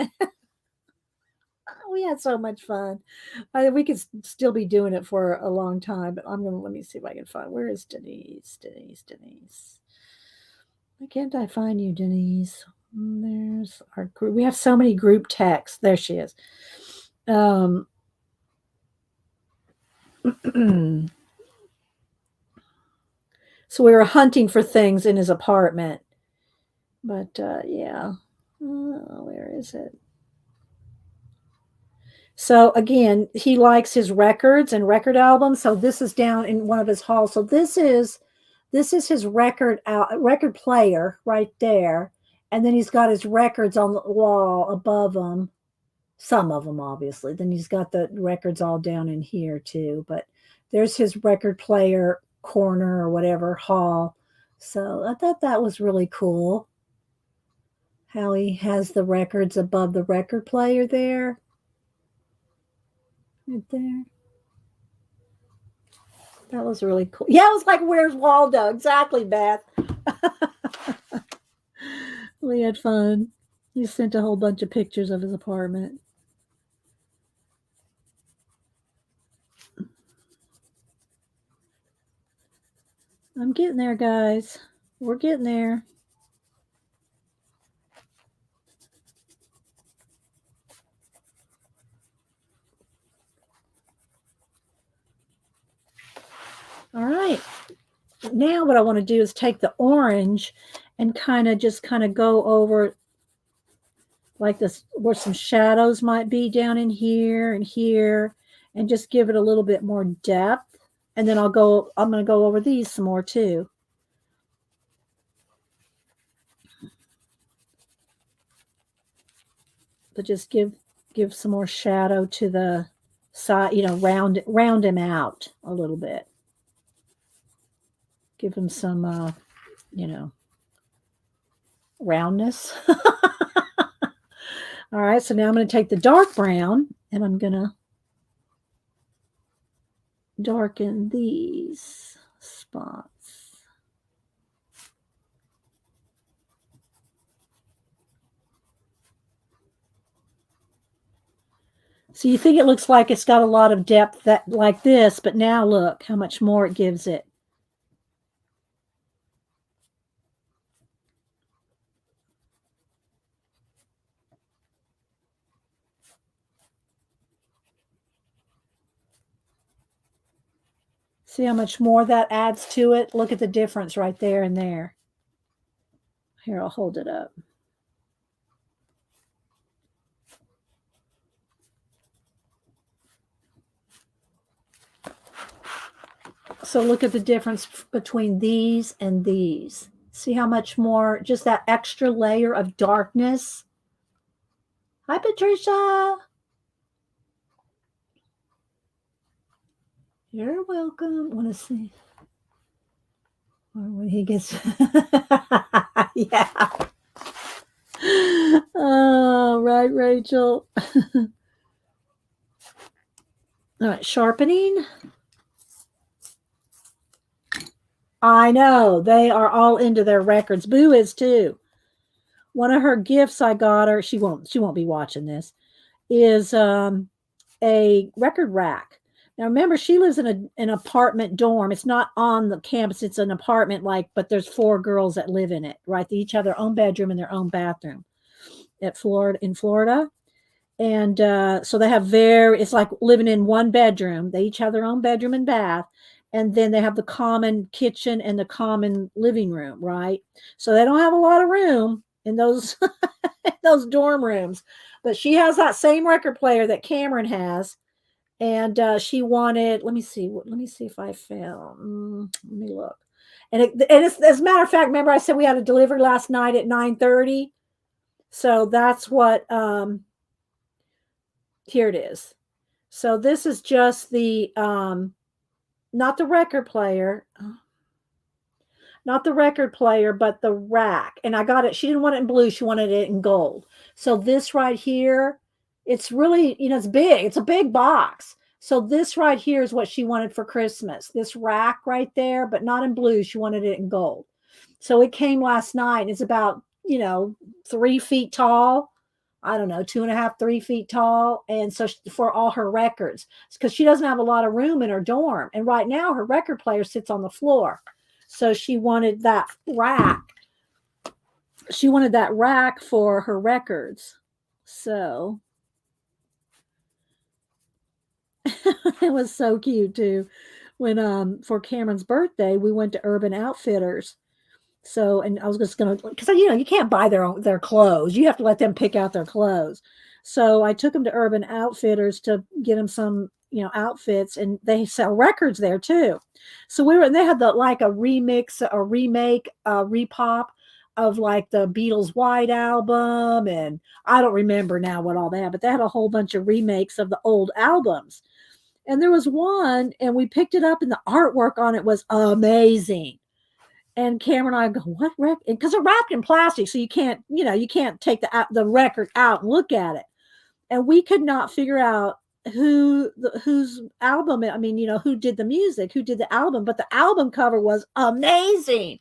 Speaker 1: We had so much fun. We could still be doing it for a long time, but let me see if I can find, where is Denise? Denise. Why can't I find you, Denise? There's our group. We have so many group texts. There she is. So we were hunting for things in his apartment. But yeah. Where is it? So again, he likes his records and record albums. So this is down in one of his halls. So this is his record player right there. And then he's got his records on the wall above him. Some of them, obviously. Then he's got the records all down in here too. But there's his record player corner or whatever hall. So I thought that was really cool. How he has the records above the record player there. Right there. That was really cool. Yeah, it was like, where's Waldo? Exactly, Beth. We had fun. He sent a whole bunch of pictures of his apartment. I'm getting there, guys. We're getting there. All right. Now what I want to do is take the orange and kind of go over like this, where some shadows might be down in here and here, and just give it a little bit more depth. And then I'm going to go over these some more too. But just give some more shadow to the side, round him out a little bit. Give him some, roundness. All right, so now I'm going to take the dark brown and I'm going to darken these spots. So you think it looks like it's got a lot of depth that like this, but now look how much more it gives it. See how much more that adds to it? Look at the difference right there and there. Here, I'll hold it up. So look at the difference between these and these. See how much more, just that extra layer of darkness. Hi, Patricia. You're welcome. Want to see when he gets, yeah. Oh, right, Rachel. All right, sharpening. I know they are all into their records. Boo is too. One of her gifts I got her, she won't be watching this, is a record rack. Now remember, she lives in an apartment dorm. It's not on the campus, it's an apartment but there's 4 girls that live in it, right? They each have their own bedroom and their own bathroom in Florida. And so they have it's like living in one bedroom. They each have their own bedroom and bath. And then they have the common kitchen and the common living room, right? So they don't have a lot of room in those those dorm rooms. But she has that same record player that Cameron has. And she wanted, let me see if I found, let me look. And it's, as a matter of fact, remember I said we had a delivery last night at 9:30. So that's what, here it is. So this is just the, not the record player, but the rack. And I got it. She didn't want it in blue. She wanted it in gold. So this right here, it's really, it's big. It's a big box. So this right here is what she wanted for Christmas. This rack right there, but not in blue. She wanted it in gold. So it came last night. It's about, 3 feet tall. I don't know, 2.5, 3 feet tall. And so for all her records, because she doesn't have a lot of room in her dorm. And right now her record player sits on the floor. So she wanted that rack. She wanted that rack for her records. So it was so cute too. When for Cameron's birthday, we went to Urban Outfitters. So, and I was just gonna, because you can't buy their clothes. You have to let them pick out their clothes. So I took them to Urban Outfitters to get them some, outfits, and they sell records there too. So and they had like a remix, a remake, a repop of like the Beatles' White Album, and I don't remember now what all they had, but they had a whole bunch of remakes of the old albums. And there was one, and we picked it up, and the artwork on it was amazing. And Cameron and I go, what record? Because they're wrapped in plastic, so you can't take the record out and look at it. And we could not figure out whose album. I mean, who did the music, who did the album, but the album cover was amazing.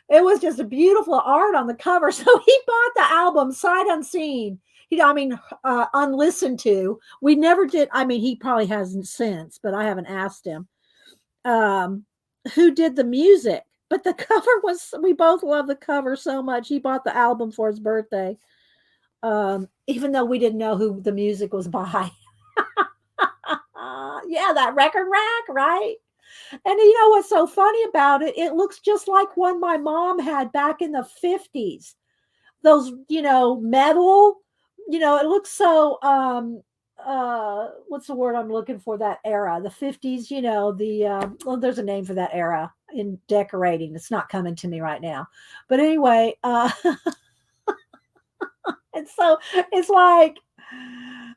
Speaker 1: It was just a beautiful art on the cover. So he bought the album sight unseen. Unlistened to. We never did. I mean, he probably hasn't since, but I haven't asked him. Who did the music? But the cover we both love the cover so much. He bought the album for his birthday. Even though we didn't know who the music was by. Yeah, that record rack, right? And you know what's so funny about it? It looks just like one my mom had back in the 50s. Those, metal, it looks so, what's the word I'm looking for, that era, the 50s, there's a name for that era in decorating. It's not coming to me right now. But anyway, it's like,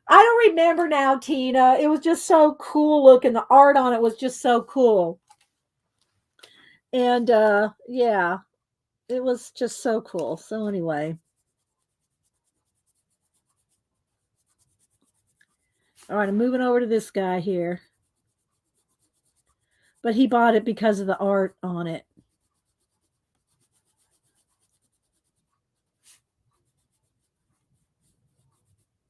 Speaker 1: I don't remember now, Tina. It was just so cool looking. The art on it was just so cool. And yeah, it was just so cool. So anyway. All right, I'm moving over to this guy here. But he bought it because of the art on it.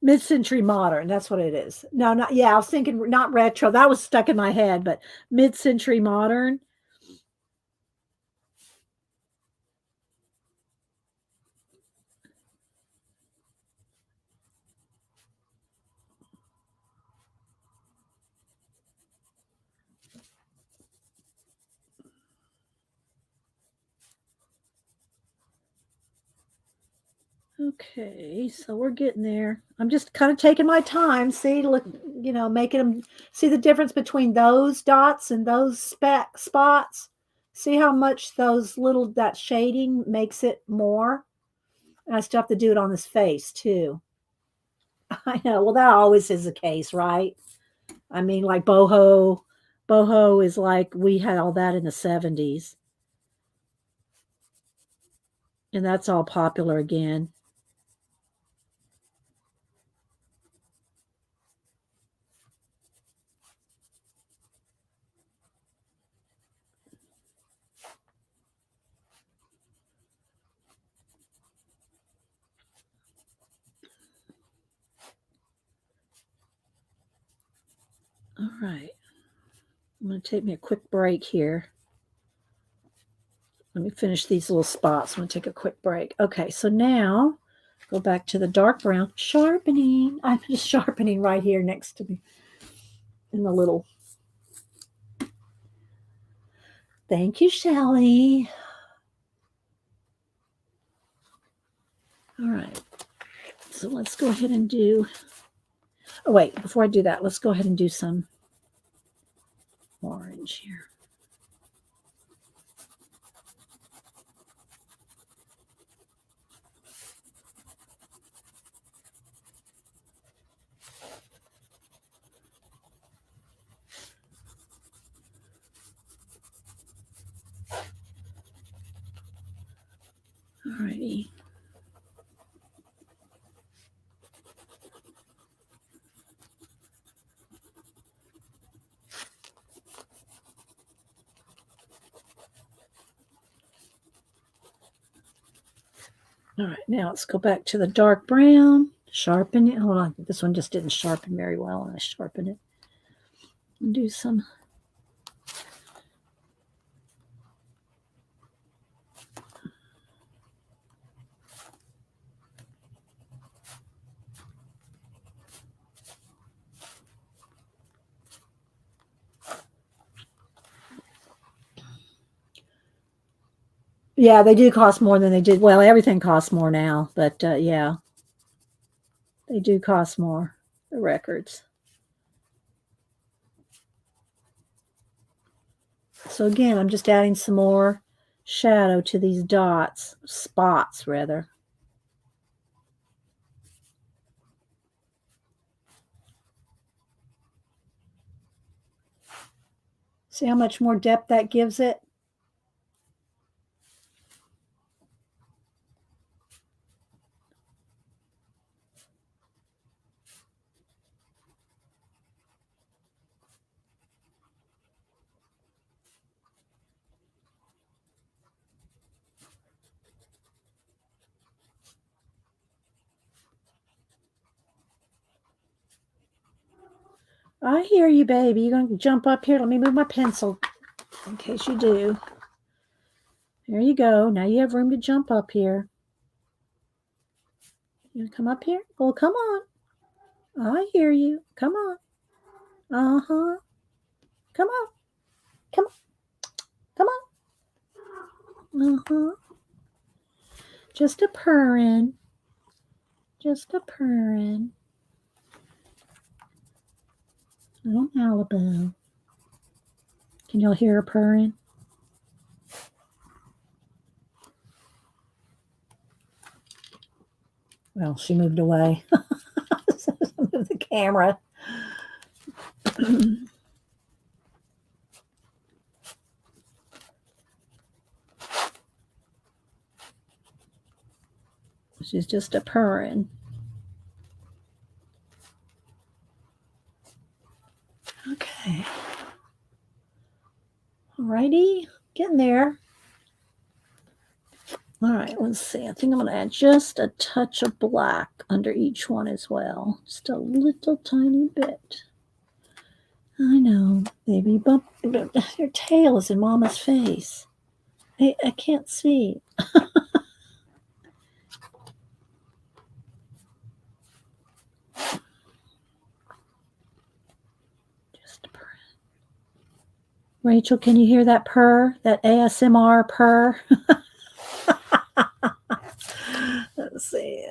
Speaker 1: Mid-century modern, that's what it is. No, not yeah, I was thinking not retro, that was stuck in my head, but mid-century modern. Okay, so we're getting there. I'm just kind of taking my time, see, look, making them see the difference between those dots and those spots. See how much that shading makes it more. And I still have to do it on his face too. I know. Well, that always is the case, right? I mean, like boho is like we had all that in the 70s, and that's all popular again. All right. I'm going to take me a quick break here. Let me finish these little spots. I'm going to take a quick break. Okay, so now go back to the dark brown. Sharpening. I'm just sharpening right here next to me in the little. Thank you, Shelley. All right. So let's go ahead and do. Oh, wait. Before I do that, let's go ahead and do some orange here. All righty. All right, now let's go back to the dark brown. Sharpen it. Hold on. This one just didn't sharpen very well, and I sharpen it. And do some. Yeah, they do cost more than they did. Well, everything costs more now, but yeah, they do cost more, the records. So again, I'm just adding some more shadow to these dots, spots rather. See how much more depth that gives it? I hear you, baby. You're going to jump up here. Let me move my pencil in case you do. There you go. Now you have room to jump up here. You want to come up here? Well, come on. I hear you. Come on. Uh-huh. Come on. Come on. Come on. Uh-huh. Just a purring. Just a purring. Little Malibu. Can y'all hear her purring? Well, she moved away. So move the camera. She's just a purring. Okay. Alrighty, getting there. All right, let's see. I think I'm going to add just a touch of black under each one as well. Just a little tiny bit. I know, baby, but your tail is in Mama's face. I can't see. Just purr. Rachel, can you hear that purr? That ASMR purr? Let's see.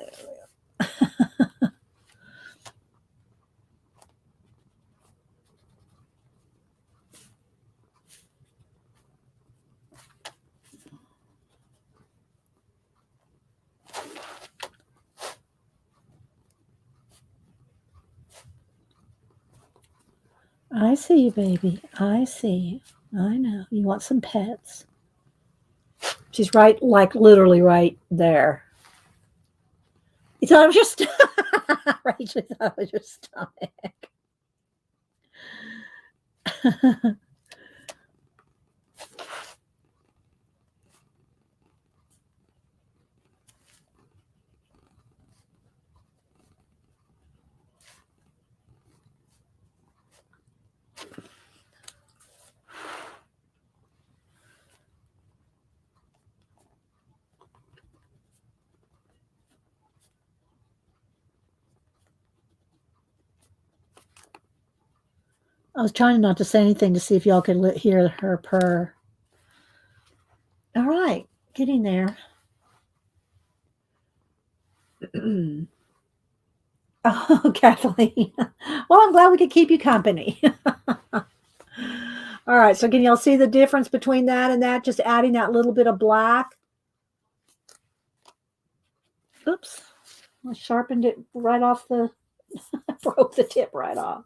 Speaker 1: I see you, baby. I see you. I know. You want some pets. She's right, like literally right there. You thought it was your stomach. Rachel thought it was your stomach. I was trying not to say anything to see if y'all could hear her purr. All right, getting there. Oh, Kathleen. Well, I'm glad we could keep you company. All right, so can y'all see the difference between that and that? Just adding that little bit of black. Oops, I sharpened it right off the, broke the tip right off.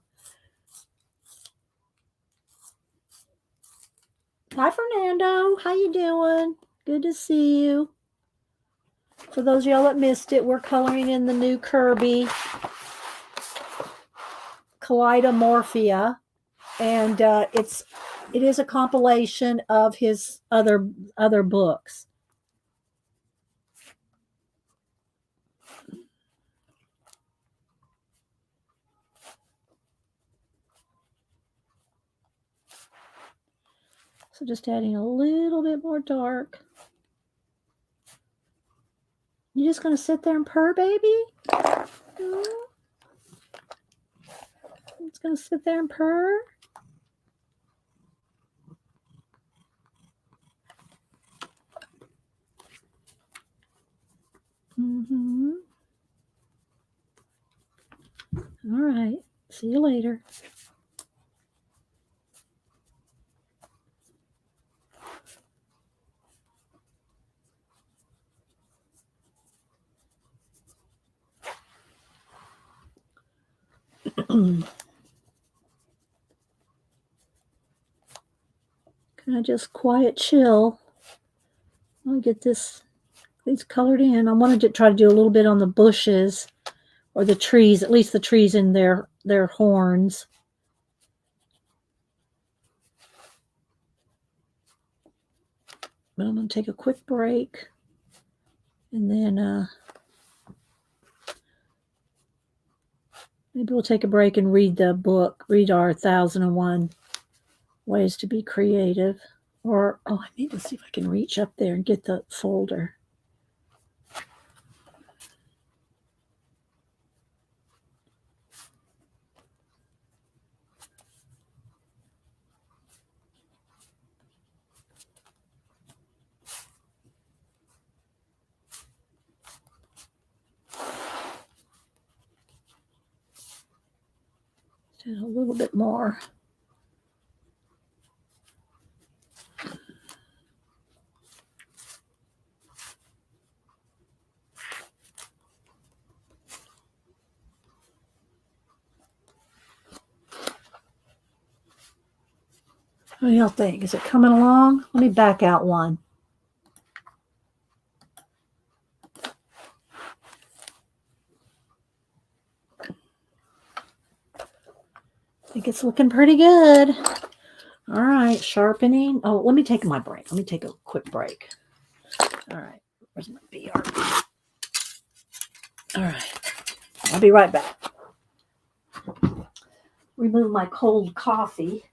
Speaker 1: Hi, Fernando. How you doing? Good to see you. For those of y'all that missed it, we're coloring in the new Kerby Kaleidomorphia, and it is a compilation of his other books. So just adding a little bit more dark. You just gonna sit there and purr, baby? It's gonna sit there and purr. Mm-hmm. All right. See you later. Can I just quiet chill? I'll get these colored in. I wanted to try to do a little bit on the bushes or the trees, at least the trees in their horns. But I'm going to take a quick break and then maybe we'll take a break and read the book, read our 1001 Ways to Be Creative. Or, I need to see if I can reach up there and get the folder. Just add a little bit more. What do y'all think? Is it coming along? Let me back out one. I think it's looking pretty good. All right, sharpening. Oh, let me take my break. Let me take a quick break. All right, Where's my BR? All right. I'll be right back. Remove my cold coffee.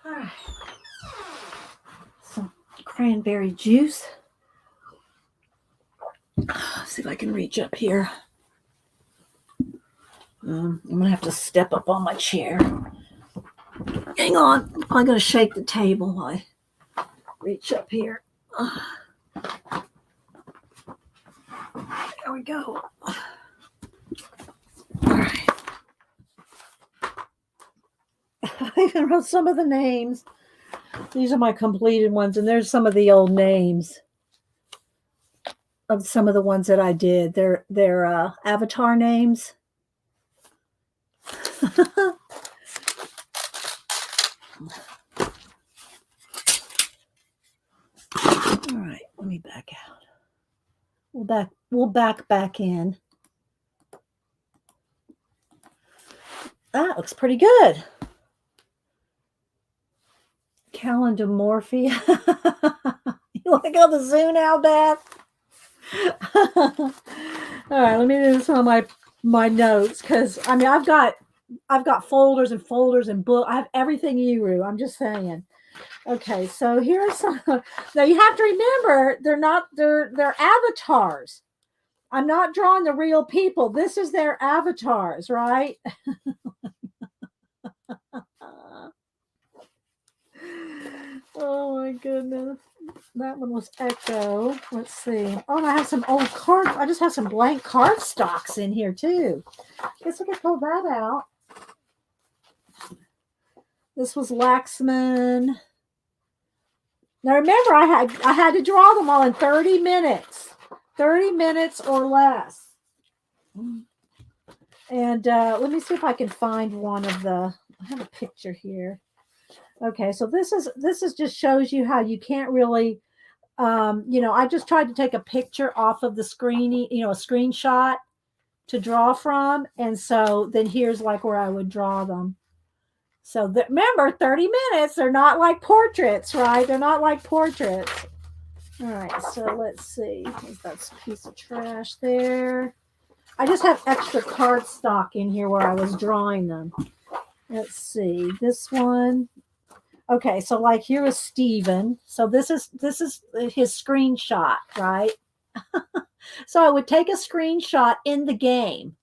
Speaker 1: All right. Some cranberry juice. Let's see if I can reach up here. I'm going to have to step up on my chair. Hang on. I'm going to shake the table while I reach up here. There we go. All right. I even wrote some of the names. These are my completed ones, and there's some of the old names of some of the ones that I did. They're avatar names. All right, let me back out. We'll back in. That looks pretty good. Kaleidomorphia. You want to go to the zoo now, Beth? All right, let me do this on my notes, because I mean I've got folders and folders and book. I have everything you. I'm just saying. Okay, so here's some. Now you have to remember they're avatars. I'm not drawing the real people. This is their avatars, right? Oh my goodness. That one was Echo. Let's see. Oh, and I have some old cards. I just have some blank card stocks in here too. Guess I could pull that out. This was Laxman. Now remember, I had to draw them all in 30 minutes. 30 minutes or less. And let me see if I can find one of the. I have a picture here. Okay, so this is just shows you how you can't really, I just tried to take a picture off of the screen, a screenshot to draw from, and so then here's like where I would draw them. So remember, 30 minutes. They're not like portraits, right? They're not like portraits. All right, so let's see. That's a piece of trash there. I just have extra cardstock in here where I was drawing them. Let's see. This one. Okay, so like here is Steven. So this is his screenshot, right? So I would take a screenshot in the game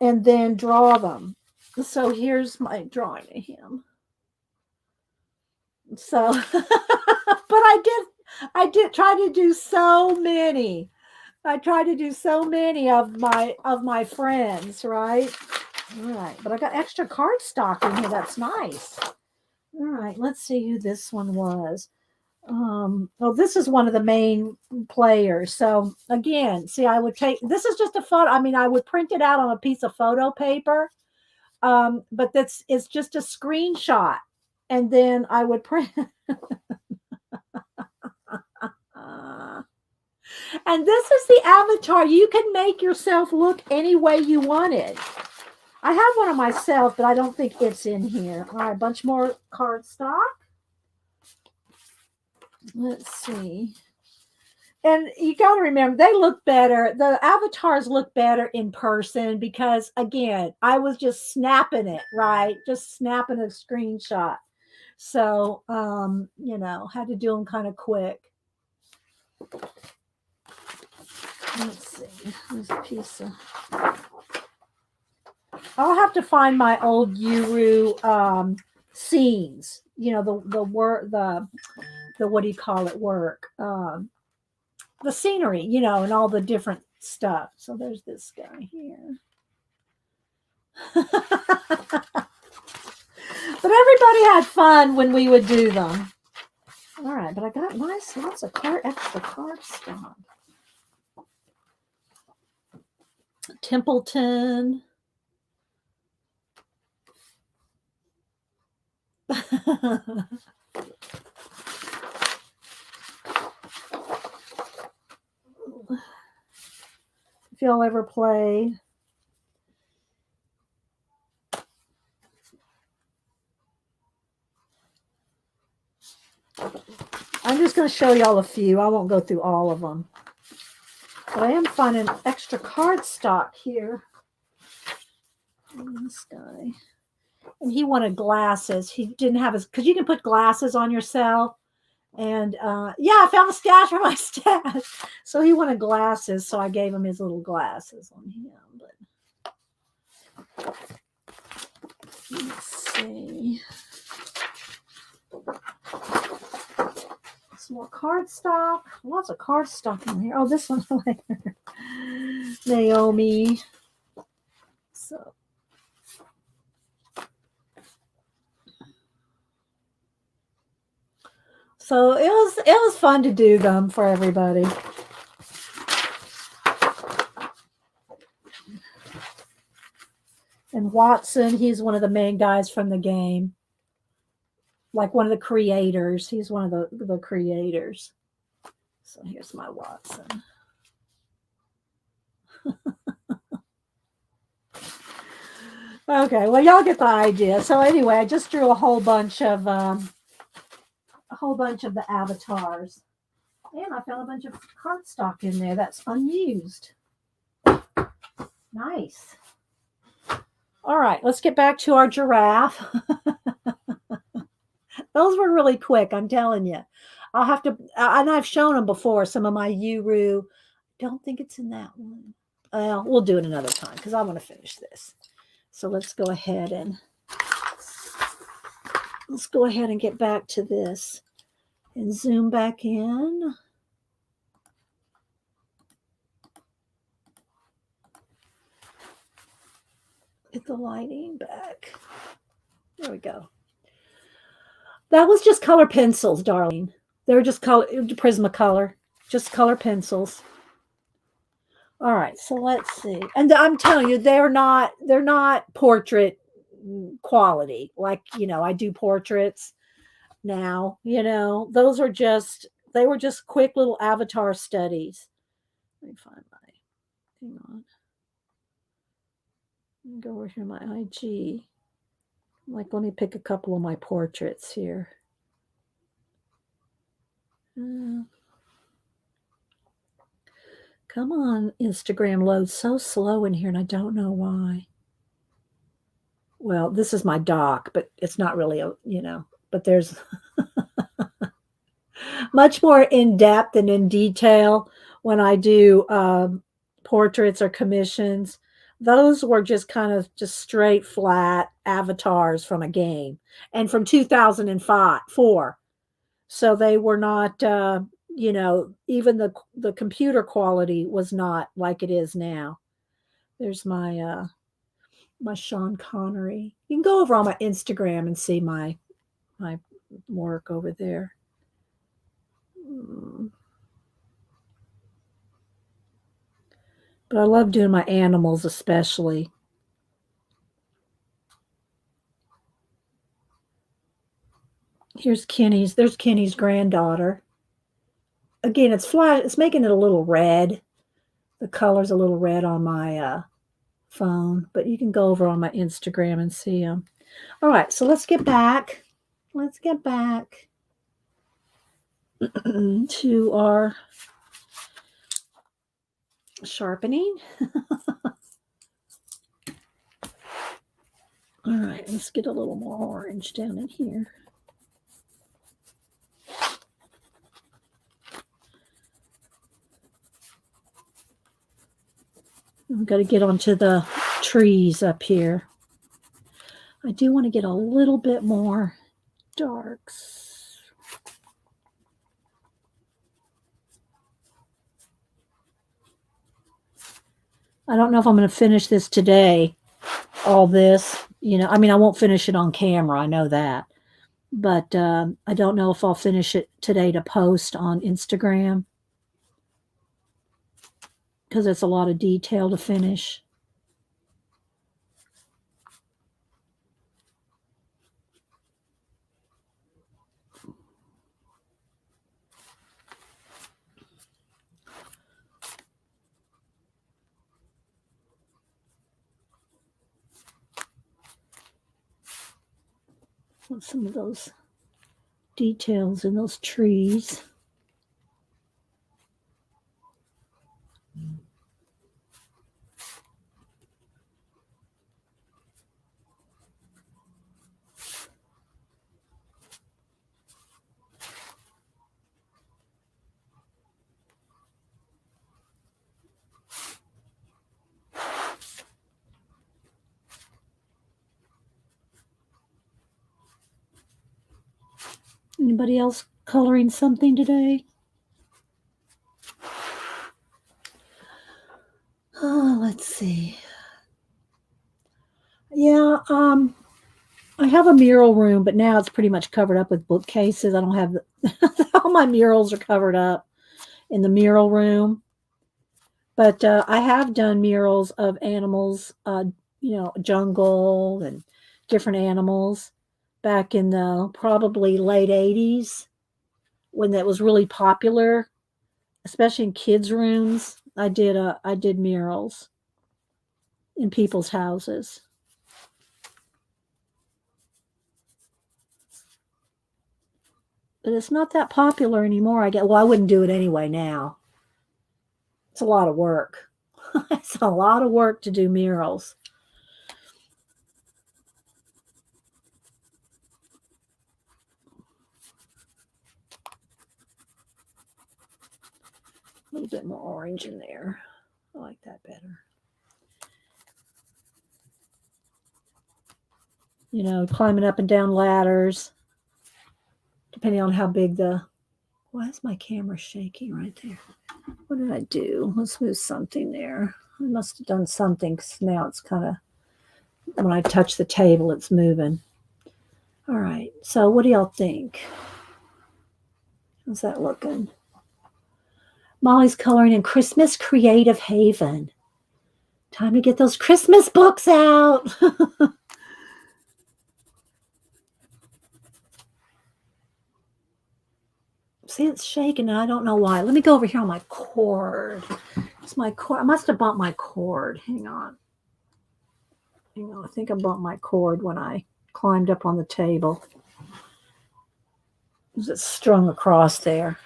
Speaker 1: and then draw them. So here's my drawing of him. So, but I did try to do so many. I tried to do so many of my friends, right? All right, but I got extra cardstock in here. That's nice. All right, let's see who this one was. This is one of the main players. So again, see, I would take, this is just a photo. I mean, I would print it out on a piece of photo paper, but it's just a screenshot. And then I would print. And this is the avatar. You can make yourself look any way you wanted. I have one of myself, but I don't think it's in here. All right, a bunch more cardstock. Let's see. And you got to remember, they look better. The avatars look better in person because, again, I was just snapping it, right? Just snapping a screenshot. So, had to do them kind of quick. Let's see. There's a piece of. I'll have to find my old Yuru scenes. The work, the what do you call it? Work. The scenery, and all the different stuff. So there's this guy here. But everybody had fun when we would do them. All right, but I got lots of extra cardstock. Templeton. If y'all ever play I'm just going to show y'all a few. I won't go through all of them. But I am finding extra cardstock here. This guy. And he wanted glasses. He didn't have his, because you can put glasses on yourself. And I found a stash for my stash. So he wanted glasses. So I gave him his little glasses on him. But let's see. Some more cardstock. Lots of cardstock in here. Oh, this one. Naomi. So it was fun to do them for everybody. And Watson, he's one of the main guys from the game. Like one of the creators. He's one of the creators. So here's my Watson. Okay, well, y'all get the idea. So anyway, I just drew a whole bunch of the avatars. And I found a bunch of cardstock in there that's unused. Nice. All right, let's get back to our giraffe. Those were really quick, I'm telling you. I'll have to, and I've shown them before, some of my Yuru. Don't think it's in that one. Well, we'll do it another time because I want to finish this. So let's go ahead and get back to this and zoom back in. Get the lighting back. There we go. That was just color pencils, darling. They were just Prismacolor, just color pencils. All right, so let's see. And I'm telling you, they're not portrait quality. Like, I do portraits now, those are they were just quick little avatar studies. Let me find hang on. Go over here, my IG. Like, let me pick a couple of my portraits here. Come on, Instagram loads so slow in here, and I don't know why. Well, this is my doc, but it's not really but there's much more in depth and in detail when I do portraits or commissions. Those were just kind of just straight flat avatars from a game and from 2004. So they were not, even the computer quality was not like it is now. There's my my Sean Connery. You can go over on my Instagram and see my work over there. But I love doing my animals especially. Here's Kenny's. There's Kenny's granddaughter. Again, it's flash. It's making it a little red. The color's a little red on my phone, but you can go over on my Instagram and see them. All right, so let's get back. Let's get back to our sharpening. All right, let's get a little more orange down in here. I've got to get onto the trees up here. I do want to get a little bit more darks. I don't know if I'm going to finish this today, all this. You know, I mean, I won't finish it on camera. I know that. But I don't know if I'll finish it today to post on Instagram, because it's a lot of detail to finish. Some of those details in those trees. Anybody else coloring something today? Oh, let's see. Yeah, I have a mural room, but now it's pretty much covered up with bookcases. I don't have all my murals are covered up in the mural room. But I have done murals of animals, jungle and different animals back in the probably late 80s when that was really popular, especially in kids' rooms. I did murals in people's houses. But it's not that popular anymore. I wouldn't do it anyway now. It's a lot of work. It's a lot of work to do murals. A little bit more orange in there. I like that better. You know, climbing up and down ladders, depending on how big the... Why is my camera shaking right there? What did I do? Let's move something there. I must have done something because now it's kind of... When I touch the table, it's moving. All right, so what do y'all think? How's that looking? Molly's coloring in Christmas Creative Haven. Time to get those Christmas books out. See, it's shaking, and I don't know why. Let me go over here on my cord. It's my cord. I must have bumped my cord. Hang on. I think I bumped my cord when I climbed up on the table. It's strung across there.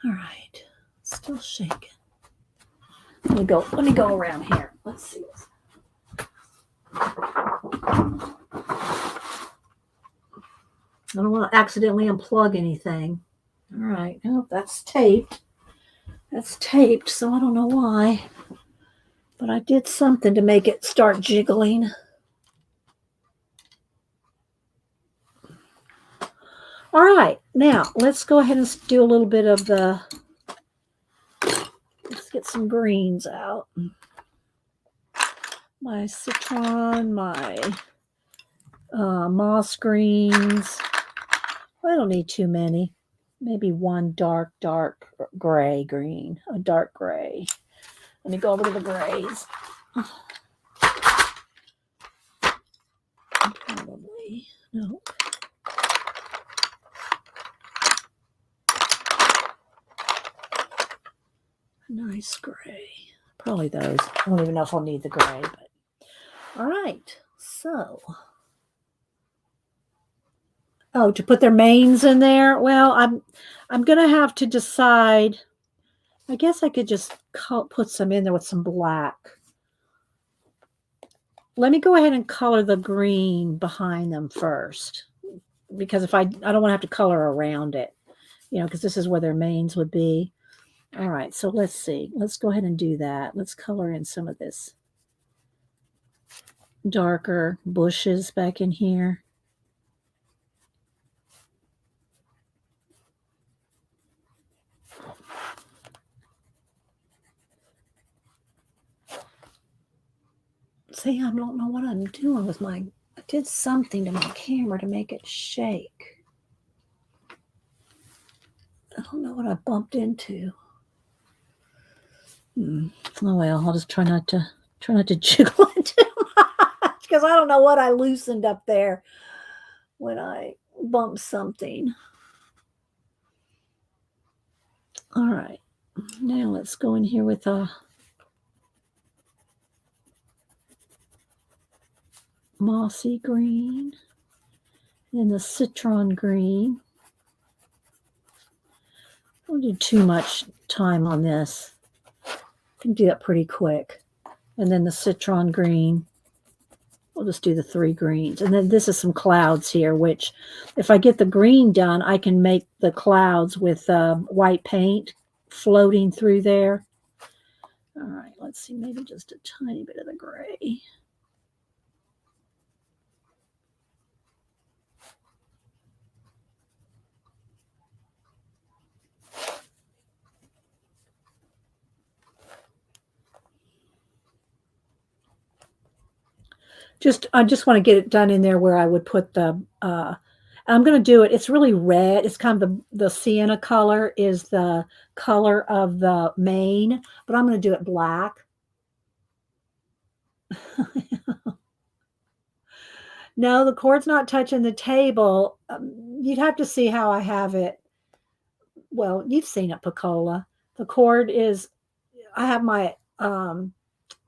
Speaker 1: All right, still shaking. Let me go around here. Let's see. I don't want to accidentally unplug anything. All right. Oh, that's taped. That's taped, so I don't know why. But I did something to make it start jiggling. All right. Now, let's go ahead and do a little bit of the... Let's get some greens out. My citron, my moss greens. I don't need too many. Maybe one dark gray green. A dark gray. Let me go over to the grays. Probably. No. A nice gray. Probably those. I don't even know if I'll need the gray, but all right. So, to put their manes in there. Well, I'm gonna have to decide I guess I could just put some in there with some black. Let me go ahead and color the green behind them first, because if I don't want to have to color around it, you know, because this is where their manes would be. All right, so let's see. Let's go ahead and do that. Let's color in some of this darker bushes back in here. See, I don't know what I'm doing with my, I did something to my camera to make it shake. I don't know what I bumped into. Oh well, I'll just try not to jiggle it too much, because I don't know what I loosened up there when I bumped something. All right, now let's go in here with a mossy green and the citron green. Don't do too much time on this. I can do that pretty quick. And then the citron green. We'll just do the 3 greens. And then this is some clouds here, which if I get the green done, I can make the clouds with white paint floating through there. All right, let's see, maybe just a tiny bit of the gray. I just want to get it done in there where I would put the, I'm going to do it. It's really red. It's kind of the sienna color is the color of the mane, but I'm going to do it black. No, the cord's not touching the table. You'd have to see how I have it. Well, you've seen it, Picola. The cord is, I have my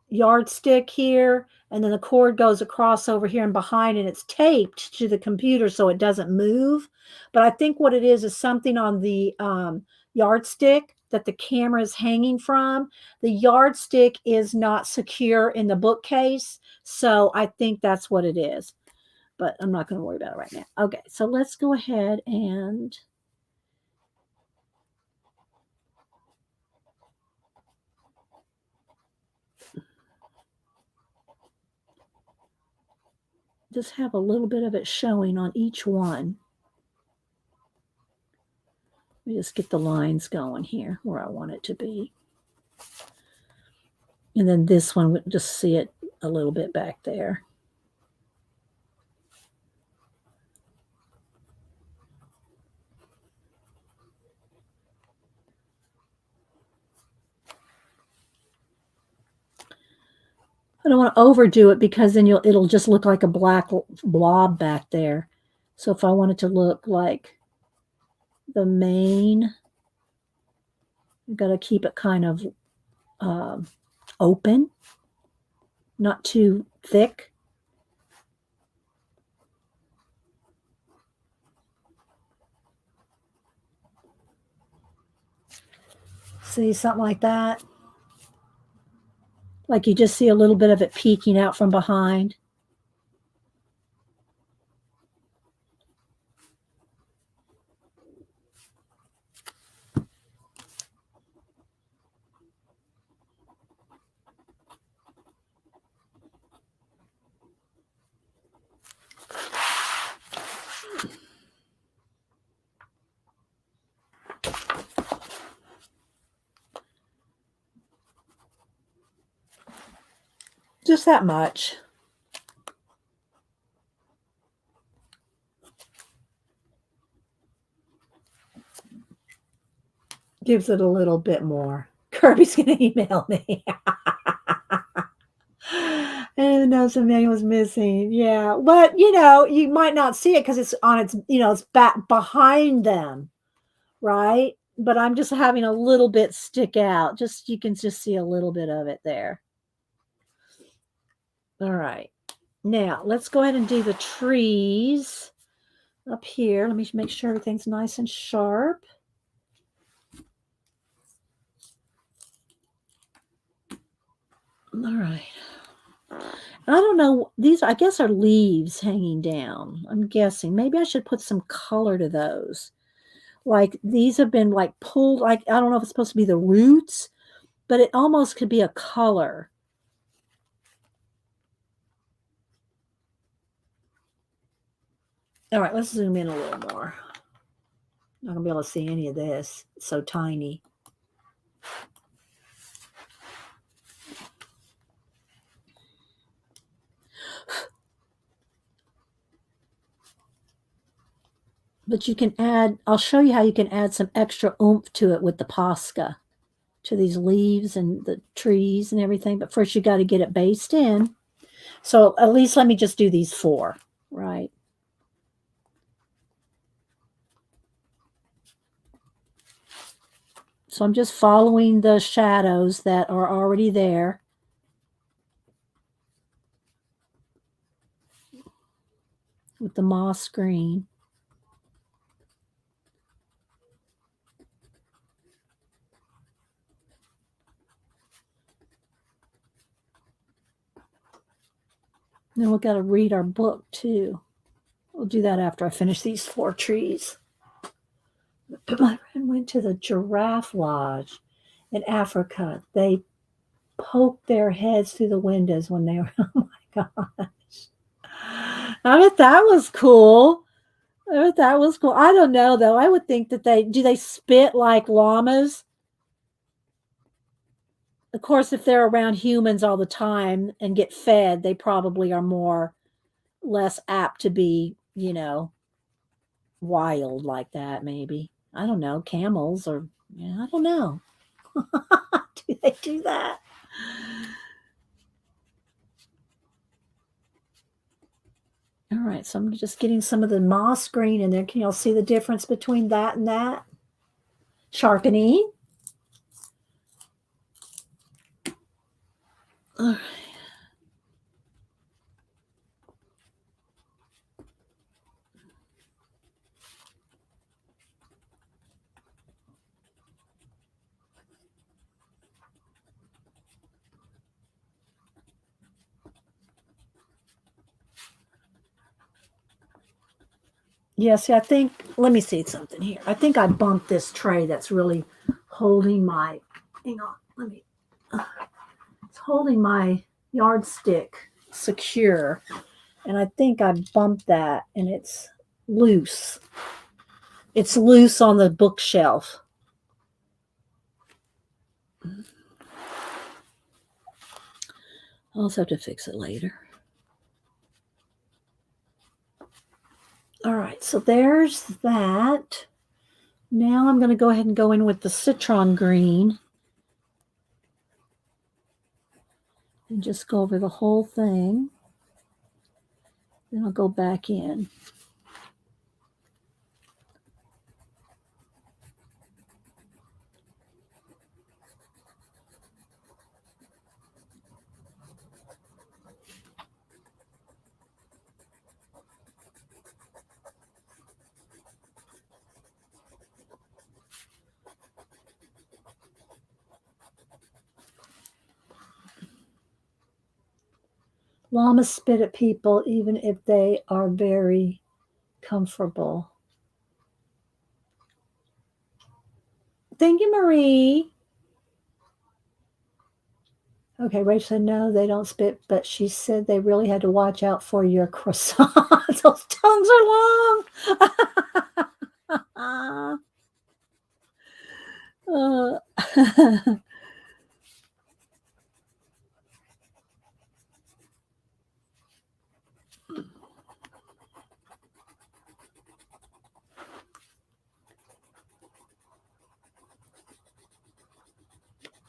Speaker 1: yardstick here, and then the cord goes across over here and behind, and it's taped to the computer so it doesn't move. But I think what it is something on the yardstick that the camera is hanging from. The yardstick is not secure in the bookcase, so I think that's what it is. But I'm not going to worry about it right now. Okay, so let's go ahead and just have a little bit of it showing on each one. Let me just get the lines going here where I want it to be. And then this one, we'll just see it a little bit back there. I don't want to overdo it because then it'll just look like a black blob back there. So if I want it to look like the mane, I've got to keep it kind of open, not too thick. See, something like that. Like you just see a little bit of it peeking out from behind. Just that much. Gives it a little bit more. Kirby's going to email me. And the something was missing. Yeah. But, you might not see it because it's on its, it's back behind them. Right. But I'm just having a little bit stick out. You can just see a little bit of it there. All right. Now let's go ahead and do the trees up here. Let me make sure everything's nice and sharp. All right. I don't know. These, I guess, are leaves hanging down. I'm guessing. Maybe I should put some color to those. Like these have been like pulled. Like I don't know if it's supposed to be the roots, but it almost could be a color. All right, let's zoom in a little more. Not gonna be able to see any of this. It's so tiny. But you can add, I'll show you how you can add some extra oomph to it with the Posca, to these leaves and the trees and everything. But first you got to get it based in. So at least let me just do these 4, right? So I'm just following the shadows that are already there. With the moss green. Then we've got to read our book too. We'll do that after I finish these 4 trees. My friend went to the Giraffe Lodge in Africa. They poked their heads through the windows when they were, oh my gosh. I bet that was cool. I bet that was cool. I don't know though. I would think that they spit like llamas? Of course, if they're around humans all the time and get fed, they probably are less apt to be, wild like that, maybe. I don't know. Camels or, yeah, I don't know. Do they do that? All right, so I'm just getting some of the moss green in there. Can y'all see the difference between that and that? Sharpening. All right. Yeah, see, I think, let me see something here. I think I bumped this tray that's really holding my, hang on, it's holding my yardstick secure. And I think I bumped that and it's loose. It's loose on the bookshelf. I'll also have to fix it later. All right, so there's that. Now I'm going to go ahead and go in with the citron green and just go over the whole thing. Then I'll go back in. Llamas spit at people even if they are very comfortable. Thank you, Marie. Okay, Rachel said no, they don't spit, but she said they really had to watch out for your croissants. Those tongues are long.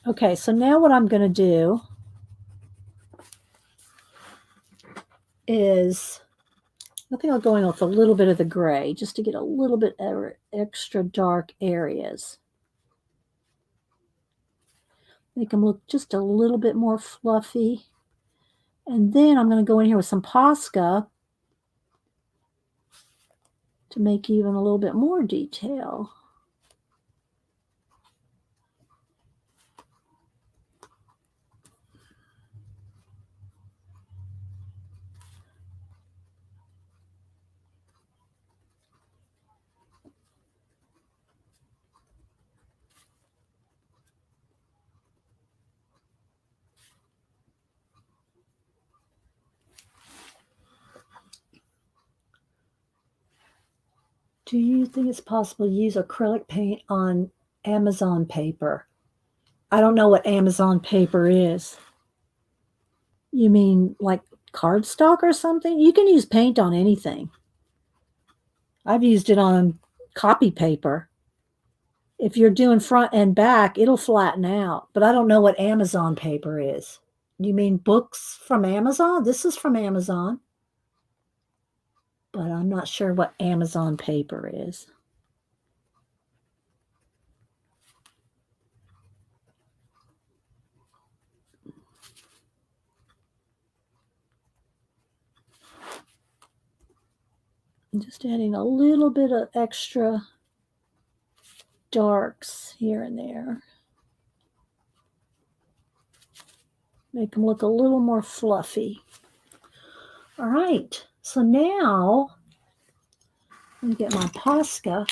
Speaker 1: Okay, so now what I'm going to do is, I think I'll go in with a little bit of the gray just to get a little bit extra dark areas. Make them look just a little bit more fluffy. And then I'm going to go in here with some Posca to make even a little bit more detail. Do you think it's possible to use acrylic paint on Amazon paper? I don't know what Amazon paper is. You mean like cardstock or something? You can use paint on anything. I've used it on copy paper. If you're doing front and back, it'll flatten out. But I don't know what Amazon paper is. You mean books from Amazon? This is from Amazon. But I'm not sure what Amazon paper is. I'm just adding a little bit of extra darks here and there. Make them look a little more fluffy. All right, so now let me get my Posca.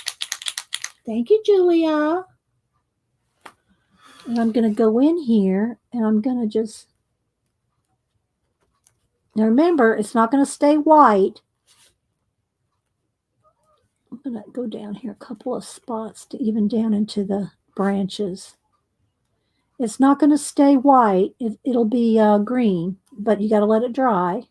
Speaker 1: Thank you, Julia. And I'm going to go in here and I'm going to just, now remember, it's not going to stay white. I'm going to go down here a couple of spots to even down into the branches. It's not going to stay white. It'll be green, but you got to let it dry.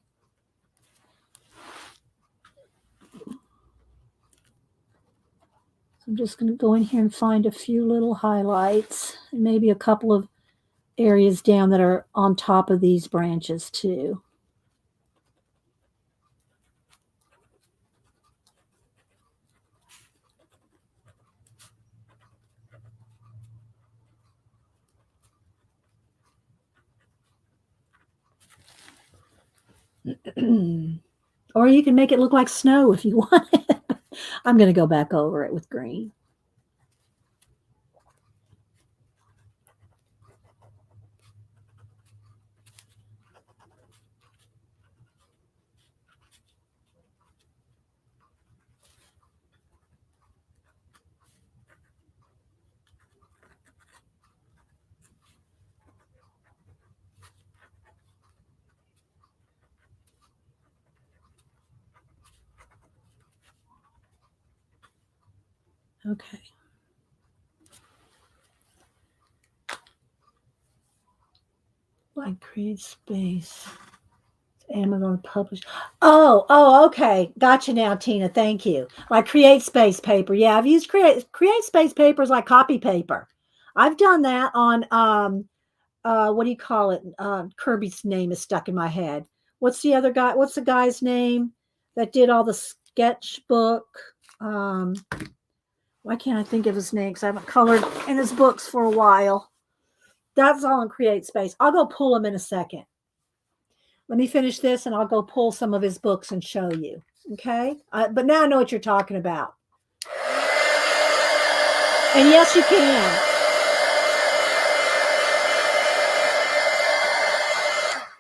Speaker 1: So I'm just going to go in here and find a few little highlights and maybe a couple of areas down that are on top of these branches too. Or you can make it look like snow if you want it. I'm going to go back over it with green. Okay. Like create space. Amazon publish. Oh, okay. Gotcha now, Tina. Thank you. Like create space paper. Yeah, I've used create space papers like copy paper. I've done that on what do you call it? Kirby's name is stuck in my head. What's the other guy? What's the guy's name that did all the sketchbook? Why can't I think of his name? Because I haven't colored in his books for a while. That's all in create space. I'll go pull him in a second. Let me finish this and I'll go pull some of his books and show you. Okay? But now I know what you're talking about. And yes, you can.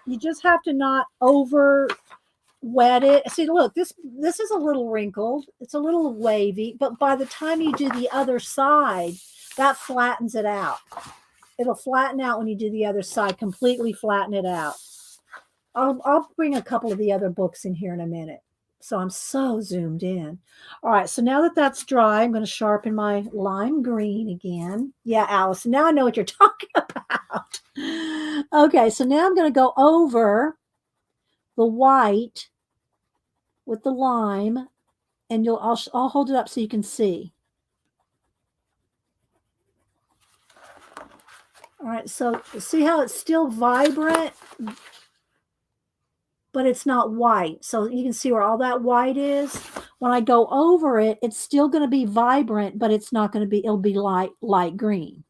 Speaker 1: You just have to not over wet it. See, look, this is a little wrinkled. It's a little wavy, but by the time you do the other side, that flattens it out. It'll flatten out when you do the other side, completely flatten it out. I'll bring a couple of the other books in here in a minute. So I'm so zoomed in. All right, so now that that's dry, I'm going to sharpen my lime green again. Yeah, Allison, now I know what you're talking about. Okay, so now I'm going to go over the white with the lime, and I'll hold it up so you can see. All right, so see how it's still vibrant, but it's not white. So you can see where all that white is. When I go over it, it's still going to be vibrant, but it's not going to be, it'll be light green.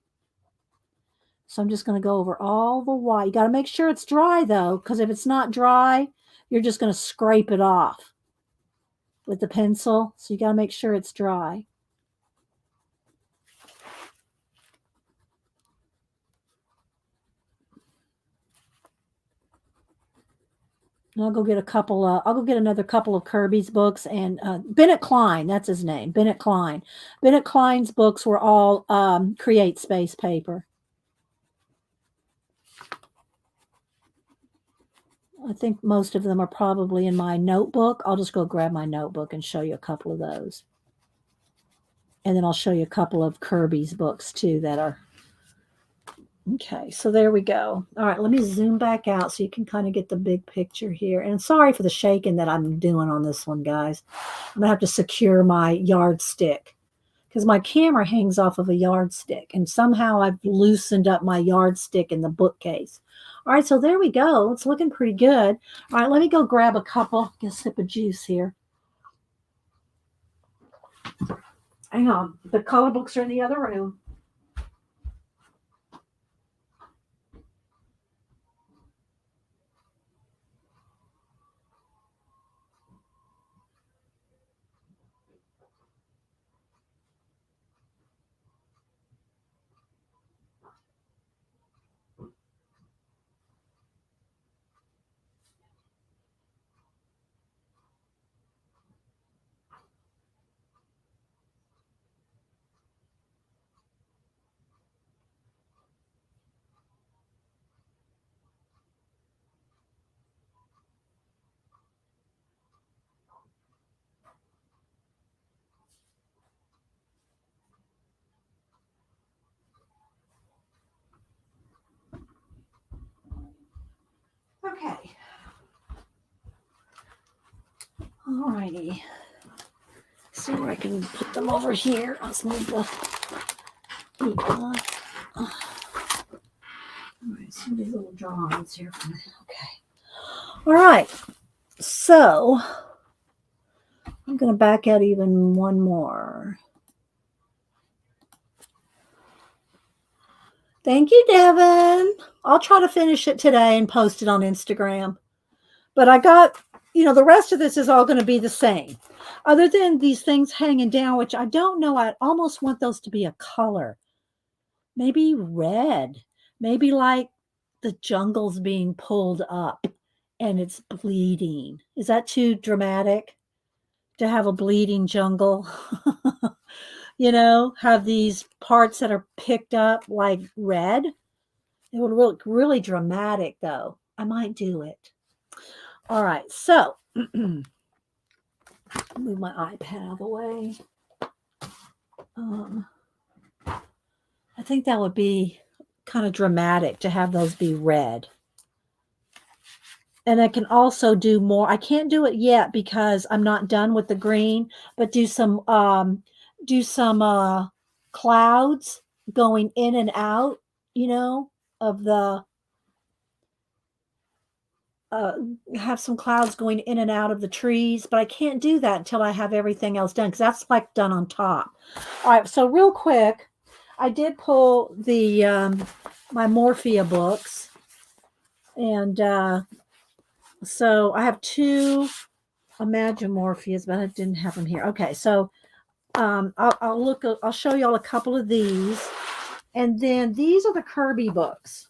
Speaker 1: So I'm just going to go over all the white. You got to make sure it's dry though, because if it's not dry, you're just going to scrape it off with the pencil. So you got to make sure it's dry. And I'll go get a couple. I'll go get another couple of Kirby's books and Bennett Klein. That's his name, Bennett Klein. Bennett Klein's books were all create space paper. I think most of them are probably in my notebook. I'll just go grab my notebook and show you a couple of those. And then I'll show you a couple of Kerby's books too that are, okay, so there we go. All right, let me zoom back out so you can kind of get the big picture here. And sorry for the shaking that I'm doing on this one, guys. I'm going to have to secure my yardstick because my camera hangs off of a yardstick. And somehow I've loosened up my yardstick in the bookcase. All right, so there we go. It's looking pretty good. All right, let me go grab a couple. Get a sip of juice here. Hang on. The color books are in the other room. Okay. All righty. See where I can put them over here. Let's move the heat on. All right, so these little drawings here for me. Okay. All right. So I'm going to back out even one more. Thank you, Devin. I'll try to finish it today and post it on Instagram. But I got, the rest of this is all going to be the same. Other than these things hanging down, which I don't know. I almost want those to be a color. Maybe red. Maybe like the jungle's being pulled up and it's bleeding. Is that too dramatic to have a bleeding jungle? Have these parts that are picked up like red. It would look really dramatic, though. I might do it. All right, so move my iPad out of the way. I think that would be kind of dramatic to have those be red. And I can also do more. I can't do it yet because I'm not done with the green, but do some clouds going in and out, of the have some clouds going in and out of the trees, but I can't do that until I have everything else done because that's like done on top. All right, so real quick, I did pull the my Morphia books, and so I have two Imagimorphias, but I didn't have them here. Okay, so I'll show you all a couple of these, and then these are the Kerby books.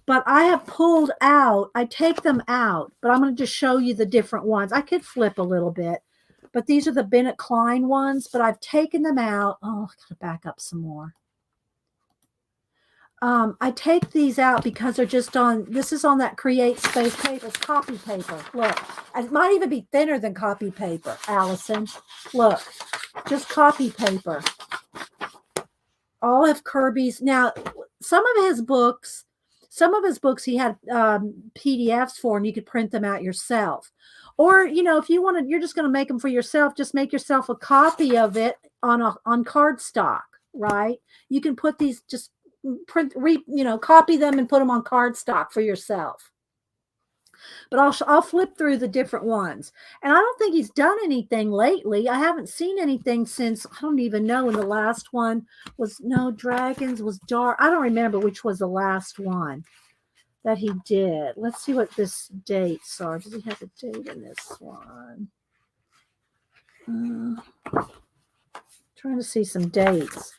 Speaker 1: But I have pulled out, I take them out, but I'm going to just show you the different ones. I could flip a little bit, but these are the Bennett Klein ones, but I've taken them out. Oh, I've got to back up some more. I take these out because they're just on, this is on that Create Space paper. It's copy paper. Look, it might even be thinner than copy paper, Allison. Look, just copy paper. All of Kerby's. Now, some of his books he had PDFs for, and you could print them out yourself. Or, if you wanted, you're just going to make them for yourself, just make yourself a copy of it on cardstock, right? You can put these, just copy them and put them on cardstock for yourself. But I'll flip through the different ones. And I don't think he's done anything lately. I haven't seen anything since, I don't even know when the last one was. No, Dragons was dark. I don't remember which was the last one that he did. Let's see what this dates are. Does he have a date in this one? Trying to see some dates.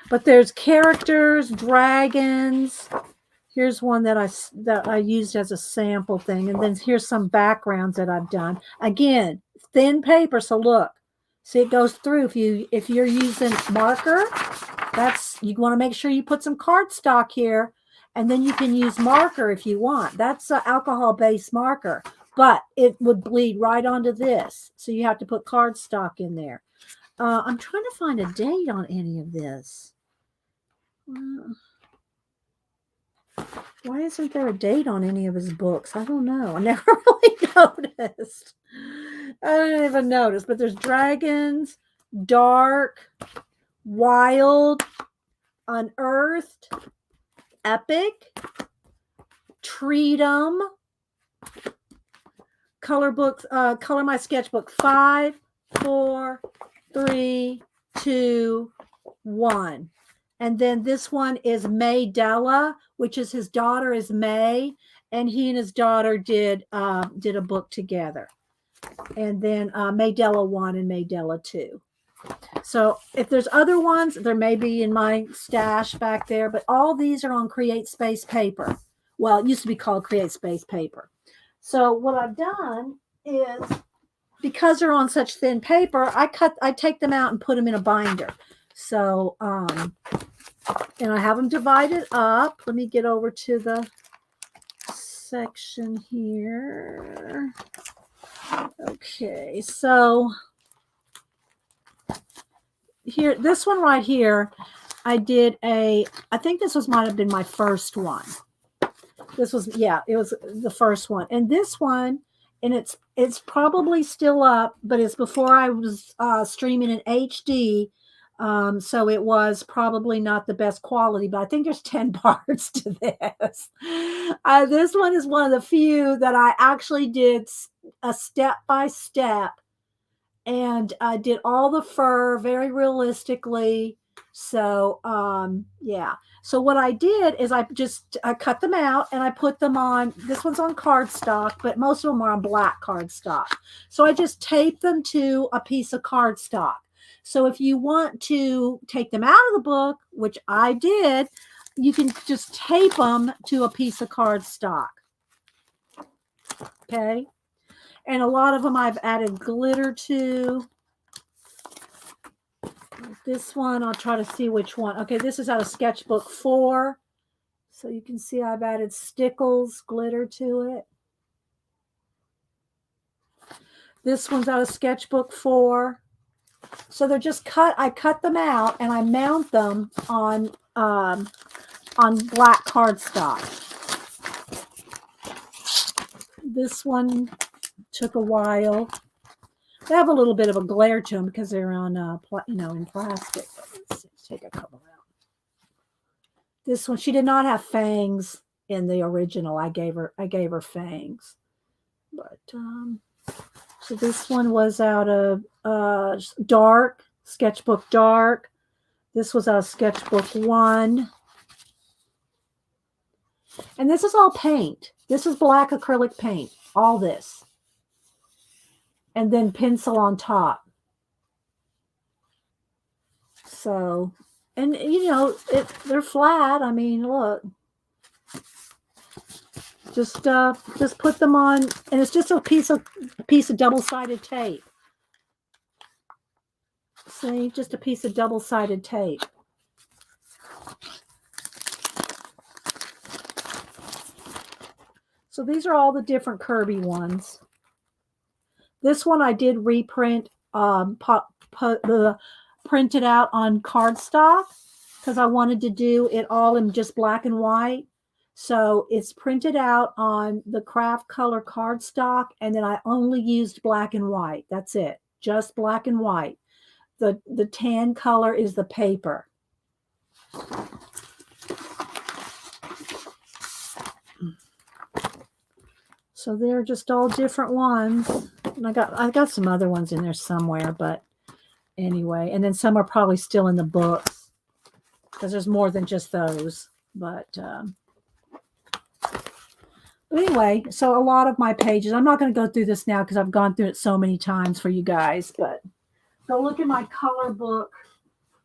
Speaker 1: But there's characters, dragons. Here's one that I used as a sample thing. And then here's some backgrounds that I've done. Again, thin paper. So look, see, it goes through. If you're using marker, you want to make sure you put some cardstock here, and then you can use marker if you want. That's an alcohol-based marker, but it would bleed right onto this. So you have to put cardstock in there. I'm trying to find a date on any of this. Why isn't there a date on any of his books? I don't know. I never really noticed. I didn't even notice. But there's dragons, dark, wild, unearthed, epic, treatum, color books, color my sketchbook 5, 4, 3, 2, 1. And then this one is May Della, which is his daughter is May, and he and his daughter did a book together. And then May Della 1 and May Della 2. So if there's other ones, there may be in my stash back there, but all these are on Create Space paper. Well, it used to be called Create Space paper. So what I've done is, because they're on such thin paper, I take them out and put them in a binder. So, and I have them divided up. Let me get over to the section here. Okay, so here, this one right here, I did I think this might have been my first one. This was, yeah, it was the first one. And this one, and it's probably still up, but it's before I was streaming in HD. So it was probably not the best quality, but I think there's 10 parts to this. This one is one of the few that I actually did a step-by-step, and I did all the fur very realistically. So, yeah. So what I did is I cut them out and I put them on, this one's on cardstock, but most of them are on black cardstock. So I just taped them to a piece of cardstock. So if you want to take them out of the book, which I did, you can just tape them to a piece of cardstock. Okay. And a lot of them I've added glitter to. This one, I'll try to see which one. Okay, this is out of sketchbook 4. So you can see I've added stickles, glitter to it. This one's out of sketchbook 4. So they're just cut. I cut them out and I mount them on black cardstock. This one took a while. They have a little bit of a glare to them because they're on, in plastic. Let's take a couple out. This one, she did not have fangs in the original. I gave her fangs, but so this one was out of dark, sketchbook dark. This was out of sketchbook 1, and this is all paint. This is black acrylic paint. All this. And then pencil on top. So, and they're flat. I mean, look. Just put them on, and it's just a piece of double-sided tape. See, just a piece of double-sided tape. So these are all the different Kerby ones. This one I did reprint, printed out on cardstock because I wanted to do it all in just black and white. So it's printed out on the craft color cardstock, and then I only used black and white. That's it, just black and white. The tan color is the paper. So they're just all different ones. And I got some other ones in there somewhere, but anyway. And then some are probably still in the books because there's more than just those. But anyway, so a lot of my pages, I'm not going to go through this now because I've gone through it so many times for you guys, but go look in my color book.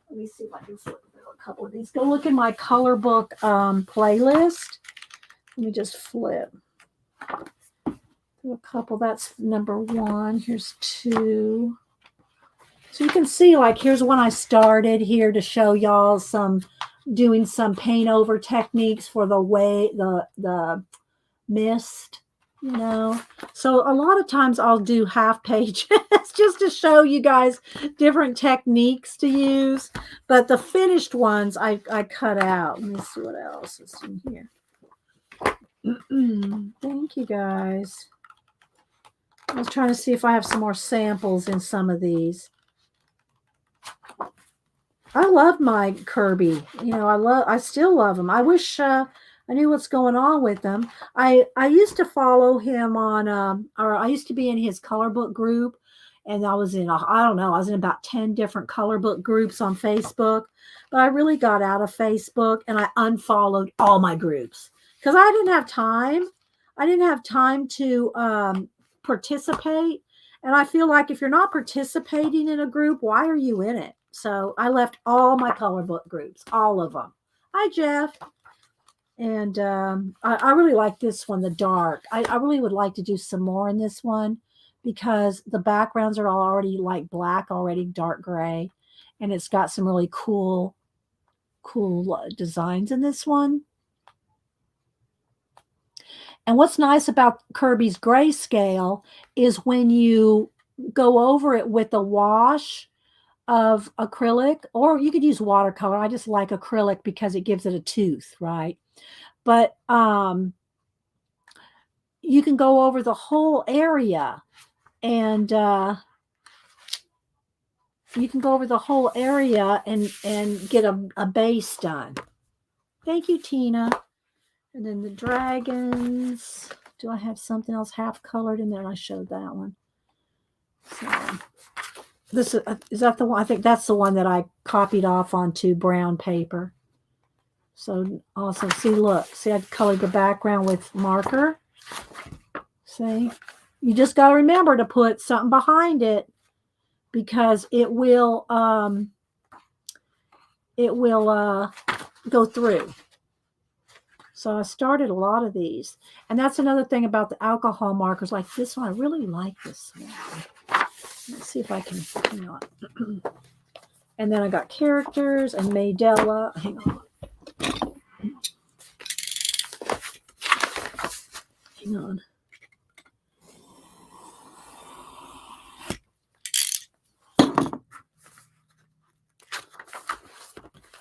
Speaker 1: Let me see if I can flip a couple of these. Go look in my color book playlist. Let me just flip. A couple. That's number 1. Here's 2. So you can see, like, here's when I started here to show y'all doing some paint over techniques for the mist. you know. So a lot of times I'll do half pages just to show you guys different techniques to use. But the finished ones I cut out. Let me see what else is in here. Thank you guys. I was trying to see if I have some more samples in some of these. I love my Kerby. You know, I still love them. I wish I knew what's going on with them. I used to follow him on, or I used to be in his color book group, and I was in, I don't know, I was in about 10 different color book groups on Facebook, but I really got out of Facebook and I unfollowed all my groups because I didn't have time. I didn't have time to participate. And I feel like if you're not participating in a group, why are you in it? So I left all my color book groups, all of them. Hi, Jeff. And I really like this one, the dark. I really would like to do some more in this one because the backgrounds are all already like black, already dark gray. And it's got some really cool designs in this one. And what's nice about Kerby's grayscale is when you go over it with a wash of acrylic, or you could use watercolor. I just like acrylic because it gives it a tooth, right? But you can go over the whole area and you can go over the whole area and get a base done. Thank you, Tina. And then the dragons. Do I have something else half colored in there? I showed that one. So this is that the one? I think that's the one that I copied off onto brown paper. So also, see, look, see, I colored the background with marker. See, you just got to remember to put something behind it because it will go through. So I started a lot of these. And that's another thing about the alcohol markers like this one. I really like this one. Let's see if I can, hang on. And then I got characters and Maydella. Hang on. Hang on.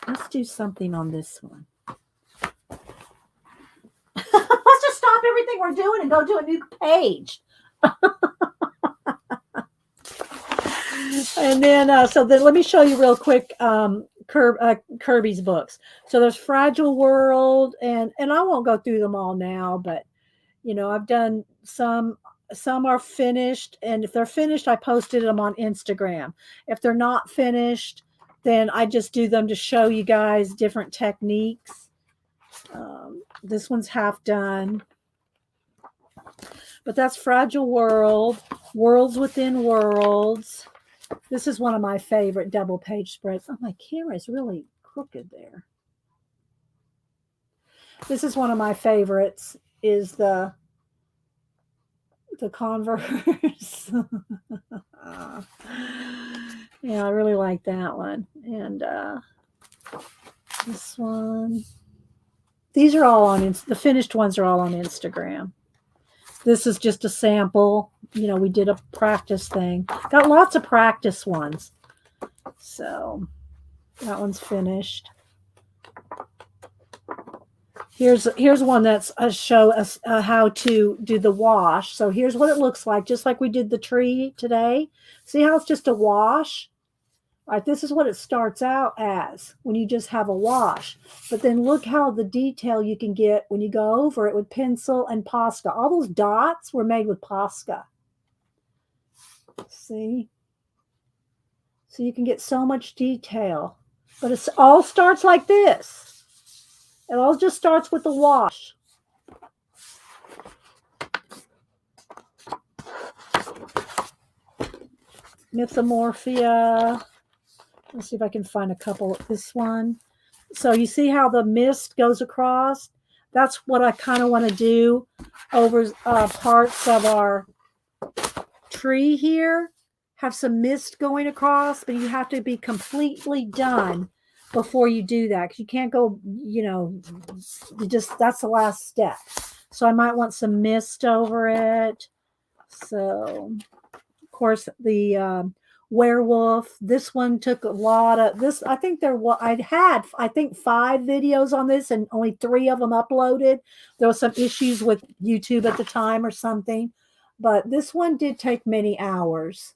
Speaker 1: Let's do something on this one. Let's just stop everything we're doing and go do a new page. And then, so then let me show you real quick Kerby's books. So there's Fragile World, and I won't go through them all now, but you know, I've done some are finished, and if they're finished, I posted them on Instagram. If they're not finished, then I just do them to show you guys different techniques. This one's half done. But that's Fragile World, Worlds Within Worlds. This is one of my favorite double page spreads. Oh, my camera is really crooked there. This is one of my favorites, is the Converse. Yeah, I really like that one. And this one. These are all on, the finished ones are all on Instagram. This is just a sample. You know, we did a practice thing. Got lots of practice ones. So that one's finished. Here's one that's a show us how to do the wash. So here's what it looks like, just like we did the tree today. See how it's just a wash? All right, this is what it starts out as when you just have a wash. But then look how the detail you can get when you go over it with pencil and Posca. All those dots were made with Posca. See? So you can get so much detail. But it all starts like this. It all just starts with the wash. Mythomorphia. Let's see if I can find a couple. This one. So you see how the mist goes across? That's what I kind of want to do over parts of our tree here. Have some mist going across, but you have to be completely done before you do that. Because you can't go, you know, that's the last step. So I might want some mist over it. So, of course, the werewolf. This one took a lot of this. I think I had 5 videos on this, and only 3 of them uploaded. There was some issues with YouTube at the time or something, but this one did take many hours.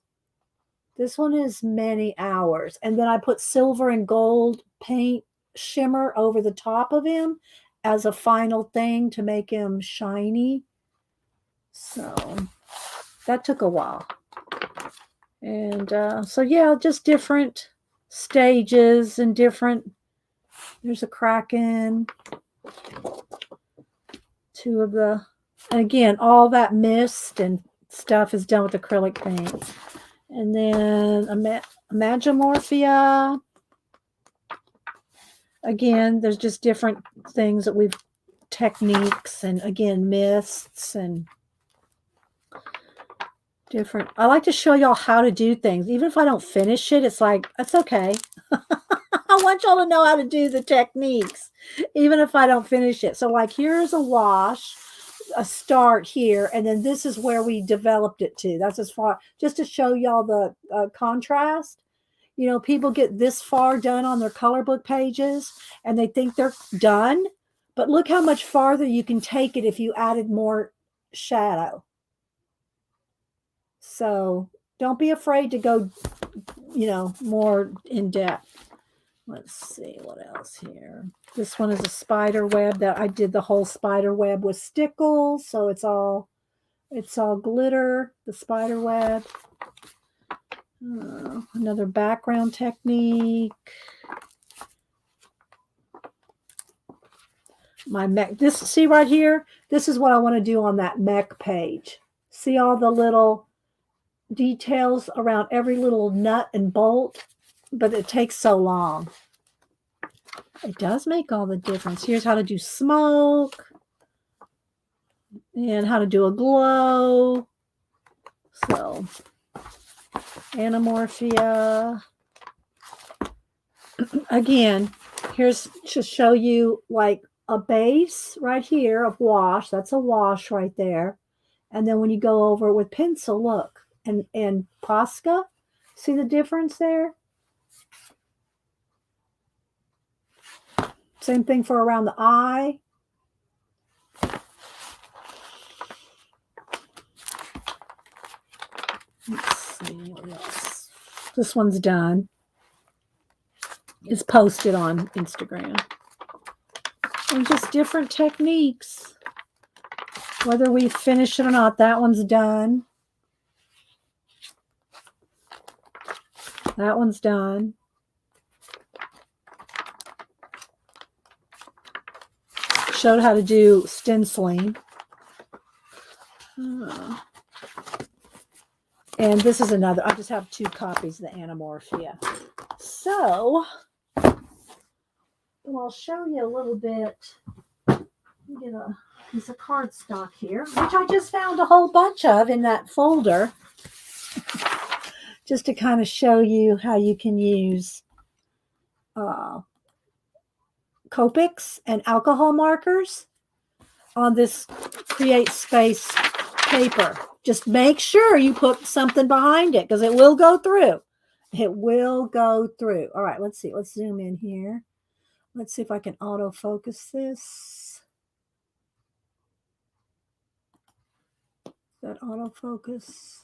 Speaker 1: This one is many hours, and then I put silver and gold paint shimmer over the top of him as a final thing to make him shiny. So that took a while. And so, yeah, just different stages and different. There's a kraken. 2 of the, and again, all that mist and stuff is done with acrylic paint. And then Magimorphia. Again, there's just different things that we've, techniques, and again, mists and different. I like to show y'all how to do things. Even if I don't finish it, it's like, that's okay. I want y'all to know how to do the techniques, even if I don't finish it. So like, here's a wash, a start here, and then this is where we developed it to. That's as far, just to show y'all the contrast. You know, people get this far done on their color book pages, and they think they're done. But look how much farther you can take it if you added more shadow. So don't be afraid to go, you know, more in depth. Let's see what else here. This one is a spider web that I did the whole spider web with stickles. So it's all glitter, the spider web. Another background technique. My mech, this, see right here, this is what I want to do on that mech page. See all the little details around every little nut and bolt, but it takes so long. It does make all the difference. Here's how to do smoke and how to do a glow. So, Anamorphia. Again, here's to show you like a base right here of wash. That's a wash right there. And then when you go over it with pencil, look, and Posca, see the difference there? Same thing for around the eye. Let's see what else. This one's done. It's posted on Instagram. And just different techniques. Whether we finish it or not, that one's done. That one's done. Showed how to do stenciling. And this is another. I just have 2 copies of the Anamorphia. So, I'll show you a little bit. Get a piece of cardstock here, which I just found a whole bunch of in that folder. Just to kind of show you how you can use Copics and alcohol markers on this Create Space paper. Just make sure you put something behind it because it will go through. It will go through. All right, let's see. Let's zoom in here. Let's see if I can autofocus this. That autofocus.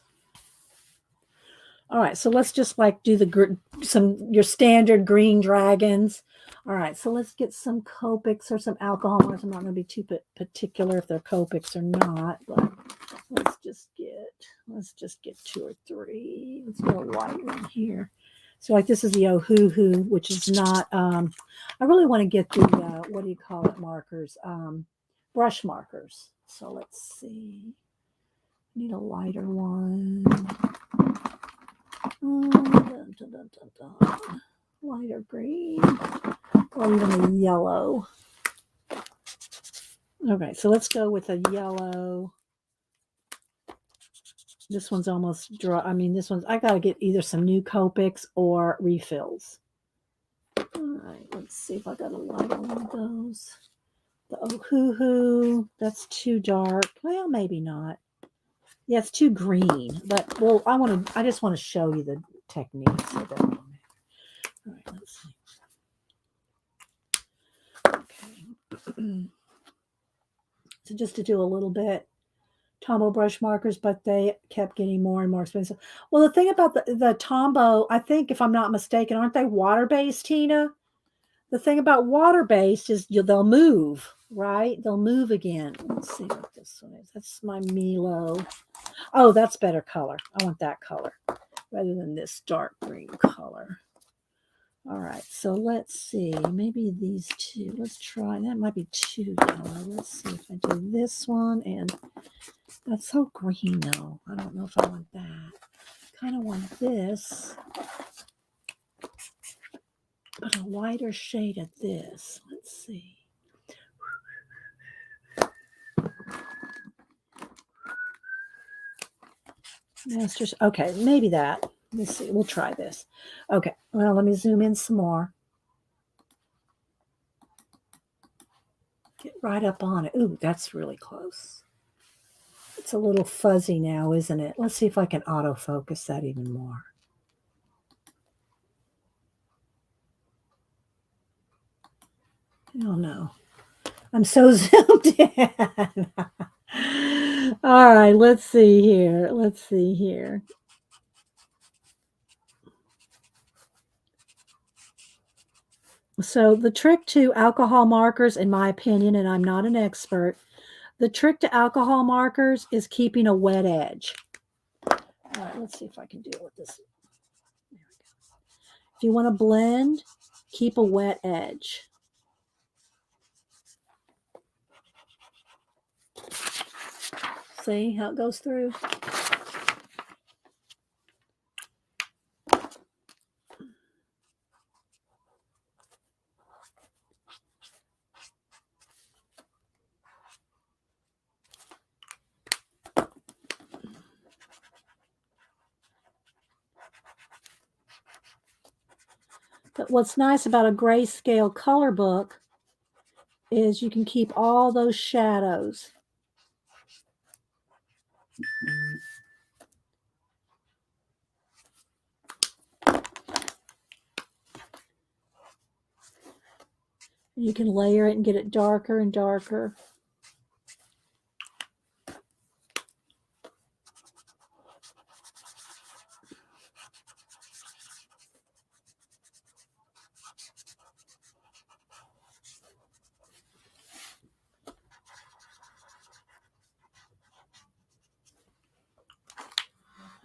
Speaker 1: All right, so let's just like do your standard green dragons. All right, so let's get some Copics or some alcohol markers. I'm not going to be too particular if they're Copics or not, but let's just get 2 or 3. Let's go a white one here. So like this is the Ohuhu, which is not. I really want to get the what do you call it, markers? Brush markers. So let's see. Need a lighter one. Lighter green or even a yellow. Okay, so let's go with a yellow. This one's almost dry. I mean, this one's, I got to get either some new Copics or refills. All right, let's see if I got a lighter one of those. The Hoo-Hoo, that's too dark. Well, maybe not. Yeah, it's too green. But well, I just want to show you the techniques. So that, all right, let's see. Okay. So just to do a little bit. Tombow brush markers, but they kept getting more and more expensive. Well, the thing about the Tombow, I think if I'm not mistaken, aren't they water-based, Tina? The thing about water-based is they'll move, right? They'll move again. Let's see what this one is. That's my Milo. Oh, that's better color. I want that color rather than this dark green color. All right, so let's see. Maybe these two. Let's try. That might be too yellow. Let's see if I do this one. And that's so green, though. I don't know if I want that. Kind of want this, but a lighter shade of this. Let's see. Masters. Okay, maybe that. Let's see. We'll try this. Okay. Well, let me zoom in some more. Get right up on it. Ooh, that's really close. It's a little fuzzy now, isn't it? Let's see if I can autofocus that even more. Oh, no. I'm so zoomed in. All right, let's see here. Let's see here. So the trick to alcohol markers, in my opinion, and I'm not an expert, the trick to alcohol markers is keeping a wet edge. All right, let's see if I can do it with this. There we go. If you want to blend, keep a wet edge. See how it goes through? But what's nice about a grayscale color book is you can keep all those shadows. You can layer it and get it darker and darker.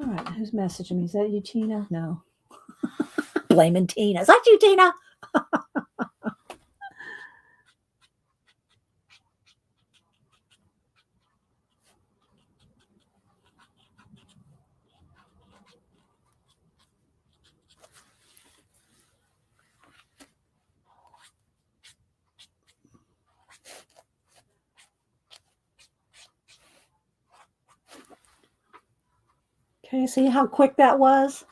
Speaker 1: All right, who's messaging me? Is that you, Tina? No. Blaming Tina. Is that you, Tina? Okay, see how quick that was?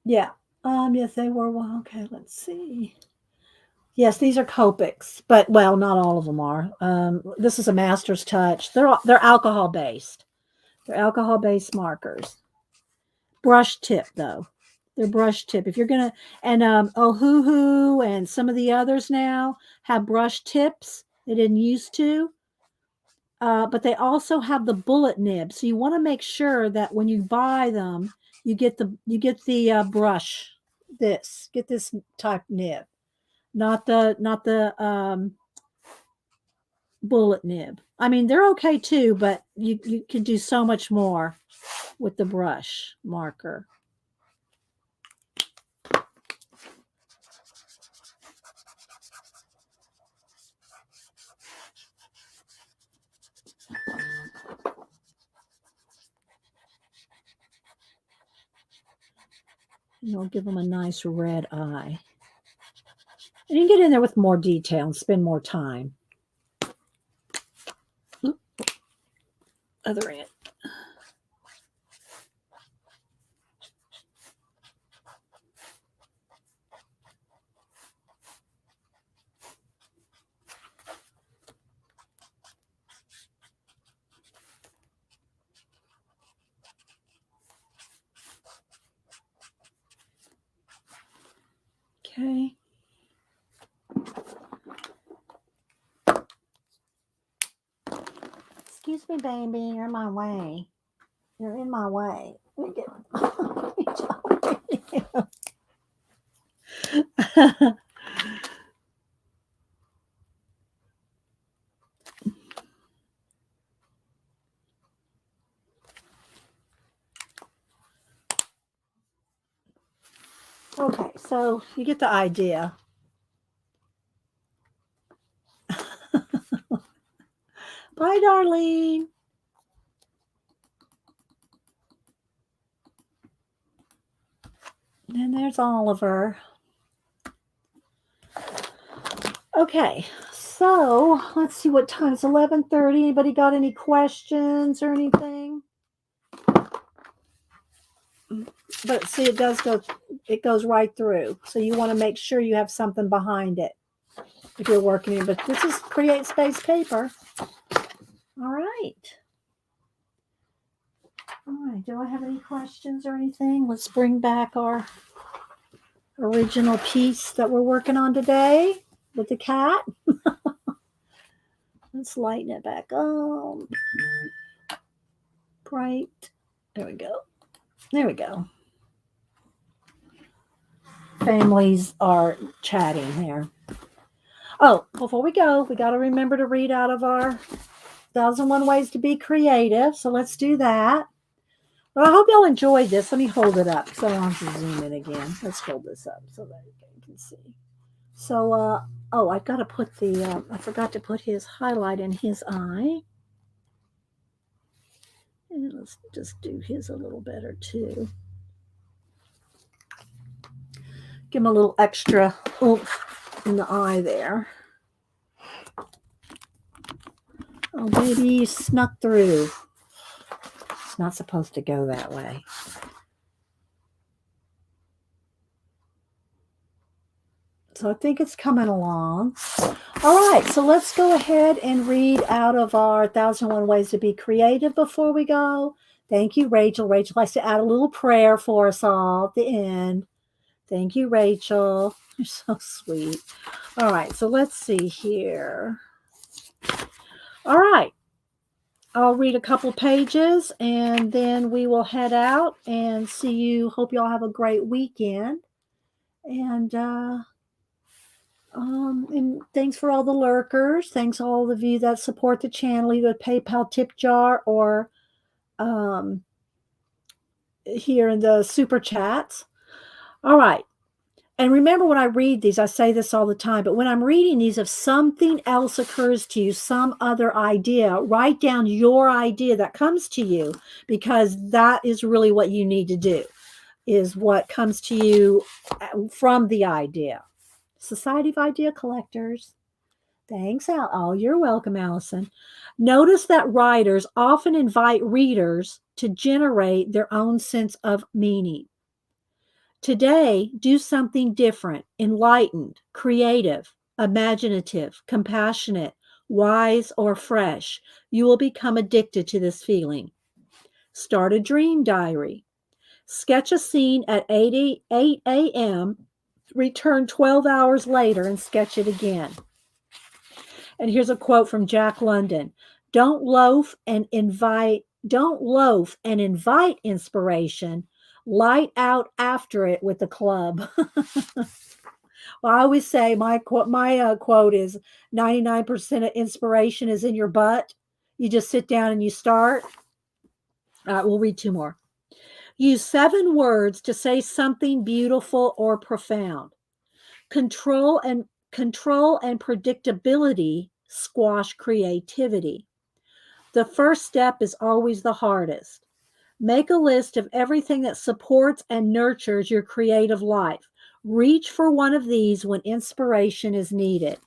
Speaker 1: Yeah. Yes, they were. Well, okay, let's see. Yes, these are Copics, but well, not all of them are. This is a Master's Touch. They're alcohol based. They're alcohol based markers. Brush tip though. They're brush tip. If you're gonna and Ohuhu and some of the others now have brush tips. They didn't used to. But they also have the bullet nib. So you want to make sure that when you buy them, you get the brush. Get this type nib, not the bullet nib. I mean, they're okay too, but you can do so much more with the brush marker. And it'll give them a nice red eye. And you can get in there with more detail and spend more time. Oop. Other end. Okay. Excuse me, baby. You're in my way. You're in my way. Let me get. Okay, so you get the idea. Bye, Darlene. And there's Oliver. Okay, so let's see what time. It's 11:30. Anybody got any questions or anything? But see, it goes right through. So you want to make sure you have something behind it if you're working in. But this is Create Space paper. All right. All right. Do I have any questions or anything? Let's bring back our original piece that we're working on today with the cat. Let's lighten it back up. Bright. There we go. There we go. Families are chatting here. Oh, before we go, we got to remember to read out of our 1001 Ways to Be Creative. So let's do that. Well, I hope y'all enjoyed this. Let me hold it up so I don't have to zoom in again. Let's hold this up so that you can see. So, oh, I've got to put the, I forgot to put his highlight in his eye. And let's just do his a little better too. Give him a little extra oomph in the eye there. Oh, baby, you snuck through. It's not supposed to go that way. So I think it's coming along. All right, so let's go ahead and read out of our 1001 Ways to Be Creative before we go. Thank you, Rachel. Rachel likes to add a little prayer for us all at the end. Thank you, Rachel. You're so sweet. All right, so let's see here. All right. I'll read a couple pages and then we will head out and see you. Hope y'all have a great weekend. And thanks for all the lurkers. Thanks all of you that support the channel, either PayPal tip jar or here in the super chats. All right. And remember, when I read these, I say this all the time, but when I'm reading these, if something else occurs to you, some other idea, write down your idea that comes to you, because that is really what you need to do, is what comes to you from the idea. Society of Idea Collectors. Thanks, Al. Oh, you're welcome, Allison. Notice that writers often invite readers to generate their own sense of meaning. Today, do something different, enlightened, creative, imaginative, compassionate, wise, or fresh. You will become addicted to this feeling. Start a dream diary. Sketch a scene at 8 a.m., return 12 hours later and sketch it again. And here's a quote from Jack London. Don't loaf and invite inspiration. Light out after it with the club. Well, I always say my quote is 99% of inspiration is in your butt. You just sit down and you start. All right, we'll read two more. Use 7 words to say something beautiful or profound. Control and predictability squash creativity. The first step is always the hardest. Make a list of everything that supports and nurtures your creative life. Reach for one of these when inspiration is needed.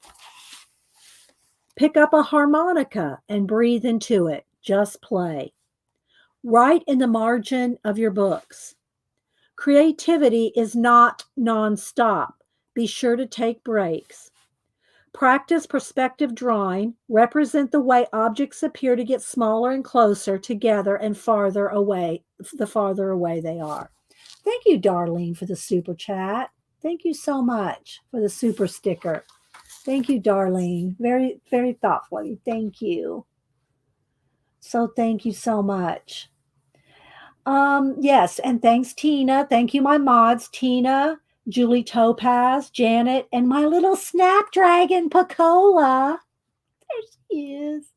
Speaker 1: Pick up a harmonica and breathe into it. Just play. Write in the margin of your books. Creativity is not nonstop. Be sure to take breaks. Practice perspective drawing. Represent the way objects appear to get smaller and closer together and farther away, the farther away they are. Thank you, Darlene, for the super chat. Thank you so much for the super sticker. Thank you, Darlene. Very, very thoughtful. Thank you. So thank you so much. Yes, and thanks, Tina. Thank you, my mods, Tina, Julie Topaz, Janet, and my little Snapdragon Pacola. There she is.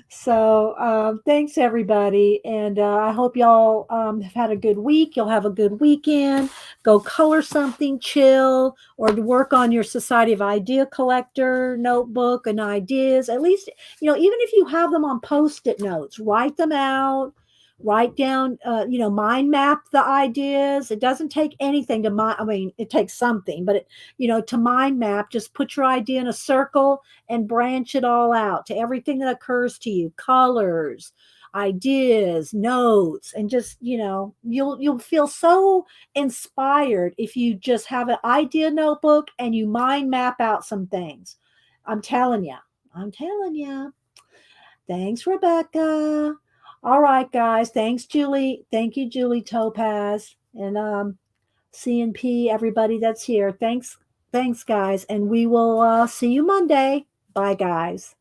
Speaker 1: So thanks everybody, and I hope y'all have had a good week. You'll have a good weekend. Go color something, chill, or to work on your Society of Idea Collector notebook and ideas. At least, even if you have them on post-it notes, write them out. Write down, mind map the ideas. It doesn't take anything to mind. I mean, it takes something, but to mind map, just put your idea in a circle and branch it all out to everything that occurs to you, colors, ideas, notes, and just, you'll feel so inspired if you just have an idea notebook and you mind map out some things. I'm telling you. I'm telling you. Thanks, Rebecca. All right, guys. Thanks, Julie. Thank you, Julie Topaz. And C&P, everybody that's here. Thanks, guys. And we will see you Monday. Bye, guys.